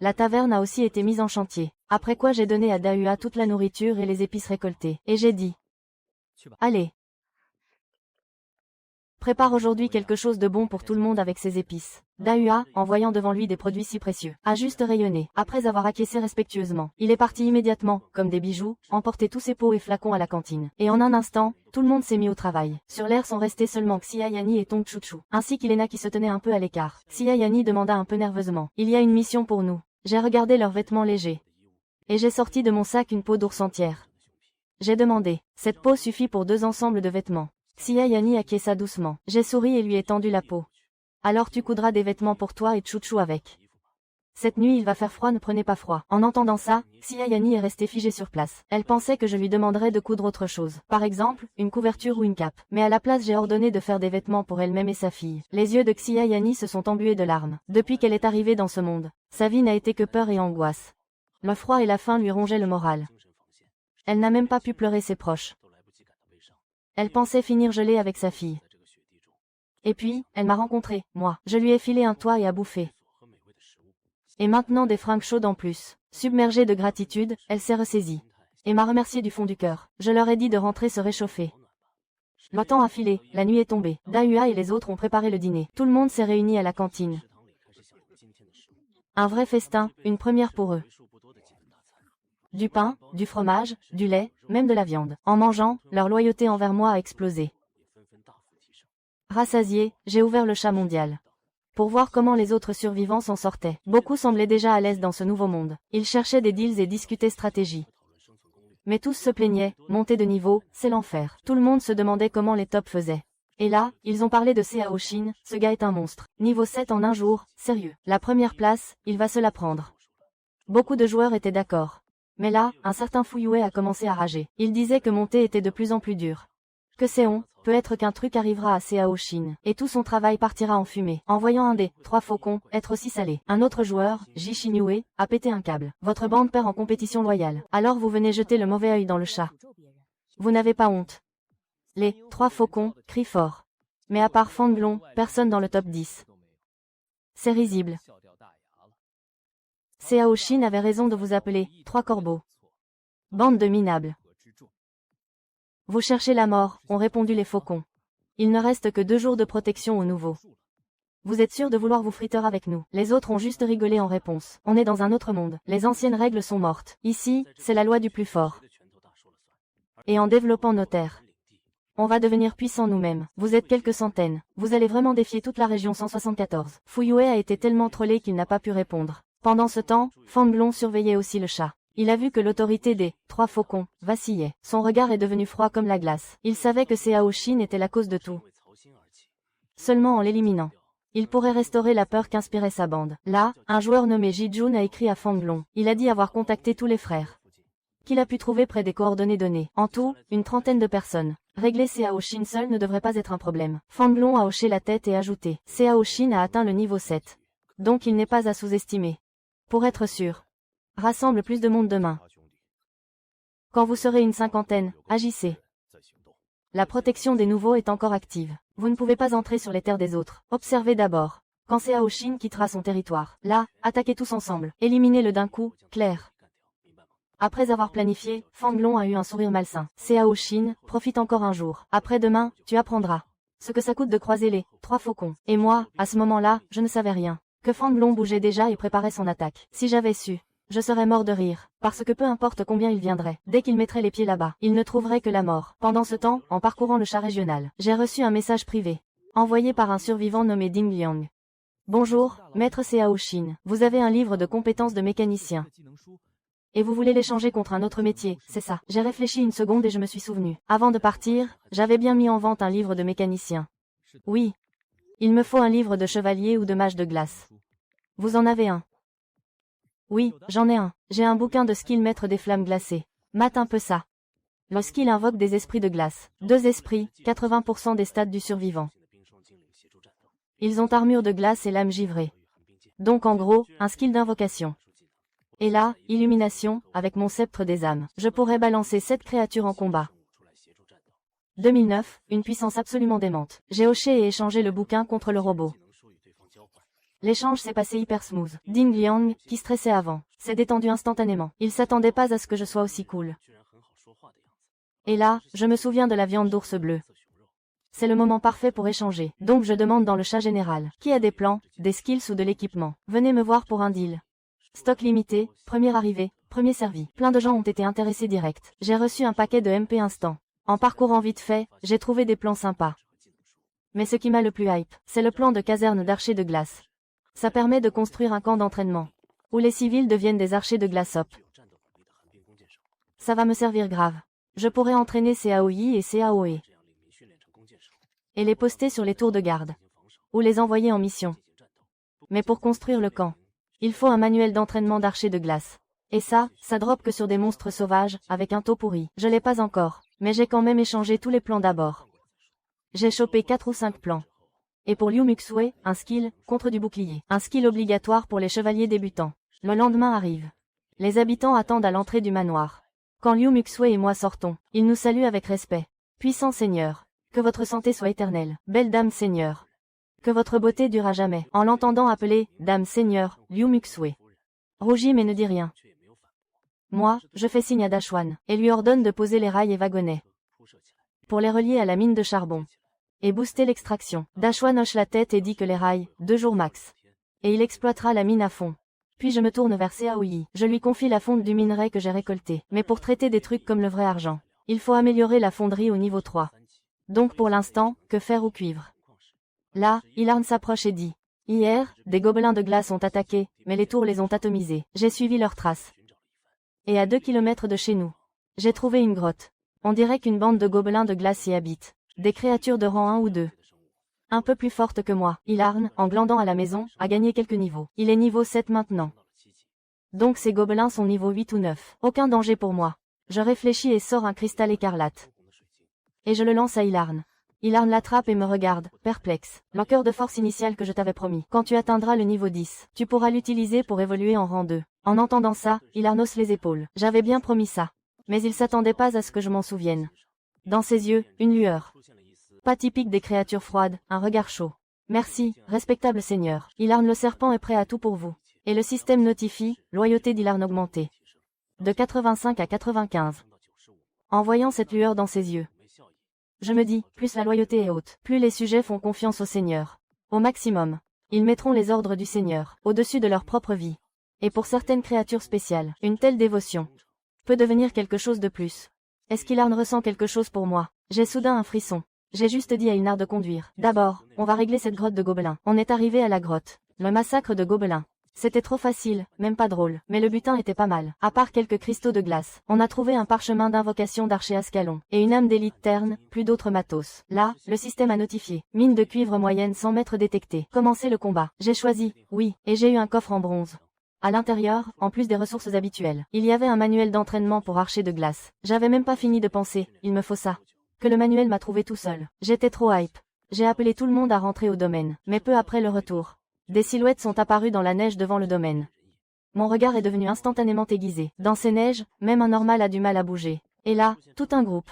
La taverne a aussi été mise en chantier. Après quoi j'ai donné à Dahua toute la nourriture et les épices récoltées. Et j'ai dit, allez, prépare aujourd'hui quelque chose de bon pour tout le monde avec ces épices. Dahua, en voyant devant lui des produits si précieux, a juste rayonné. Après avoir acquiescé respectueusement, il est parti immédiatement, comme des bijoux, emporter tous ses pots et flacons à la cantine. Et en un instant, tout le monde s'est mis au travail. Sur l'air sont restés seulement Xia Yani et Tong Chuchu, ainsi qu'Ilena qui se tenait un peu à l'écart. Xia Yani demanda un peu nerveusement. Il y a une mission pour nous. J'ai regardé leurs vêtements légers. Et j'ai sorti de mon sac une peau d'ours entière. J'ai demandé. Cette peau suffit pour 2 ensembles de vêtements. Xia Yani acquiesça doucement. J'ai souri et lui ai tendu la peau. Alors tu coudras des vêtements pour toi et Chuchu avec. Cette nuit il va faire froid, ne prenez pas froid. En entendant ça, Xia Yani est restée figée sur place. Elle pensait que je lui demanderais de coudre autre chose. Par exemple, une couverture ou une cape. Mais à la place j'ai ordonné de faire des vêtements pour elle-même et sa fille. Les yeux de Xia Yani se sont embués de larmes. Depuis qu'elle est arrivée dans ce monde, sa vie n'a été que peur et angoisse. Le froid et la faim lui rongeaient le moral. Elle n'a même pas pu pleurer ses proches. Elle pensait finir gelée avec sa fille. Et puis, elle m'a rencontré, moi. Je lui ai filé un toit et à bouffer. Et maintenant des fringues chaudes en plus. Submergée de gratitude, elle s'est ressaisie. Et m'a remercié du fond du cœur. Je leur ai dit de rentrer se réchauffer. Le temps a filé, la nuit est tombée. Dahua et les autres ont préparé le dîner. Tout le monde s'est réuni à la cantine. Un vrai festin, une première pour eux. Du pain, du fromage, du lait, même de la viande. En mangeant, leur loyauté envers moi a explosé. Rassasié, j'ai ouvert le chat mondial. Pour voir comment les autres survivants s'en sortaient. Beaucoup semblaient déjà à l'aise dans ce nouveau monde. Ils cherchaient des deals et discutaient stratégie. Mais tous se plaignaient, monter de niveau, c'est l'enfer. Tout le monde se demandait comment les tops faisaient. Et là, ils ont parlé de Cao Shin, ce gars est un monstre. Niveau 7 en un jour, sérieux. La première place, il va se la prendre. Beaucoup de joueurs étaient d'accord. Mais là, un certain Fuyue a commencé à rager. Il disait que monter était de plus en plus dur. Que c'est on, peut-être qu'un truc arrivera à Cao Shin, et tout son travail partira en fumée. En voyant un des 3 faucons être aussi salé. Un autre joueur, Ji Shinyue, a pété un câble. Votre bande perd en compétition loyale. Alors vous venez jeter le mauvais œil dans le chat. Vous n'avez pas honte. Les 3 faucons crient fort. Mais à part Fanglong, personne dans le top 10. C'est risible. Cao Shin avait raison de vous appeler 3 corbeaux. Bande de minables. Vous cherchez la mort, ont répondu les faucons. Il ne reste que 2 jours de protection au nouveau. Vous êtes sûr de vouloir vous friter avec nous? Les autres ont juste rigolé en réponse. On est dans un autre monde. Les anciennes règles sont mortes. Ici, c'est la loi du plus fort. Et en développant nos terres, on va devenir puissants nous-mêmes. Vous êtes quelques centaines. Vous allez vraiment défier toute la région 174. Fuyue a été tellement trollé qu'il n'a pas pu répondre. Pendant ce temps, Fanglong surveillait aussi le chat. Il a vu que l'autorité des 3 faucons vacillait. Son regard est devenu froid comme la glace. Il savait que Cao Shin était la cause de tout. Seulement en l'éliminant, il pourrait restaurer la peur qu'inspirait sa bande. Là, un joueur nommé Ji-jun a écrit à Fanglong. Il a dit avoir contacté tous les frères qu'il a pu trouver près des coordonnées données. En tout, une 30aine de personnes. Régler Cao Shin seul ne devrait pas être un problème. Fanglong a hoché la tête et ajouté. Cao Shin a atteint le niveau 7. Donc il n'est pas à sous-estimer. Pour être sûr, rassemble plus de monde demain. Quand vous serez une 50aine, agissez. La protection des nouveaux est encore active. Vous ne pouvez pas entrer sur les terres des autres. Observez d'abord. Quand Cao Shin quittera son territoire, là, attaquez tous ensemble. Éliminez-le d'un coup, clair. Après avoir planifié, Fanglong a eu un sourire malsain. Cao Shin, profite encore un jour. Après-demain, tu apprendras ce que ça coûte de croiser les 3 faucons. Et moi, à ce moment-là, je ne savais rien. Que Fanglong bougeait déjà et préparait son attaque. Si j'avais su, je serais mort de rire, parce que peu importe combien il viendrait, dès qu'il mettrait les pieds là-bas, il ne trouverait que la mort. Pendant ce temps, en parcourant le chat régional, j'ai reçu un message privé, envoyé par un survivant nommé Ding Liang. Bonjour, maître Cao Shin, vous avez un livre de compétences de mécanicien. Et vous voulez l'échanger contre un autre métier, c'est ça. J'ai réfléchi une seconde et je me suis souvenu. Avant de partir, j'avais bien mis en vente un livre de mécanicien. Oui. Il me faut un livre de chevalier ou de mage de glace. Vous en avez un? Oui, j'en ai un. J'ai un bouquin de skill maître des flammes glacées. Mate un peu ça. Le skill invoque des esprits de glace. 2 esprits, 80% des stats du survivant. Ils ont armure de glace et lame givrée. Donc en gros, un skill d'invocation. Et là, illumination, avec mon sceptre des âmes. Je pourrais balancer 7 créatures en combat. 2009, une puissance absolument démente. J'ai hoché et échangé le bouquin contre le robot. L'échange s'est passé hyper smooth. Ding Liang, qui stressait avant, s'est détendu instantanément. Il s'attendait pas à ce que je sois aussi cool. Et là, je me souviens de la viande d'ours bleu. C'est le moment parfait pour échanger. Donc je demande dans le chat général. Qui a des plans, des skills ou de l'équipement? Venez me voir pour un deal. Stock limité, premier arrivé, premier servi. Plein de gens ont été intéressés direct. J'ai reçu un paquet de MP instant. En parcourant vite fait, j'ai trouvé des plans sympas. Mais ce qui m'a le plus hype, c'est le plan de caserne d'archers de glace. Ça permet de construire un camp d'entraînement, où les civils deviennent des archers de glace op. Ça va me servir grave. Je pourrais entraîner CAOI et CAOE. Et les poster sur les tours de garde. Ou les envoyer en mission. Mais pour construire le camp, il faut un manuel d'entraînement d'archers de glace. Et ça drop que sur des monstres sauvages, avec un taux pourri. Je l'ai pas encore, mais j'ai quand même échangé tous les plans d'abord. J'ai chopé 4 ou 5 plans. Et pour Liu Muxue, un skill, contre du bouclier. Un skill obligatoire pour les chevaliers débutants. Le lendemain arrive. Les habitants attendent à l'entrée du manoir. Quand Liu Muxue et moi sortons, il nous salue avec respect. Puissant Seigneur. Que votre santé soit éternelle. Belle Dame Seigneur. Que votre beauté dure à jamais. En l'entendant appeler « Dame Seigneur », Liu Muxue rougit mais ne dit rien. Moi, je fais signe à Dashwan, et lui ordonne de poser les rails et wagonnets. Pour les relier à la mine de charbon. Et booster l'extraction. Dashwan hoche la tête et dit que les rails, 2 jours max. Et il exploitera la mine à fond. Puis je me tourne vers CAOI. Je lui confie la fonte du minerai que j'ai récolté. Mais pour traiter des trucs comme le vrai argent, il faut améliorer la fonderie au niveau 3. Donc pour l'instant, que fer ou cuivre. Là, Ilarn s'approche et dit. Hier, des gobelins de glace ont attaqué, mais les tours les ont atomisés. J'ai suivi leurs traces. Et à 2 kilomètres de chez nous, j'ai trouvé une grotte. On dirait qu'une bande de gobelins de glace y habite. Des créatures de rang 1 ou 2. Un peu plus fortes que moi. Ilarn, en glandant à la maison, a gagné quelques niveaux. Il est niveau 7 maintenant. Donc ces gobelins sont niveau 8 ou 9. Aucun danger pour moi. Je réfléchis et sors un cristal écarlate. Et je le lance à Ilarn. Ilarn l'attrape et me regarde, perplexe. L'encore de force initiale que je t'avais promis. Quand tu atteindras le niveau 10, tu pourras l'utiliser pour évoluer en rang 2. En entendant ça, Ilarn hausse les épaules. J'avais bien promis ça. Mais il s'attendait pas à ce que je m'en souvienne. Dans ses yeux, une lueur. Pas typique des créatures froides, un regard chaud. Merci, respectable seigneur. Ilarn le serpent est prêt à tout pour vous. Et le système notifie, loyauté d'Ilarn augmentée. De 85 à 95. En voyant cette lueur dans ses yeux. Je me dis, plus la loyauté est haute, plus les sujets font confiance au Seigneur. Au maximum, ils mettront les ordres du Seigneur, au-dessus de leur propre vie. Et pour certaines créatures spéciales, une telle dévotion peut devenir quelque chose de plus. Est-ce qu'Ilarn ressent quelque chose pour moi? J'ai soudain un frisson. J'ai juste dit à Ilnar de conduire. D'abord, on va régler cette grotte de gobelins. On est arrivé à la grotte. Le massacre de gobelins. C'était trop facile, même pas drôle, mais le butin était pas mal. À part quelques cristaux de glace, on a trouvé un parchemin d'invocation d'archer Ascalon, et une âme d'élite terne, plus d'autres matos. Là, le système a notifié. Mine de cuivre moyenne 100 mètres détectée. Commencer le combat. J'ai choisi, oui, et j'ai eu un coffre en bronze. À l'intérieur, en plus des ressources habituelles, il y avait un manuel d'entraînement pour archer de glace. J'avais même pas fini de penser, il me faut ça. Que le manuel m'a trouvé tout seul. J'étais trop hype. J'ai appelé tout le monde à rentrer au domaine, mais peu après le retour. Des silhouettes sont apparues dans la neige devant le domaine. Mon regard est devenu instantanément aiguisé. Dans ces neiges, même un normal a du mal à bouger. Et là, tout un groupe.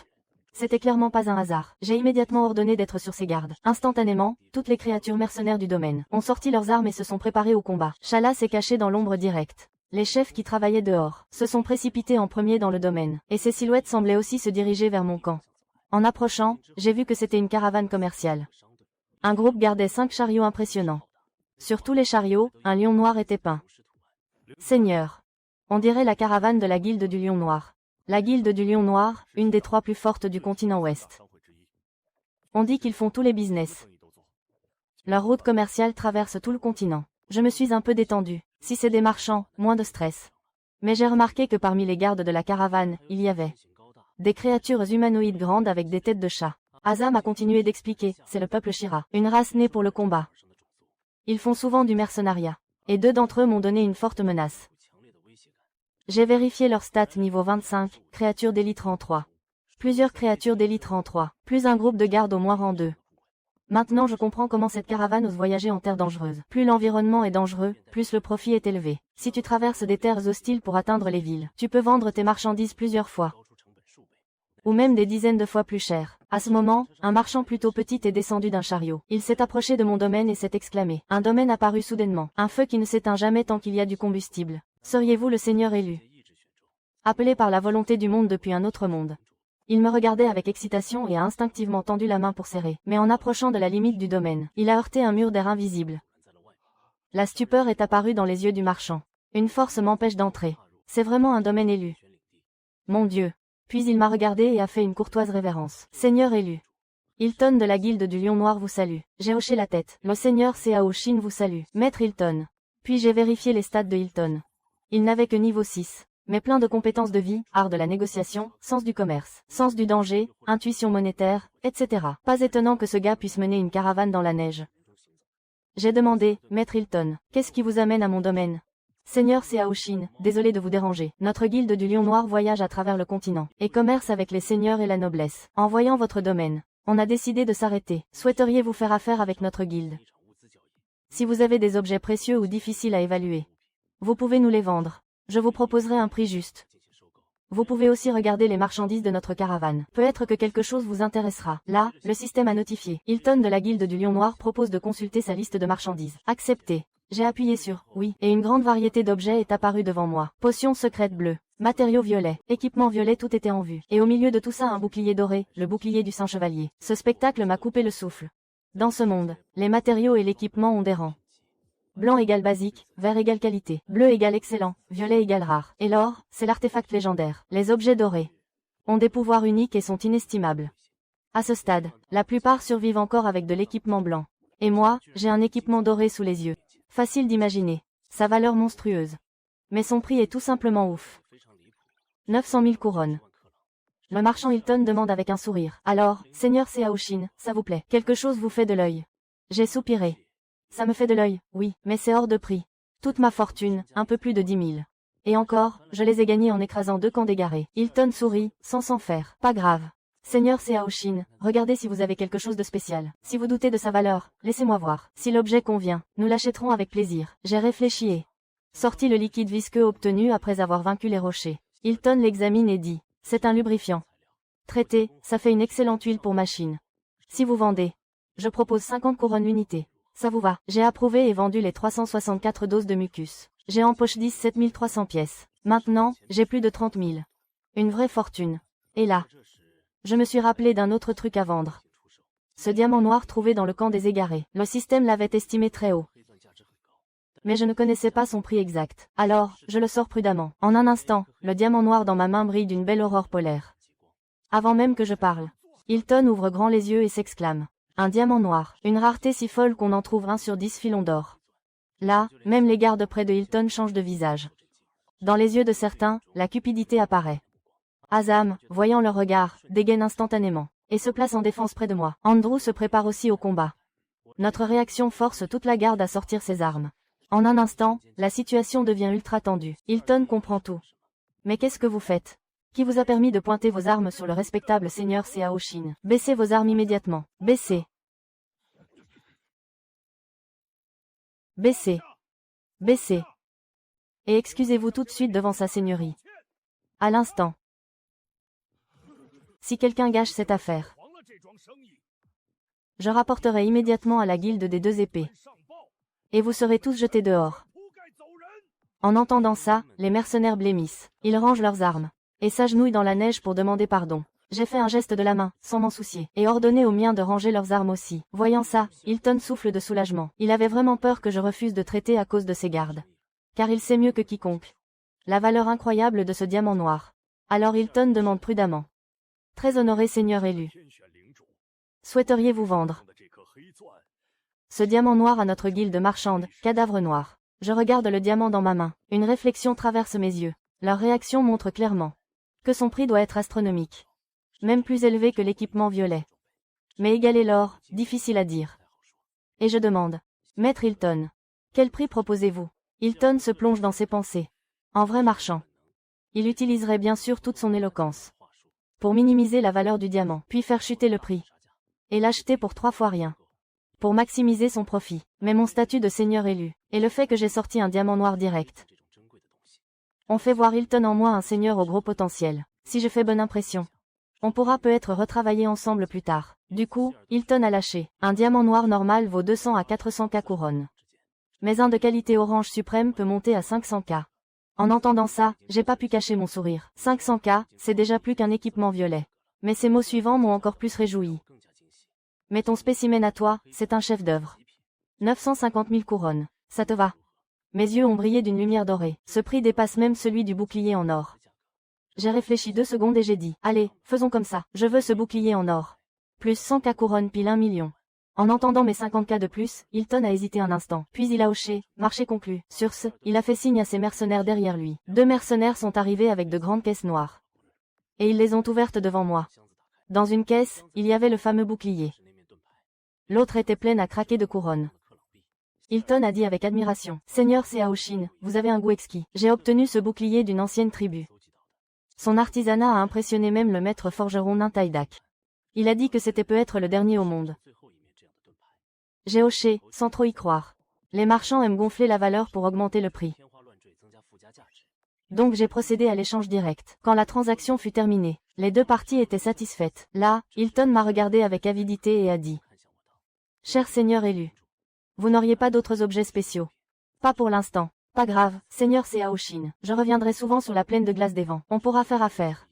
C'était clairement pas un hasard. J'ai immédiatement ordonné d'être sur ses gardes. Instantanément, toutes les créatures mercenaires du domaine ont sorti leurs armes et se sont préparées au combat. Shala s'est caché dans l'ombre directe. Les chefs qui travaillaient dehors se sont précipités en premier dans le domaine, et ces silhouettes semblaient aussi se diriger vers mon camp. En approchant, j'ai vu que c'était une caravane commerciale. Un groupe gardait 5 chariots impressionnants. Sur tous les chariots, un lion noir était peint. Seigneur. On dirait la caravane de la guilde du lion noir. La guilde du lion noir, une des 3 plus fortes du continent ouest. On dit qu'ils font tous les business. Leur route commerciale traverse tout le continent. Je me suis un peu détendu. Si c'est des marchands, moins de stress. Mais j'ai remarqué que parmi les gardes de la caravane, il y avait des créatures humanoïdes grandes avec des têtes de chat. Azam a continué d'expliquer, c'est le peuple Shira, une race née pour le combat. Ils font souvent du mercenariat. Et 2 d'entre eux m'ont donné une forte menace. J'ai vérifié leurs stats niveau 25, créatures d'élite rang 3. Plusieurs créatures d'élite rang 3, plus un groupe de garde au moins rang 2. Maintenant je comprends comment cette caravane ose voyager en terre dangereuse. Plus l'environnement est dangereux, plus le profit est élevé. Si tu traverses des terres hostiles pour atteindre les villes, tu peux vendre tes marchandises plusieurs fois. Ou même des dizaines de fois plus cher. À ce moment, un marchand plutôt petit est descendu d'un chariot. Il s'est approché de mon domaine et s'est exclamé. Un domaine apparut soudainement. Un feu qui ne s'éteint jamais tant qu'il y a du combustible. Seriez-vous le seigneur élu? Appelé par la volonté du monde depuis un autre monde. Il me regardait avec excitation et a instinctivement tendu la main pour serrer. Mais en approchant de la limite du domaine, il a heurté un mur d'air invisible. La stupeur est apparue dans les yeux du marchand. Une force m'empêche d'entrer. C'est vraiment un domaine élu. Mon Dieu. Puis il m'a regardé et a fait une courtoise révérence. Seigneur élu. Hilton de la guilde du Lion Noir vous salue. J'ai hoché la tête. Le seigneur Cao Shin vous salue. Maître Hilton. Puis j'ai vérifié les stats de Hilton. Il n'avait que niveau 6. Mais plein de compétences de vie, art de la négociation, sens du commerce, sens du danger, intuition monétaire, etc. Pas étonnant que ce gars puisse mener une caravane dans la neige. J'ai demandé, Maître Hilton, qu'est-ce qui vous amène à mon domaine? Seigneur Cao Shin, désolé de vous déranger. Notre guilde du Lion Noir voyage à travers le continent, et commerce avec les seigneurs et la noblesse. En voyant votre domaine, on a décidé de s'arrêter. Souhaiteriez-vous faire affaire avec notre guilde? Si vous avez des objets précieux ou difficiles à évaluer, vous pouvez nous les vendre. Je vous proposerai un prix juste. Vous pouvez aussi regarder les marchandises de notre caravane. Peut-être que quelque chose vous intéressera. Là, le système a notifié. Hilton de la guilde du Lion Noir propose de consulter sa liste de marchandises. Accepté. J'ai appuyé sur « Oui » et une grande variété d'objets est apparue devant moi. Potions secrètes bleues, matériaux violets, équipements violets, tout était en vue. Et au milieu de tout ça un bouclier doré, le bouclier du Saint-Chevalier. Ce spectacle m'a coupé le souffle. Dans ce monde, les matériaux et l'équipement ont des rangs. Blanc égale basique, vert égale qualité, bleu égale excellent, violet égale rare. Et l'or, c'est l'artefact légendaire. Les objets dorés ont des pouvoirs uniques et sont inestimables. À ce stade, la plupart survivent encore avec de l'équipement blanc. Et moi, j'ai un équipement doré sous les yeux. Facile d'imaginer. Sa valeur monstrueuse. Mais son prix est tout simplement ouf. 900 000 couronnes. Le marchand Hilton demande avec un sourire. Alors, Seigneur Cao Shin, ça vous plaît? Quelque chose vous fait de l'œil. J'ai soupiré. Ça me fait de l'œil, oui, mais c'est hors de prix. Toute ma fortune, un peu plus de 10 000. Et encore, je les ai gagnés en écrasant 2 camps d'égarés. Hilton sourit, sans s'en faire. Pas grave. Seigneur Cao Shin, regardez si vous avez quelque chose de spécial. Si vous doutez de sa valeur, laissez-moi voir. Si l'objet convient, nous l'achèterons avec plaisir. J'ai réfléchi et sorti le liquide visqueux obtenu après avoir vaincu les rochers. Hilton l'examine et dit, c'est un lubrifiant. Traité, ça fait une excellente huile pour machine. Si vous vendez, je propose 50 couronnes l'unité. Ça vous va? J'ai approuvé et vendu les 364 doses de mucus. J'ai en poche 17 300 pièces. Maintenant, j'ai plus de 30 000. Une vraie fortune. Et là, je me suis rappelé d'un autre truc à vendre. Ce diamant noir trouvé dans le camp des égarés. Le système l'avait estimé très haut. Mais je ne connaissais pas son prix exact. Alors, je le sors prudemment. En un instant, le diamant noir dans ma main brille d'une belle aurore polaire. Avant même que je parle, Hilton ouvre grand les yeux et s'exclame. Un diamant noir, une rareté si folle qu'on en trouve 1 sur 10 filons d'or. Là, même les gardes près de Hilton changent de visage. Dans les yeux de certains, la cupidité apparaît. Azam, voyant leur regard, dégaine instantanément, et se place en défense près de moi. Andrew se prépare aussi au combat. Notre réaction force toute la garde à sortir ses armes. En un instant, la situation devient ultra tendue. Hilton comprend tout. Mais qu'est-ce que vous faites? Qui vous a permis de pointer vos armes sur le respectable seigneur Cao Shin? Baissez vos armes immédiatement. Baissez. Baissez. Baissez. Et excusez-vous tout de suite devant sa seigneurie. À l'instant. Si quelqu'un gâche cette affaire, je rapporterai immédiatement à la guilde des 2 épées. Et vous serez tous jetés dehors. En entendant ça, les mercenaires blêmissent. Ils rangent leurs armes. Et s'agenouillent dans la neige pour demander pardon. J'ai fait un geste de la main, sans m'en soucier, et ordonné aux miens de ranger leurs armes aussi. Voyant ça, Hilton souffle de soulagement. Il avait vraiment peur que je refuse de traiter à cause de ses gardes. Car il sait mieux que quiconque la valeur incroyable de ce diamant noir. Alors Hilton demande prudemment. Très honoré seigneur élu. Souhaiteriez-vous vendre ce diamant noir à notre guilde marchande, cadavre noir? Je regarde le diamant dans ma main. Une réflexion traverse mes yeux. Leur réaction montre clairement que son prix doit être astronomique. Même plus élevé que l'équipement violet. Mais égaler l'or, difficile à dire. Et je demande. Maître Hilton. Quel prix proposez-vous? Hilton se plonge dans ses pensées. En vrai marchand. Il utiliserait bien sûr toute son éloquence pour minimiser la valeur du diamant, puis faire chuter le prix. Et l'acheter pour 3 fois rien. Pour maximiser son profit. Mais mon statut de seigneur élu, et le fait que j'ai sorti un diamant noir direct, on fait voir Hilton en moi un seigneur au gros potentiel. Si je fais bonne impression, on pourra peut-être retravailler ensemble plus tard. Du coup, Hilton a lâché. Un diamant noir normal vaut 200 à 400 K couronnes. Mais un de qualité orange suprême peut monter à 500 K. En entendant ça, j'ai pas pu cacher mon sourire. 500 K, c'est déjà plus qu'un équipement violet. Mais ces mots suivants m'ont encore plus réjoui. Mais ton spécimen à toi, c'est un chef-d'œuvre. 950 000 couronnes. Ça te va? Mes yeux ont brillé d'une lumière dorée. Ce prix dépasse même celui du bouclier en or. J'ai réfléchi 2 secondes et j'ai dit, allez, faisons comme ça. Je veux ce bouclier en or. Plus 100K couronnes pile 1 million. En entendant mes 50K de plus, Hilton a hésité un instant. Puis il a hoché, marché conclu. Sur ce, il a fait signe à ses mercenaires derrière lui. 2 mercenaires sont arrivés avec de grandes caisses noires. Et ils les ont ouvertes devant moi. Dans une caisse, il y avait le fameux bouclier. L'autre était pleine à craquer de couronnes. Hilton a dit avec admiration, « Seigneur Seaoshin, vous avez un goût exquis. J'ai obtenu ce bouclier d'une ancienne tribu. » Son artisanat a impressionné même le maître forgeron Nintaidak. Il a dit que c'était peut-être le dernier au monde. J'ai hoché, sans trop y croire. Les marchands aiment gonfler la valeur pour augmenter le prix. Donc j'ai procédé à l'échange direct. Quand la transaction fut terminée, les 2 parties étaient satisfaites. Là, Hilton m'a regardé avec avidité et a dit, « Cher seigneur élu, vous n'auriez pas d'autres objets spéciaux? » Pas pour l'instant. Pas grave, seigneur Seaoshin. Je reviendrai souvent sur la plaine de glace des vents. On pourra faire affaire.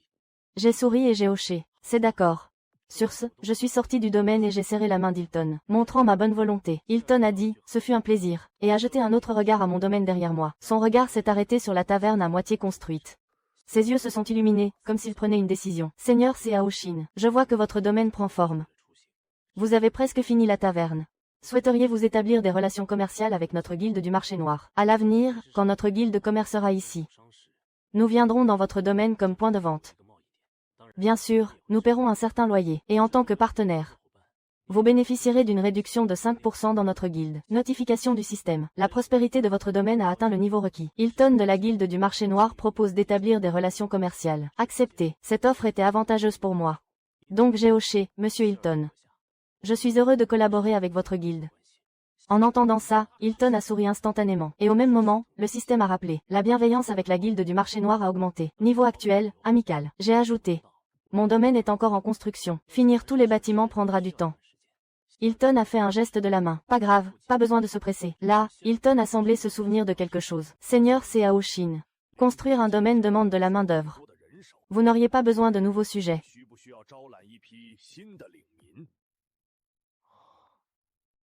J'ai souri et j'ai hoché. C'est d'accord. Sur ce, je suis sorti du domaine et j'ai serré la main d'Hilton, montrant ma bonne volonté. Hilton a dit, ce fut un plaisir, et a jeté un autre regard à mon domaine derrière moi. Son regard s'est arrêté sur la taverne à moitié construite. Ses yeux se sont illuminés, comme s'il prenait une décision. Seigneur Seaoshin, je vois que votre domaine prend forme. Vous avez presque fini la taverne. Souhaiteriez-vous établir des relations commerciales avec notre guilde du marché noir? À l'avenir, quand notre guilde commercera ici, nous viendrons dans votre domaine comme point de vente. Bien sûr, nous paierons un certain loyer, et en tant que partenaire, vous bénéficierez d'une réduction de 5% dans notre guilde. Notification du système. La prospérité de votre domaine a atteint le niveau requis. Hilton de la guilde du marché noir propose d'établir des relations commerciales. Accepté. Cette offre était avantageuse pour moi. Donc j'ai hoché, monsieur Hilton. Je suis heureux de collaborer avec votre guilde. En entendant ça, Hilton a souri instantanément. Et au même moment, le système a rappelé. La bienveillance avec la guilde du marché noir a augmenté. Niveau actuel, amical. J'ai ajouté. Mon domaine est encore en construction. Finir tous les bâtiments prendra du temps. Hilton a fait un geste de la main. Pas grave, pas besoin de se presser. Là, Hilton a semblé se souvenir de quelque chose. Seigneur Seaoshin. Construire un domaine demande de la main-d'œuvre. Vous n'auriez pas besoin de nouveaux sujets.